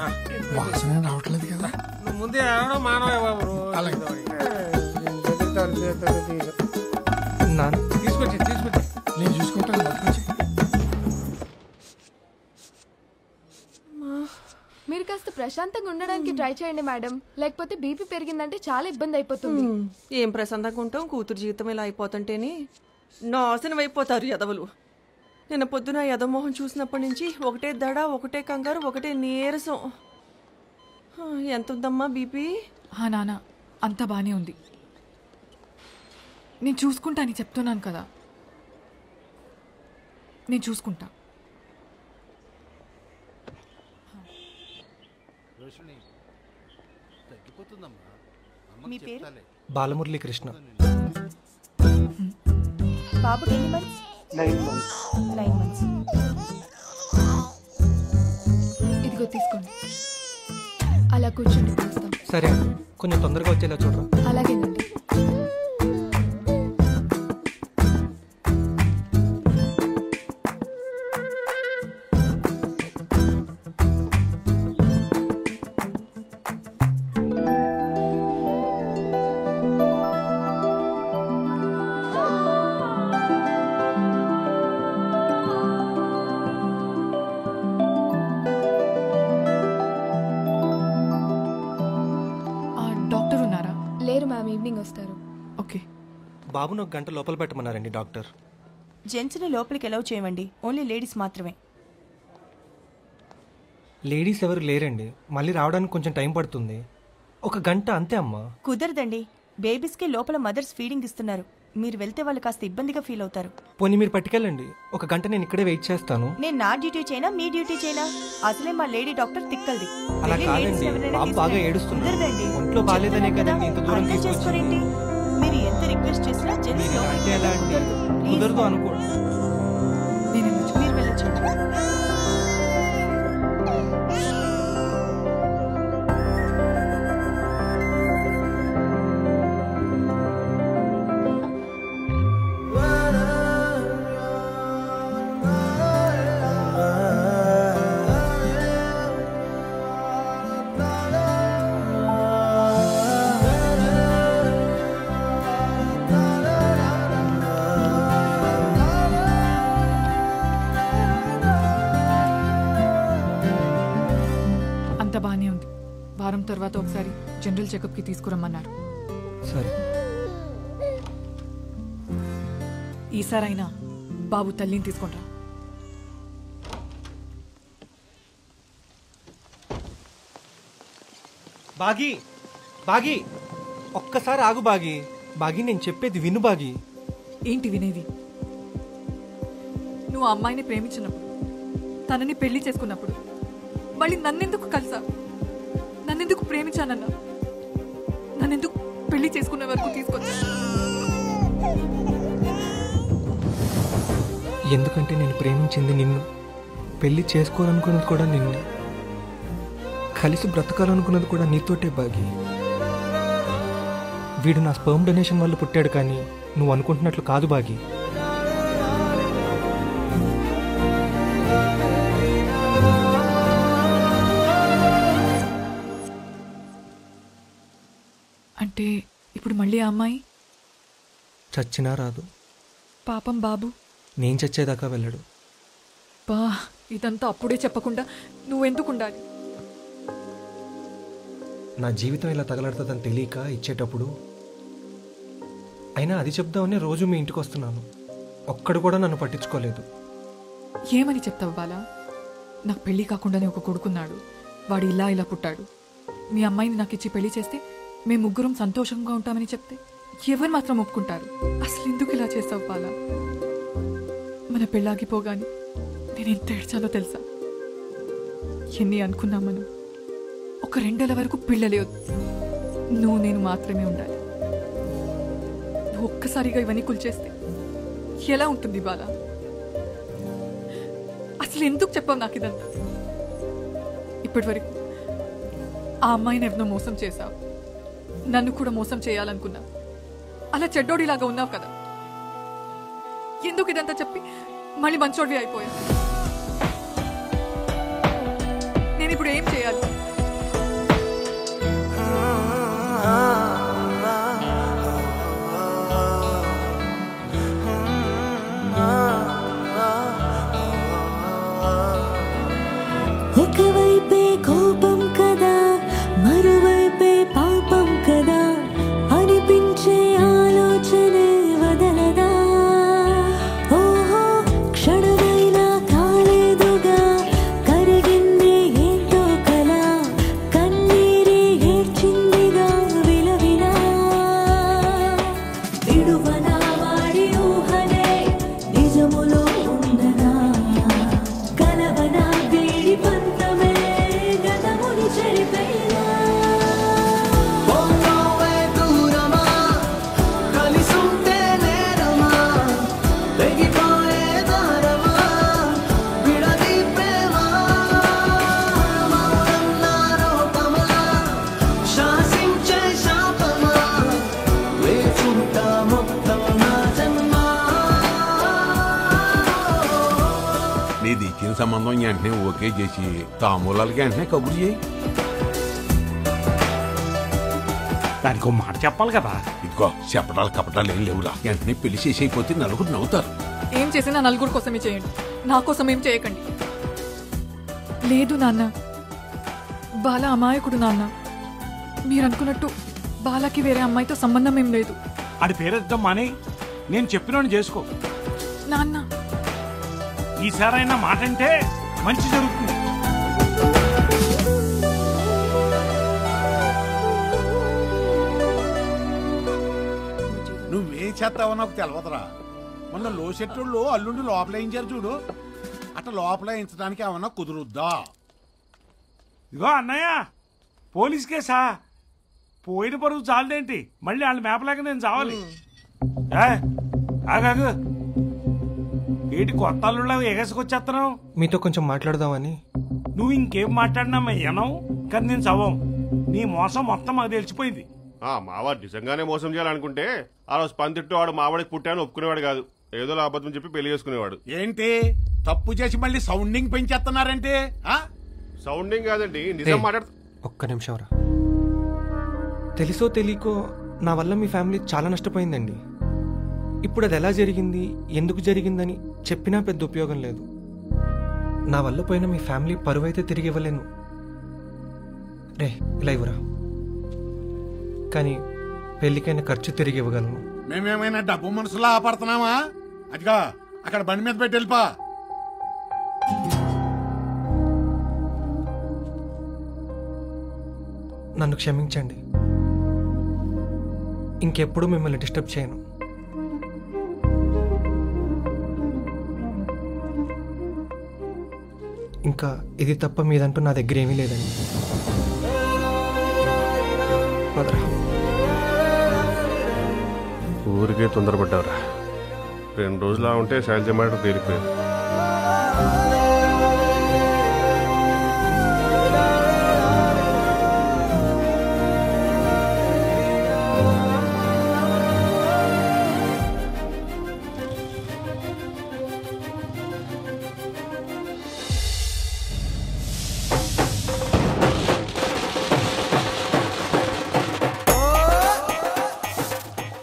వాసన రావట్లేదు కదా. నువ్వు ముందే అనడం మానవ బాబు. తీసుకొచ్చి నేను చూసుకుంటాను. మీరు కాస్త ప్రశాంతంగా ఉండడానికి ట్రై చేయండి మేడం, లేకపోతే బీపీ పెరిగిందంటే చాలా ఇబ్బంది అయిపోతుంది. ఏం ప్రశాంతంగా ఉంటాం, కూతురు జీవితం ఇలా అయిపోతుంటేనే నాశనం అయిపోతారు యదవలు. నిన్న పొద్దున యదమోహన్ చూసినప్పటి నుంచి ఒకటే దడ, ఒకటే కంగారు, ఒకటే నీరసం. ఎంత ఉందమ్మా బీపీ? నాన్న అంత బానే ఉంది, నేను చూసుకుంటా అని చెప్తున్నాను కదా. నేను చూసుకుంటా. మీ పేరు? బాలమురళీ కృష్ణ. బాబుకి ఎన్ని మంత్స్? 9 మంత్స్. ఇదిగో తీసుకోండి, అలా కూర్చోండి. సరే, కొంచెం తొందరగా వచ్చేలా చూడరా. అలాగేనండి. బాబును 1 గంట లోపల పెట్టమన్నారండి డాక్టర్. జెంట్స్ని లోపలికి అలౌ చేయమండి, ఓన్లీ లేడీస్ మాత్రమే. లేడీస్ ఎవరు లేరండి, మళ్ళీ రావడానికి కొంచెం టైం పడుతుంది. 1 గంట అంతే అమ్మా. కుదరదండి, బేబీస్కి లోపల మదర్స్ ఫీడింగ్ ఇస్తున్నారు. మీరు వెళ్తే వాళ్ళు కాస్త ఇబ్బందిగా ఫీల్ అవుతారు. పోనీ మీరు పట్టుకెళ్ళండి, 1 గంట నేను ఇక్కడే వెయిట్ చేస్తాను. నేను నా డ్యూటీ చేయనా మీ డ్యూటీ చేయనా? అసలే మా లేడీ డాక్టర్ తిక్కల్ది. అలా కాదండి, బాబు బాగా ఏడుస్తున్నాడు. ఒంట్లో బాగాలేదనే కదండి ఇంత దూరం తీసుకొచ్చింది. మీరు ఎంత రిక్వెస్ట్ చేసినా కుదరదు అనుకో. మీరు వెళ్ళొచ్చు. బానే ఉంది. వారం తర్వాత ఒకసారి జనరల్ చెకప్ కి తీసుకురమ్మన్నారు. సరే, ఈసారైనా బాబు తల్లిని తీసుకుంటా. బాగి బాగి ఒక్కసారి ఆగు బాగి. బాగి నేను చెప్పేది విను బాగి. ఏంటి వినేది? నువ్వు ఆ అమ్మాయిని ప్రేమించినప్పుడు, తనని పెళ్లి చేసుకున్నప్పుడు, మళ్ళీ నన్నెందుకు కలిసా? నన్నెందుకు ప్రేమించానన్నా? నన్నెందుకు పెళ్లి చేసుకునే వరకు తీసుకొచ్చా? ఎందుకంటే నేను ప్రేమించింది నిన్ను, పెళ్లి చేసుకోవాలనుకున్నది కూడా నిన్ను. కలిసి బ్రతకాలనుకున్నది కూడా నీతోటే బాగి. వీడు నా స్పర్మ్ డొనేషన్ వల్ల పుట్టాడు, కానీ నువ్వు అనుకుంటున్నట్లు కాదు బాగి. అంటే ఇప్పుడు మళ్ళీ ఆ అమ్మాయి చచ్చినా రాదు. పాపం బాబు నేను చచ్చేదాకా వెళ్ళడు. బా, ఇదంతా అప్పుడే చెప్పకుండా నువ్వెందుకు ఉండాలి? నా జీవితం ఇలా తగలడుతుందని తెలియక ఇచ్చేటప్పుడు, అయినా అది చెప్దామని రోజు మీ ఇంటికి వస్తున్నాను. ఒక్కడు కూడా నన్ను పట్టించుకోలేదు. ఏమని చెప్తావు బాలా? నాకు పెళ్లి కాకుండానే ఒక కొడుకున్నాడు, వాడు ఇలా ఇలా పుట్టాడు. మీ అమ్మాయిని నాకు ఇచ్చి పెళ్లి చేస్తే మేము ముగ్గురం సంతోషంగా ఉంటామని చెప్తే ఎవరు మాత్రం ఒప్పుకుంటారు? అసలు ఎందుకు ఇలా చేస్తావు బాలా? మన పెళ్ళాగిపోగాని నేను ఎంత ఏడ్చానో తెలుసా? ఎన్ని అనుకున్నా మనం, ఒక 2 ఏళ్ల వరకు పిల్లలేదు, నువ్వు నేను మాత్రమే ఉండాలి. నువ్వు ఒక్కసారిగా ఇవన్నీ కూల్చేస్తే ఎలా ఉంటుంది బాలా? అసలు ఎందుకు చెప్పావు నాకు ఇదంతా? ఇప్పటి వరకు ఆ అమ్మాయిని ఎవరినో మోసం చేశావు, నన్ను కూడా మోసం చేయాలనుకున్నావు. అలా చెడ్డోడిలాగా ఉన్నావు కదా, ఎందుకు ఇదంతా చెప్పి మళ్ళీ మంచోడివి అయిపోయావు? నేను ఇప్పుడు ఏం చేయాలి? ఒకవైపే కోపం కదా, మరోవైపే పాపం కదా, అనిపించే ఆలోచనే వదలదా. ఓహో, క్షణమైనా కాలేదుగా, కరిగింది ఏంటో కల, కన్నీరే ఏడ్చిందిగా విలవిలా. విడువనా వాడి ఊహనే నిజములో ఉండగా, కలవనా వేడి పంతమే గతముని చెరిపైనా. నీది ఇచ్చిన సంబంధం వెంటనే ఓకే చేసి తామూలాలకి వెంటనే కబురు చేయి. దానికి ఒక మాట చెప్పాలి కదా. ఇదిగో చెప్పడాలు కపటాలు ఏం లేవురా, వెంటనే పెళ్లి చేసి అయిపోతే నలుగురు నవ్వుతారు. ఏం చేసినా నలుగురు కోసమే చేయండి, నా కోసం ఏం చేయకండి. లేదు నాన్న, బాల అమాయకుడు నాన్న. మీరు అనుకున్నట్టు బాలకి వేరే అమ్మాయితో సంబంధం ఏం లేదు. ఆడి పేరెద్దాం మాని, నేను చెప్పినోని చేసుకో. నాన్న, ఈసారైనా మాట అంటే మంచి జరుగుతుంది. నువ్వేం చేస్తావో నాకు తెలవదురా. మొన్న లోసెట్టోళ్ళు అల్లుండి లోపలేయించారు చూడు, అట్లా లోపలేయించడానికి ఏమన్నా కుదురుద్దా? ఇగో అన్నయ్య, పోలీస్ కేసా? పోయిన పరువు చాలదేంటి, మళ్ళీ వాళ్ళ మేపలేక నేను చావాలి. ఆగాగు, ఏంటి కొత్త అల్లుళ్ళ ఎగసుకొచ్చేస్తున్నావు? మీతో కొంచెం మాట్లాడదామని. నువ్వు ఇంకేం మాట్లాడినా మేనం, కానీ నేను చవం. నీ మోసం మొత్తం మాకు తెలిసిపోయింది. మావాడు నిజంగానే మోసం చేయాలనుకుంటే ఆ రోజు పందిట్టు వాడు మావాడికి పుట్టాను ఒప్పుకునేవాడు కాదు, ఏదో అబద్ధం చెప్పి పెళ్లి చేసుకునేవాడు. ఏంటి తప్పు చేసి మళ్ళీ సౌండింగ్ పెంచేస్తున్నారంటే? సౌండింగ్ కాదండి, నిజం మాట్లాడుతూ. ఒక్క నిమిషం రా. తెలుసో తెలియకో నా వల్ల మీ ఫ్యామిలీ చాలా నష్టపోయిందండి. ఇప్పుడు అది ఎలా జరిగింది, ఎందుకు జరిగిందని చెప్పినా పెద్ద ఉపయోగం లేదు. నా వల్ల పోయిన మీ ఫ్యామిలీ పరువైతే తిరిగి ఇవ్వలేను రే, ఇలా ఇవ్వరా. కానీ పెళ్లికైన ఖర్చు తిరిగి ఇవ్వగలను. మేమేమైనా డబ్బు మనసులా ఆపడుతున్నామా? అదిగా అక్కడ బండి మీద పెట్టి వెళ్ళిపా. నన్ను క్షమించండి, ఇంకెప్పుడు మిమ్మల్ని డిస్టర్బ్ చేయను. ఇంకా ఇది తప్ప మీదంటూ నా దగ్గర ఏమీ లేదండి. ఊరికే తొందరపడ్డావురా, 2 రోజులా ఉంటే శాంతి మాట తేలిపోయింది.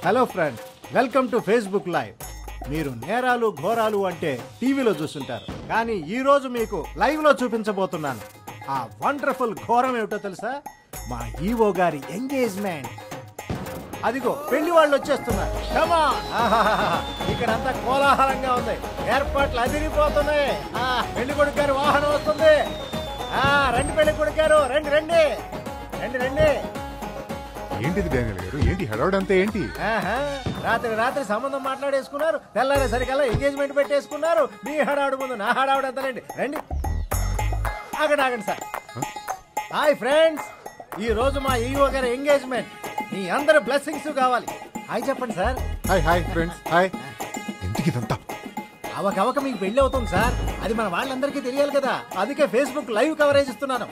Hello friends, welcome to Facebook live. మీరు నేరాలు ఘోరాలు అంటే టీవీలో చూస్తుంటారు, కానీ ఈ రోజు మీకు లైవ్ లో చూపించబోతున్నాను. ఆ వండర్ఫుల్ ఘోరం ఏమిటో తెలుసా? మా ఈవో గారి ఎంగేజ్మెంట్. అదిగో పెళ్లి వాళ్ళు వచ్చేస్తున్నారు. Come on! ఇక్కడంతా కోలాహలంగా ఉంది, ఏర్పాట్లు అదిరిపోతున్నాయి. పెళ్లి కొడుకు గారి వాహనం వస్తుంది. రండి పెళ్లి కొడుకు గారు, రండి రండి రండి రండి. ఏంటిది డానియల్ గారు, ఏంటి హడావుడంతా ఏంటి? రాత్రి సంబంధం మాట్లాడేసుకున్నారు, తెల్లారే సరికల్లా ఎంగేజ్మెంట్ పెట్టేసుకున్నారు. మీ హడావుడు ముందు నా హడావుడు ఎంతలేండి. రండి, ఆగండి సార్. హాయ్ ఫ్రెండ్స్, ఈ రోజు మా ఈవో గారి ఎంగేజ్మెంట్. మీ అందరు బ్లెస్సింగ్స్ కావాలి. హాయ్ చెప్పండి సార్. Hi friends, hi. ఎందుకు ఇదంతా? అవకవక మీకు పెళ్లి అవుతుంది సార్, అది మన వాళ్ళందరికీ తెలియాలి కదా. అందుకే ఫేస్బుక్ లైవ్ కవరేజ్ ఇస్తున్నాను.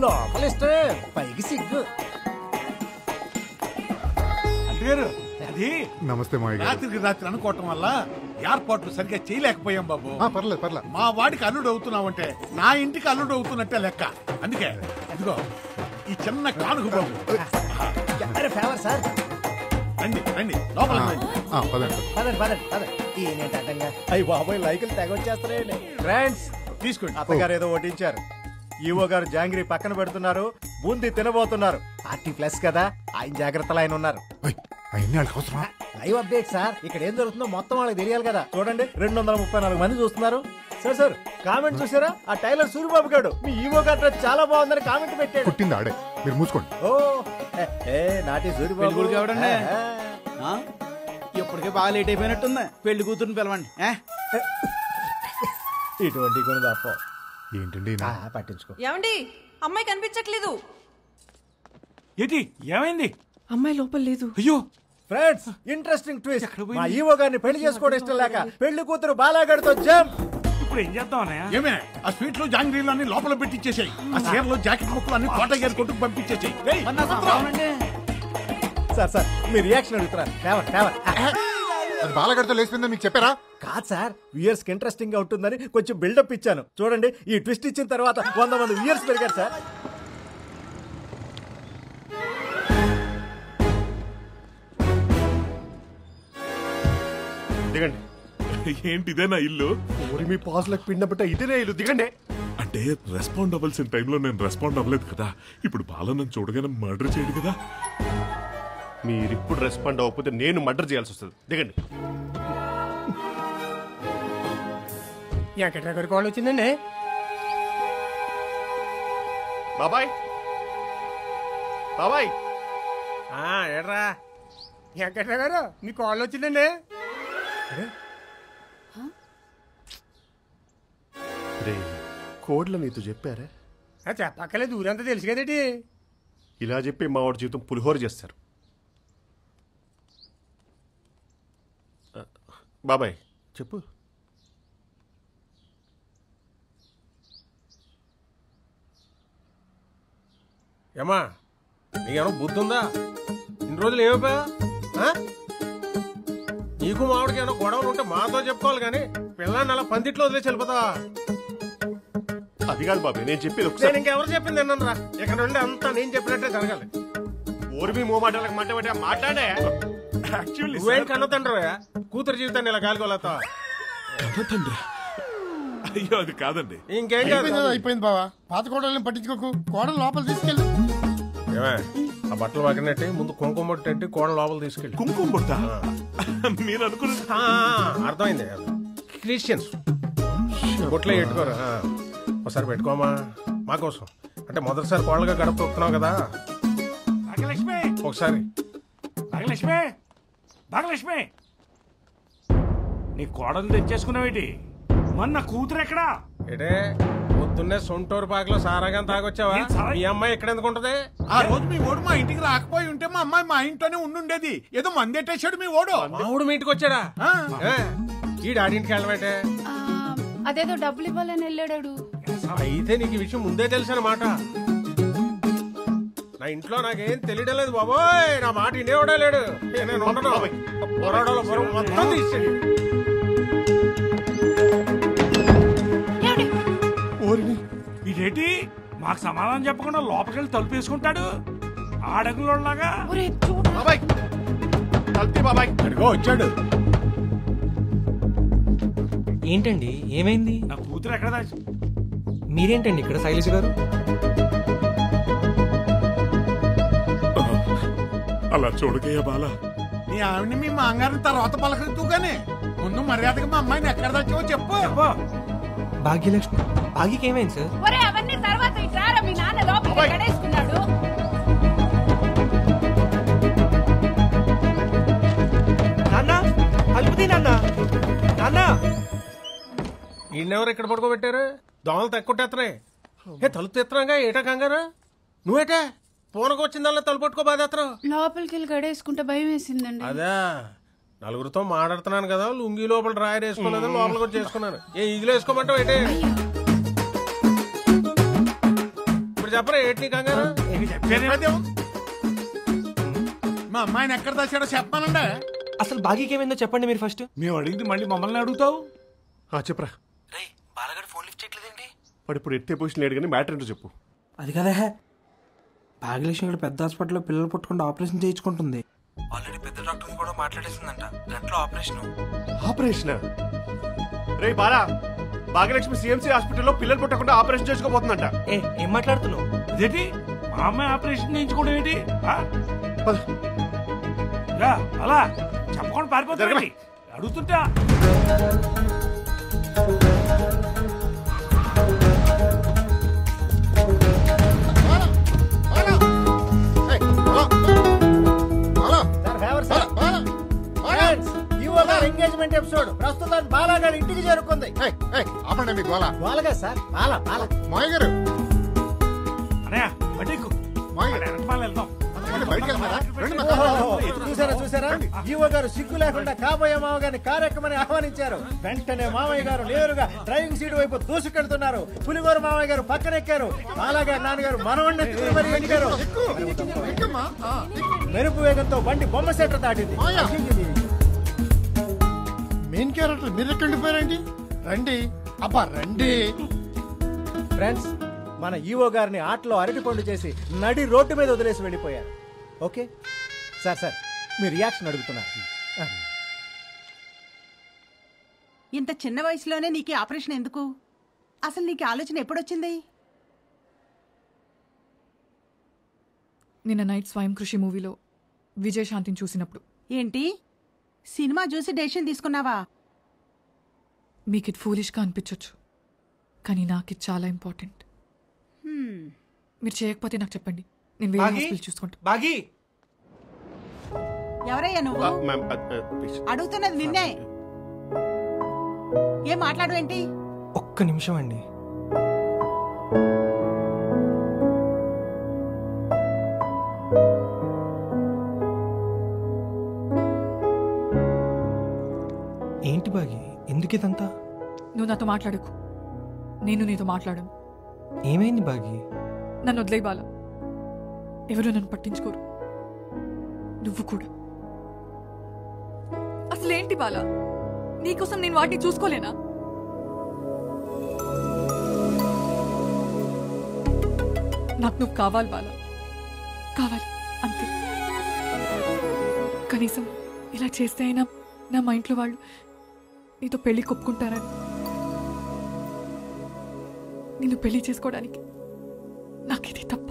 లోపలిస్తే పైకి సిగ్గు. అది నమస్తే మావయ్య గారు. రాత్రికి రాత్రి అనుకోవటం వల్ల ఏర్పాట్లు సరిగ్గా చేయలేకపోయాం బాబు. పర్లేదు. మా వాడికి అల్లుడు అవుతున్నావంటే నా ఇంటికి అల్లుడు అవుతున్నట్టే లెక్క. అందుకే ఇదిగో ఈ చిన్న కానుక బాబు. Favour sir. రండి రండి లోపల అయ్యి బాబాయ్ లైకులు తెగొచ్చేస్తున్నాయండి. ఫ్రెండ్స్ తీసుకోండి. అత్తగారు ఏదో ఓటించారు. ఈవో గారు జాంగ్రీ పక్కన పెడుతున్నారు, బూందీ తినబోతున్నారు. పార్టీ ప్లస్ కదా, ఆయన జాగ్రత్తలు ఆయన ఉన్నారు. లైవ్ అప్డేట్ సార్, ఇక్కడ ఏం జరుగుతుందో మొత్తం వాళ్ళకి తెలియాలి కదా. చూడండి 234 మంది చూస్తున్నారు. సార్ కామెంట్ చూసారా? ఆ టైలర్ సూరిబాబు గారు మీ ఈవో గారు చాలా బాగుందని కామెంట్ పెట్టాడు. పుట్టింది ఆడే, మీరు మూసుకోండి. ఓ నాటి సూరిబాబు ఇప్పటికే బాగా లేట్ అయిపోయినట్టుంది. పెళ్లి కూతురుని పిలవండి. ఇటువంటి కొన్ని తప్ప ఏంటండి పట్టించుకో. ఏమండి, అమ్మాయి కనిపించట్లేదు. ఏంటి ఏమైంది? అమ్మాయి లోపల లేదు. అయ్యో ఫ్రెండ్స్, ఇంట్రెస్టింగ్ ట్విస్ట్. మా ఈవో గారిని పెళ్లి చేసుకోవడం ఇష్టం లేక పెళ్లి కూతురు బాలాగడితో జంప్. ఇప్పుడు ఏం చేద్దాం అన్నయ్య? ఏమే ఆ స్వీట్లు జాంగ్రీలు అన్ని లోపల పెట్టించేసాయి. ఆ చీరలు జాకెట్ ముక్కలు అన్ని కోట గారి కొట్టుకు పంపించేసాయి. సార్ మీ రియాక్షన్ అడుగుతున్నారు. అది బాలగడితో లేచిపోయిందని మీకు చెప్పారా? కాదు సార్, వ్యూయర్స్ కి ఇంట్రెస్టింగ్ గా ఉంటుందని కొంచెం బిల్డప్ ఇచ్చాను. చూడండి, ఈ ట్విస్ట్ ఇచ్చిన తర్వాత 100 మంది వ్యూయర్స్ పెరిగారు సార్. దిగండి. ఏంటి ఇదే నా ఇల్లు? మీ పాసులకు పిండబట్ట ఇదేనా ఇల్లు? దిగండి. అంటే రెస్పాండ్ అవ్వాల్సిన టైంలో నేను రెస్పాండ్ అవ్వలేదు కదా. ఇప్పుడు బాల నన్ను చూడగానే మర్డర్ చేయడు కదా. మీరు ఇప్పుడు రెస్పాండ్ అవ్వకపోతే నేను మర్డర్ చేయాల్సి వస్తుంది. దిగండి. వెంకట్రావు గారి కాల్ వచ్చిందండి. బాబాయ్ ఏడ్రా వెంకట్రావు గారు, మీ కాల్ వచ్చిందండి. కోడ్ల నీతో చెప్పారా? చెప్పక్కలేదు, ఊరంతా తెలుసు కదేటి. ఇలా చెప్పి మా వాడి జీవితం పులిహోర చేస్తారు. బాబాయ్ చెప్పు. ఏమా నీకేమో బుద్ధి ఉందా? ఇన్ని రోజులు ఏమైపోయా? నీకు మామిడికి ఏమైనా గొడవలు ఉంటే మాతో చెప్పుకోవాలి కానీ పిల్లాన్ని అలా పందిట్లో వదిలేసి వెళ్ళిపోతావా? అది కాదు బాబాయ్, నేను చెప్పేది ఒకసారి. నేను ఇంకెవరు చెప్పింది ఏంటరా? ఇక్కడ నుండి అంతా నేను చెప్పినట్టే జరగాలి. ఓర్మి మోమాటలకు మాట్లాడే నువ్వేం కన్నతండ్రవా? కూతురు జీవితాన్ని ఇలా కాలుకోలేతా? అయ్యో అది కాదండి. ఇంకేం అయిపోయింది బావా, పాత కోడల్ని పట్టించుకోకు. కోడలు లోపల తీసుకెళ్ళు. ఏమే ఆ బట్టలు పక్కనట్టు ముందు కుంకుమ బొట్టు పెట్టి కోడలు లోపల తీసుకెళ్ళి. కుంకుమ బొట్ట? మీరు అనుకున్న అర్థమైంది. క్రిస్టియన్స్ బొట్లో పెట్టుకోరు. ఒకసారి పెట్టుకోమా మా కోసం. అంటే మొదటిసారి కోళ్ళగా గడప తొక్కుతున్నావు కదా. ఒకసారి భాగలక్ష్మి, నీ కోడలు తెచ్చేసుకున్నావేటి? మొన్న కూతురు ఎక్కడా? ఏడే పొద్దున్నే సొంటూరు పాకలో సారాగా తాగొచ్చావా? మీ అమ్మాయి ఎక్కడ ఎందుకు ఉంటది? ఆ రోజు మీ ఓడు మా ఇంటికి రాకపోయి ఉంటే మా అమ్మాయి మా ఇంట్లోనే ఉండుండేది. ఏదో మందేటేశాడు మీ ఓడు. మా ఊడు మీ ఇంటికి వచ్చాడా? ఈ డాడింటికి వెళ్ళబట్టే అదేదో డబ్బులు ఇవ్వాలని వెళ్ళాడు. అయితే నీకు ఈ విషయం ముందే తెలుసన్నమాట. నా ఇంట్లో నాకేం తెలియడం లేదు బాబోయ్. నా మాట వినేవాడే లేడు. నేను ఉండను. పోరాడాలో మొత్తం తీసేది. ఇదేంటి మాకు సమాధానం చెప్పకుండా లోపలికి వెళ్ళి తలుపు వేసుకుంటాడు ఆడగులోలాగా? కల్తీ బాబాయ్ అడిగో వచ్చాడు. ఏంటండి ఏమైంది? నా కూతురు ఎక్కడ దాచి మీరేంటండి ఇక్కడ శైలజ గారు? అలా చూడకయ్యా బాలా. నీ ఆవిడని మీ మాంగారిని తర్వాత పలకరితూగానే ముందు మర్యాదగా మా అమ్మాయిని ఎక్కడ దాచావో చెప్పు. భాగ్యలక్ష్మి భాగ్యకి ఏమైంది సార్? ఒరే అవన్నీ తర్వాత ఇట్రారా, మీ నాన్న లోపలికి గడేసుకున్నాడు. నాన్న అల్పుది నాన్న. నాన్న ఈయనెవరు ఇక్కడ పడుకోబెట్టారు? దోమలు తక్కువట్టేస్తున్నాయి. తలుపు తెస్తున్నాగా ఏటా కంగారు? నువ్వేటే పూనకు వచ్చిందల్లా తలుపు పట్టుకో బాధేత్తరు. లోపలికి వెళ్ళి గడేసుకుంటే భయం వేసిందండి. అదే నలుగురితో మాట్లాడుతున్నాను కదా, లుంగి లోపల డ్రాయర్ వేసుకోలేదు, లోపల కూడా చేసుకున్నాను. ఏ ఈగులు వేసుకోమంటావు ఏటే? ఇప్పుడు చెప్పరా ఏటి నీ కంగారు? మా అమ్మాయిని ఎక్కడ దాచాడో చెప్పానండి. అసలు భాగ్యకి ఏమైందో చెప్పండి మీరు ఫస్ట్. మేము అడిగింది మళ్ళీ మమ్మల్ని అడుగుతావు? చెప్పరా. బాలగాడు ఫోన్ లిఫ్ట్ చేయట్లేదేంటి? వాడు ఇప్పుడు ఎత్తే పొజిషన్ లేడు కానీ మ్యాటర్ ఏంటో చెప్పు. అది కదా భాగ్యలక్ష్మి ఇక్కడ పెద్ద హాస్పిటల్లో పిల్లలు పుట్టకుండా ఆపరేషన్ చేయించుకుంటుంది. ఆల్రెడీ పెద్ద డాక్టర్ కూడా మాట్లాడేసిందంట. గంటలో ఆపరేషన్ రే బాలా, భాగ్యలక్ష్మి సిఎంసీ హాస్పిటల్లో పిల్లలు పుట్టకుండా ఆపరేషన్ చేసుకోబోతుందంట. ఏం మాట్లాడుతున్నావు? ఇదేంటి మా అమ్మాయి ఆపరేషన్ చేయించుకోవడం ఏంటి? అలా చెప్పకుండా పారిపోతా అడుగుతుంటా. ఎంగేజ్మెంట్ ఎపిసోడ్ ప్రస్తుతం బాలాగారి ఇంటికి చేరుకుంది. ఆపండి మీ గోల. బాలగా సార్ బాల మాయ గారు చూసారా ఈవో గారు సిగ్గు లేకుండా కాబోయే మామగారిని కారెక్కమని ఆహ్వానించారు. వెంటనే మామయ్య గారు నేరుగా డ్రైవింగ్ సీట్ వైపు దూసుకెడుతున్నారు. పులిగోరు మామయ్య గారు పక్కనెక్కారు. బాలాగారి నాన్నగారు మనవణ్ణి మరి ఎక్కారు. మెరుపు వేగంతో బండి బొమ్మ సెట్ దాటింది. మెయిన్ క్యారెక్టర్ మీరు ఎక్కండిపోయారండి. రండి అబ్బా రండి. ఫ్రెండ్స్, మన ఈవో గారిని ఆటలో అరటిపండు చేసి నడి రోడ్డు మీద వదిలేసి వెళ్ళిపోయారు. ఓకే సార్ మీ రియాక్షన్ అడుగుతున్నారు. ఇంత చిన్న వయసులోనే నీకు ఆపరేషన్ ఎందుకు? అసలు నీకు ఆలోచన ఎప్పుడొచ్చింది? నిన్న నైట్ స్వయం కృషి మూవీలో విజయశాంతిని చూసినప్పుడు. ఏంటి సినిమా చూసి డెసిషన్ తీసుకున్నావా? మీకు ఇది ఫూలిష్గా అనిపించవచ్చు, కానీ నాకు ఇది చాలా ఇంపార్టెంట్. మీరు చేయకపోతే నాకు చెప్పండి, నేను వేరే హాస్పిటల్ చూసుకుంటా. బాగి ఎవరయ్యా నువ్వు? అడుగుతున్నది నిన్నే. ఏం మాట్లాడవేంటి? ఒక్క నిమిషం అండి. ఏంటి బాగి, ఎందుకు ఇదంతా? నువ్వు నాతో మాట్లాడకు, నేను నీతో మాట్లాడను. ఏమైంది బాగి? నన్ను వదిలేయ్ బాల. ఎవరు నన్ను పట్టించుకోరు, నువ్వు కూడా. అసలేంటి బాల, నీకోసం నేను వాటిని చూసుకోలేనా? నాకు నువ్వు కావాలి బాల, కావాలి అంతే. కనీసం ఇలా చేస్తే అయినా నా మా ఇంట్లో వాళ్ళు నీతో పెళ్లి కొప్పుకుంటారని. నిన్ను పెళ్లి చేసుకోవడానికి నాకు ఇది తప్ప.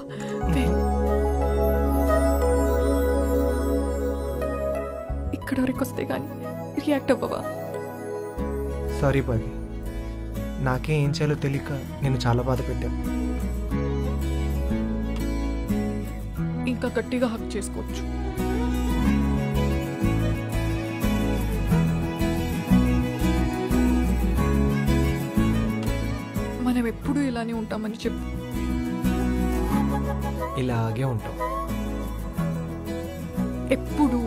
ఇక్కడ వరకు వస్తే గానీ రియాక్ట్ అవ్వవా? సారీ బాగి, నాకే ఏం చేయాలో తెలియక నేను చాలా బాధ పెట్టాను. ఇంకా గట్టిగా హక్ చేసుకోవచ్చు. మనం ఎప్పుడు ఇలానే ఉంటామని చెప్పు. ఇలాగే ఉంటాం ఎప్పుడు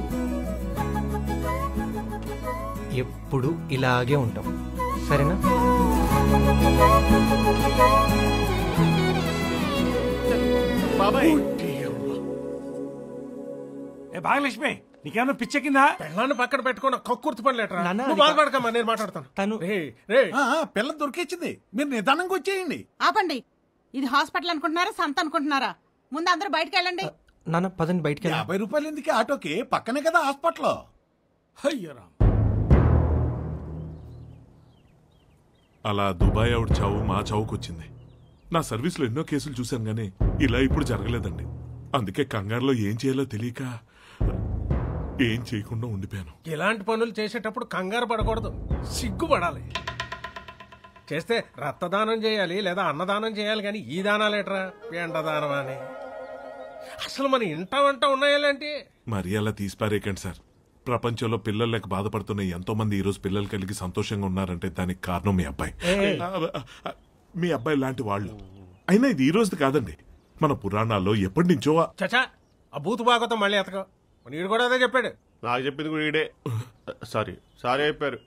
ఎప్పుడు ఇలాగే ఉంటాం, సరేనా? భాగ్యలక్ష్మి, నీకేమన్నా పిచ్చెక్కిందా? పిల్లాన్ని పక్కన పెట్టుకున్న కక్కుర్తి పని లేటరా. నువ్వు బాధపడకమ్మా, నేను మాట్లాడతాను. తను పిల్ల దొరికిచ్చింది, మీరు నిదానంగా వచ్చేయండి. ఆపండి. ఇది హాస్పిటల్ అనుకుంటున్నారా, సంత అనుకుంటున్నారా? ముందు అందరూ బయటకు వెళ్ళండి. నాన్న పదండి బయటికి. 50 రూపాయలు ఎందుకు ఆటోకి? పక్కనే కదా హాస్పిటల్. అయ్యరా అలా దుబాయ్ ఆవిడ చావు మా చావుకొచ్చింది. నా సర్వీస్లో ఎన్నో కేసులు చూశాను కానీ ఇలా ఇప్పుడు జరగలేదండి. అందుకే కంగారులో ఏం చేయాలో తెలియక ఏం చేయకుండా ఉండిపోయాను. ఇలాంటి పనులు చేసేటప్పుడు కంగారు పడకూడదు, సిగ్గుపడాలి. చేస్తే రక్తదానం చేయాలి లేదా అన్నదానం చేయాలి కానీ ఈ దానాలేట్రా ఎండదానం అని. అసలు మన ఇంట వంట ఉన్నాయాలంటే మరి అలా తీసిపారేకండి సార్. ప్రపంచంలో పిల్లలు లేక బాధపడుతున్న ఎంతో మంది ఈ రోజు పిల్లలు కలిగి సంతోషంగా ఉన్నారంటే దానికి కారణం మీ అబ్బాయి. మీ అబ్బాయి లాంటి వాళ్ళు. అయినా ఇది ఈ రోజుది కాదండి, మన పురాణాల్లో ఎప్పటి నుంచో. చచా ఆ బూతు బాగోతాం మళ్ళీ ఎతకో. నీడు కూడా అదే చెప్పాడు. నాకు చెప్పింది కూడా ఈడే. సారీ అయిపోయారు.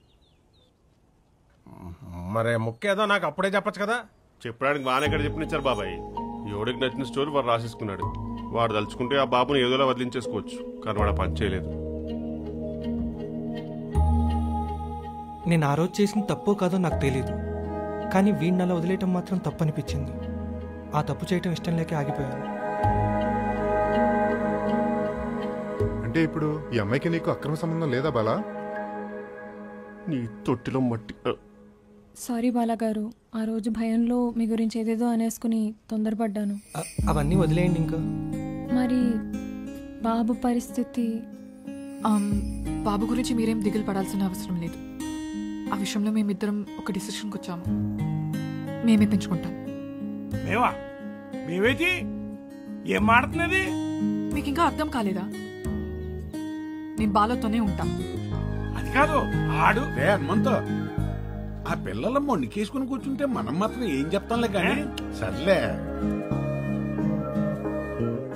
మరే ముక్కేదో నాకు అప్పుడే చెప్పచ్చు కదా. చెప్పడానికి బాగానే ఇక్కడ చెప్పినిచ్చారు బాబాయ్. ఎవడికి నచ్చిన స్టోరీ వాడు రాసేసుకున్నాడు. వాడు తలుచుకుంటే ఆ బాబుని ఏదోలా వదిలించేసుకోవచ్చు, కానీ వాడు పని చేయలేదు. నేను ఆ రోజు చేసిన తప్పో కాదో నాకు తెలీదు, కానీ వీడిని అలా వదిలేయటం మాత్రం తప్పు అనిపించింది. ఆ తప్పు చేయటం ఇష్టం లేక ఆగిపోయాను. అంటే ఇప్పుడు ఈ అమ్మాయికి నీకు అక్రమ సంబంధం లేదా బాలా? నీ తొట్టిలో మట్టి. సారీ బాలాగారు, ఆ రోజు భయంలో మీ గురించి ఏదేదో అనేసుకుని తొందరపడ్డాను. అవన్నీ వదిలేయండి ఇంకా. మరి బాబు పరిస్థితి? బాబు గురించి మీరేం దిగులు పడాల్సిన అవసరం లేదు. ఆ విషయంలో మేమిద్దరం ఒక డిసిషన్కి వచ్చాము. మేమే పెంచుకుంటాం. మేమేంటి ఏం మాడుతున్నది? మీకు ఇంకా అర్థం కాలేదా? నేను బాలతోనే ఉంటా. అది కాదు ఆడు హనుమంతో ఆ పిల్లల మొండికేసుకుని కూర్చుంటే మనం మాత్రం ఏం చెప్తాంలే కానీ సర్లే.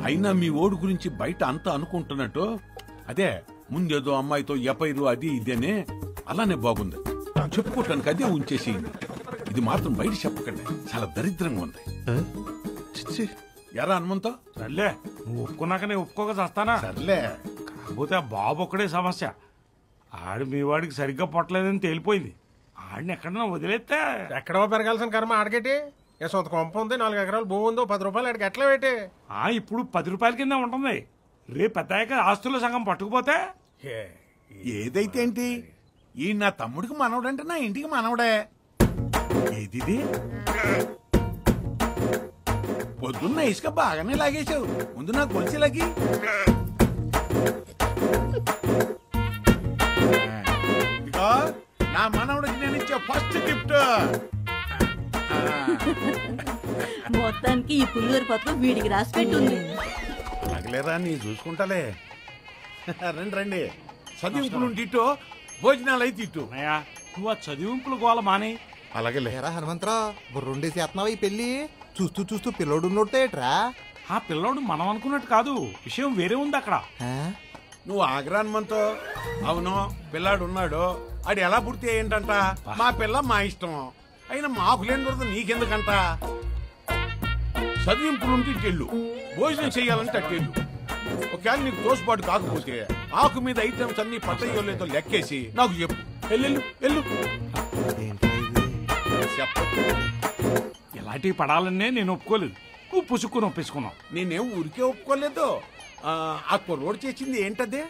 అయినా మీ ఓడు గురించి బయట అంతా అనుకుంటున్నట్టు అదే ముందేదో అమ్మాయితో ఎపైరు అది ఇదేనే అలానే బాగుంది చెప్పుకోవటానికి. అదే ఉంచేసేయండి. ఇది మాత్రం బయట చెప్పకండి, చాలా దరిద్రంగా ఉంది. ఎరా హనుమంతో? సర్లే, నువ్వు ఒప్పుకున్నాక నేను ఒప్పుకోక చేస్తానా? సర్లే. కాకపోతే ఆ బాబు ఒక్కడే సమస్య. ఆడు మీ వాడికి సరిగ్గా పొట్టలేదని తేలిపోయింది. ఆడిని ఎక్కడన్నా వదిలేస్తే ఎక్కడో పెరగాల్సిన కర్మ ఆడకెట్టి. సొంత కొంప ఉంది, 4 ఎకరాలు భూమి ఉందో, 10 రూపాయలు ఆడికి ఎట్లా పెట్టి. ఇప్పుడు 10 రూపాయల కింద ఉంటుంది. రేపు పెద్దాక ఆస్తుల సగం పట్టుకుపోతే ఏదైతే ఏంటి, ఈ నా తమ్ముడికి మనవడంటే నా ఇంటికి మనవడే. ఏది పొద్దున్న ఇసుక బాగానే లాగేశావు, ముందు నాకు కొలిసి లాగి. ఇదిగో నా మనవడికి నేను ఇచ్చే ఫస్ట్ గిఫ్ట్. మొత్తానికి ఈ పులిహోర పత్రం వీడికి రాసి పెట్టుంది. అలాగలేరా, నీ చూసుకుంటాలే. రండి రండి, చదివింపులు ఇటు, భోజనాలు అయితే ఇటు. నువ్వు ఆ చదివింపులు గోల మానే. అలాగే లేరా హనుమంతరావు, బుర్రుండేసి చేస్తున్నావా ఈ పెళ్లి? చూస్తూ చూస్తూ పిల్లోడు నోడతాయట్రా. ఆ పిల్లోడు మనం అనుకున్నట్టు కాదు, విషయం వేరే ఉంది అక్కడ. నువ్వు ఆగ్రా హనుమంతో. అవును, పిల్లాడు ఉన్నాడు. ఆడు ఎలా పుడితే ఏంటంట, మా పిల్ల మా ఇష్టం. అయినా మాకు లేని దొరద నీకెందుకంట. చదివింపులుంటే ఇట్టెళ్ళు, భోజనం చెయ్యాలంటే అట్టెళ్ళు. ఒకవేళ నీకు తోసుబాటు కాకపోతే ఆకు మీద ఐటమ్స్ అన్ని పట్టయ్యో లేదో లెక్కేసి నాకు చెప్పు. వెళ్ళు వెళ్ళు. ఎలాంటివి పడాలనే నేను ఒప్పుకోలేదు, నువ్వు పుసుక్కుని ఒప్పేసుకున్నావు. నేనేం ఊరికే ఒప్పుకోలేదు. ఆ కుర్రోడు చేసింది ఏంటదే?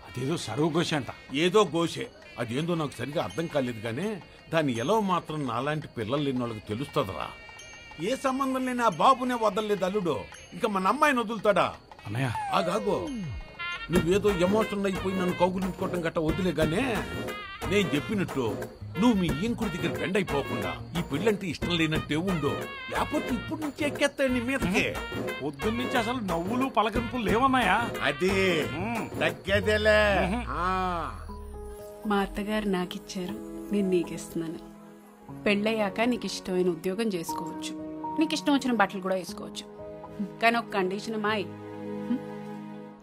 అదేదో సరువు గోషే అంట. ఏదో గోషే, అదేందో నాకు సరిగా అర్థం కాలేదు కానీ దాన్ని ఎలా మాత్రం నాలాంటి పిల్లలు లేని వాళ్ళకి తెలుస్తుందిరా. ఏ సంబంధం లేని ఆ బాబునే వదలలేదు అల్లుడు, ఇంకా మన అమ్మాయిని వదులుతాడా? అన్నయ్య ఆగాగో, నువ్వేదో ఎమోషనల్ అయిపోయి నన్ను కౌగులించుకోవటం గట్ట వదిలేగానే నేను చెప్పినట్టు నువ్వు మీ ఇంకుడి దగ్గర బెండ్ అయిపోకుండా ఈ పెళ్ళంటే ఇష్టం లేనట్టే ఉండు. లేకపోతే ఇప్పుడు నుంచి ఎక్కేస్తాయి నీ మీదకి. పొద్దున్న నుంచి అసలు నవ్వులు పలకరింపులు లేవన్నాయా? అది తగ్గేదేలే. మా అత్తగారు నాకిచ్చారు, నేను నీకిస్తున్నాను. పెళ్ళయ్యాక నీకు ఇష్టమైన ఉద్యోగం చేసుకోవచ్చు, నీకు ఇష్టం వచ్చిన బట్టలు కూడా వేసుకోవచ్చు. కానీ ఒక కండిషన్ మాయ్,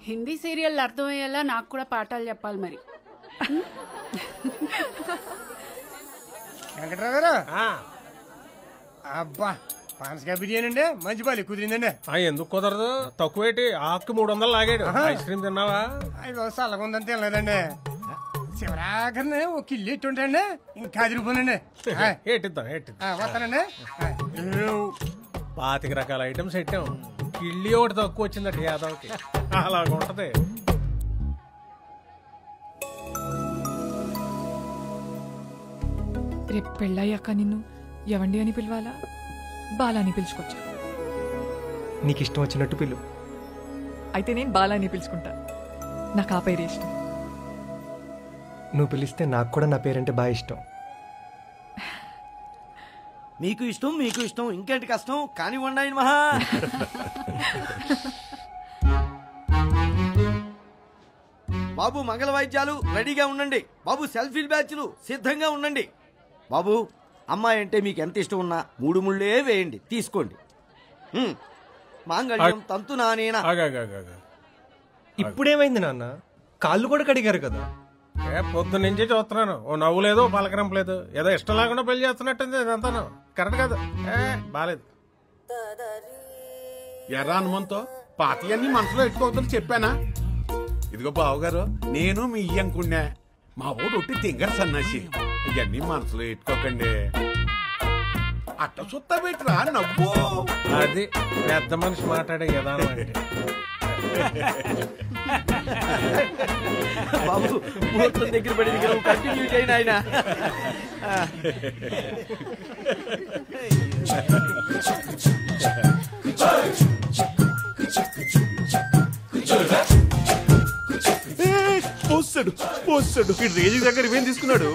హిందీ సీరియల్ అర్థమయ్యేలా నాకు కూడా పాఠాలు చెప్పాలి మరి. వెంకట్రావు గారు, అబ్బా పానసకాయ బిర్యానీ అండి, మంచి బాలి కుదిరిందండి. ఎందుకు కుదరదు? తక్కువేటి, ఆకు 300 లాగాడు. ఐస్ క్రీమ్ తిన్నావా? అయ్యో చల్లగా ఉందని తినలేదండి. శివరాకర్ని ఒక కిల్లు ఎట్టుంటండి, ఇంకా 10 రూపాయలండి. ఏటిద్దాం వస్తానండి. 25 రకాల ఐటమ్స్ పెట్టాం, కిళ్ళి ఒకటి తక్కువ వచ్చిందట యాదవ్కి. అలాగ ఉంటది. రేపు పెళ్ళయ్యాక నిన్ను ఎవండి అని పిలవాలా బాలా అని పిలుచుకొచ్చా? నీకు ఇష్టం వచ్చినట్టు పిలు. అయితే నేను బాలా అని పిలుచుకుంటా. నాకు ఆ పేరే ఇష్టం. నువ్వు పిలిస్తే నాకు కూడా నా పేరంటే బాగా ఇష్టం. మీకు ఇష్టం ఇంకేంటి కష్టం కానివ్వండి ఆయన మహా. బాబు మంగళ వాయిద్యాలు రెడీగా ఉండండి. బాబు సెల్ఫీల్ బ్యాచ్లు సిద్ధంగా ఉండండి. బాబు అమ్మాయి అంటే మీకు ఎంత ఇష్టం ఉన్నా 3 ముళ్ళే వేయండి, తీసుకోండి. మాంగళ్యం తంతు నానేనా. ఇప్పుడేమైంది నాన్న? కాళ్ళు కూడా కడిగారు కదా. పొద్దు నుంచి చూస్తున్నాను, ఓ నవ్వు లేదు, పలకరింపలేదు. ఏదో ఇష్టం లేకుండా పెళ్లి చేస్తున్నట్టుంది ఇదంతాను. కరెక్ట్ కాదు, బాలేదు. ఎర్ర హనుమంతో పాతి అన్ని మనసులో ఎట్టుకోవద్దని చెప్పానా? ఇదిగో బావగారు, నేను మీ ఇయ్యంకున్నా. మా ఊడు ఒట్టి తింగర సన్నాసి. ఇవన్నీ మనసులో ఎట్టుకోకండి. అట్ట సుత్త పెట్టరా నవ్వు. అది పెద్ద మనిషి మాట్లాడే విధానం అంటే. బాబు ముహూర్తం దగ్గర పడింది కదా, కంటిన్యూ చేయండి ఆయన. పోస్తాడు వీడు రేజీ దగ్గర ఇవేం తీసుకున్నాడు.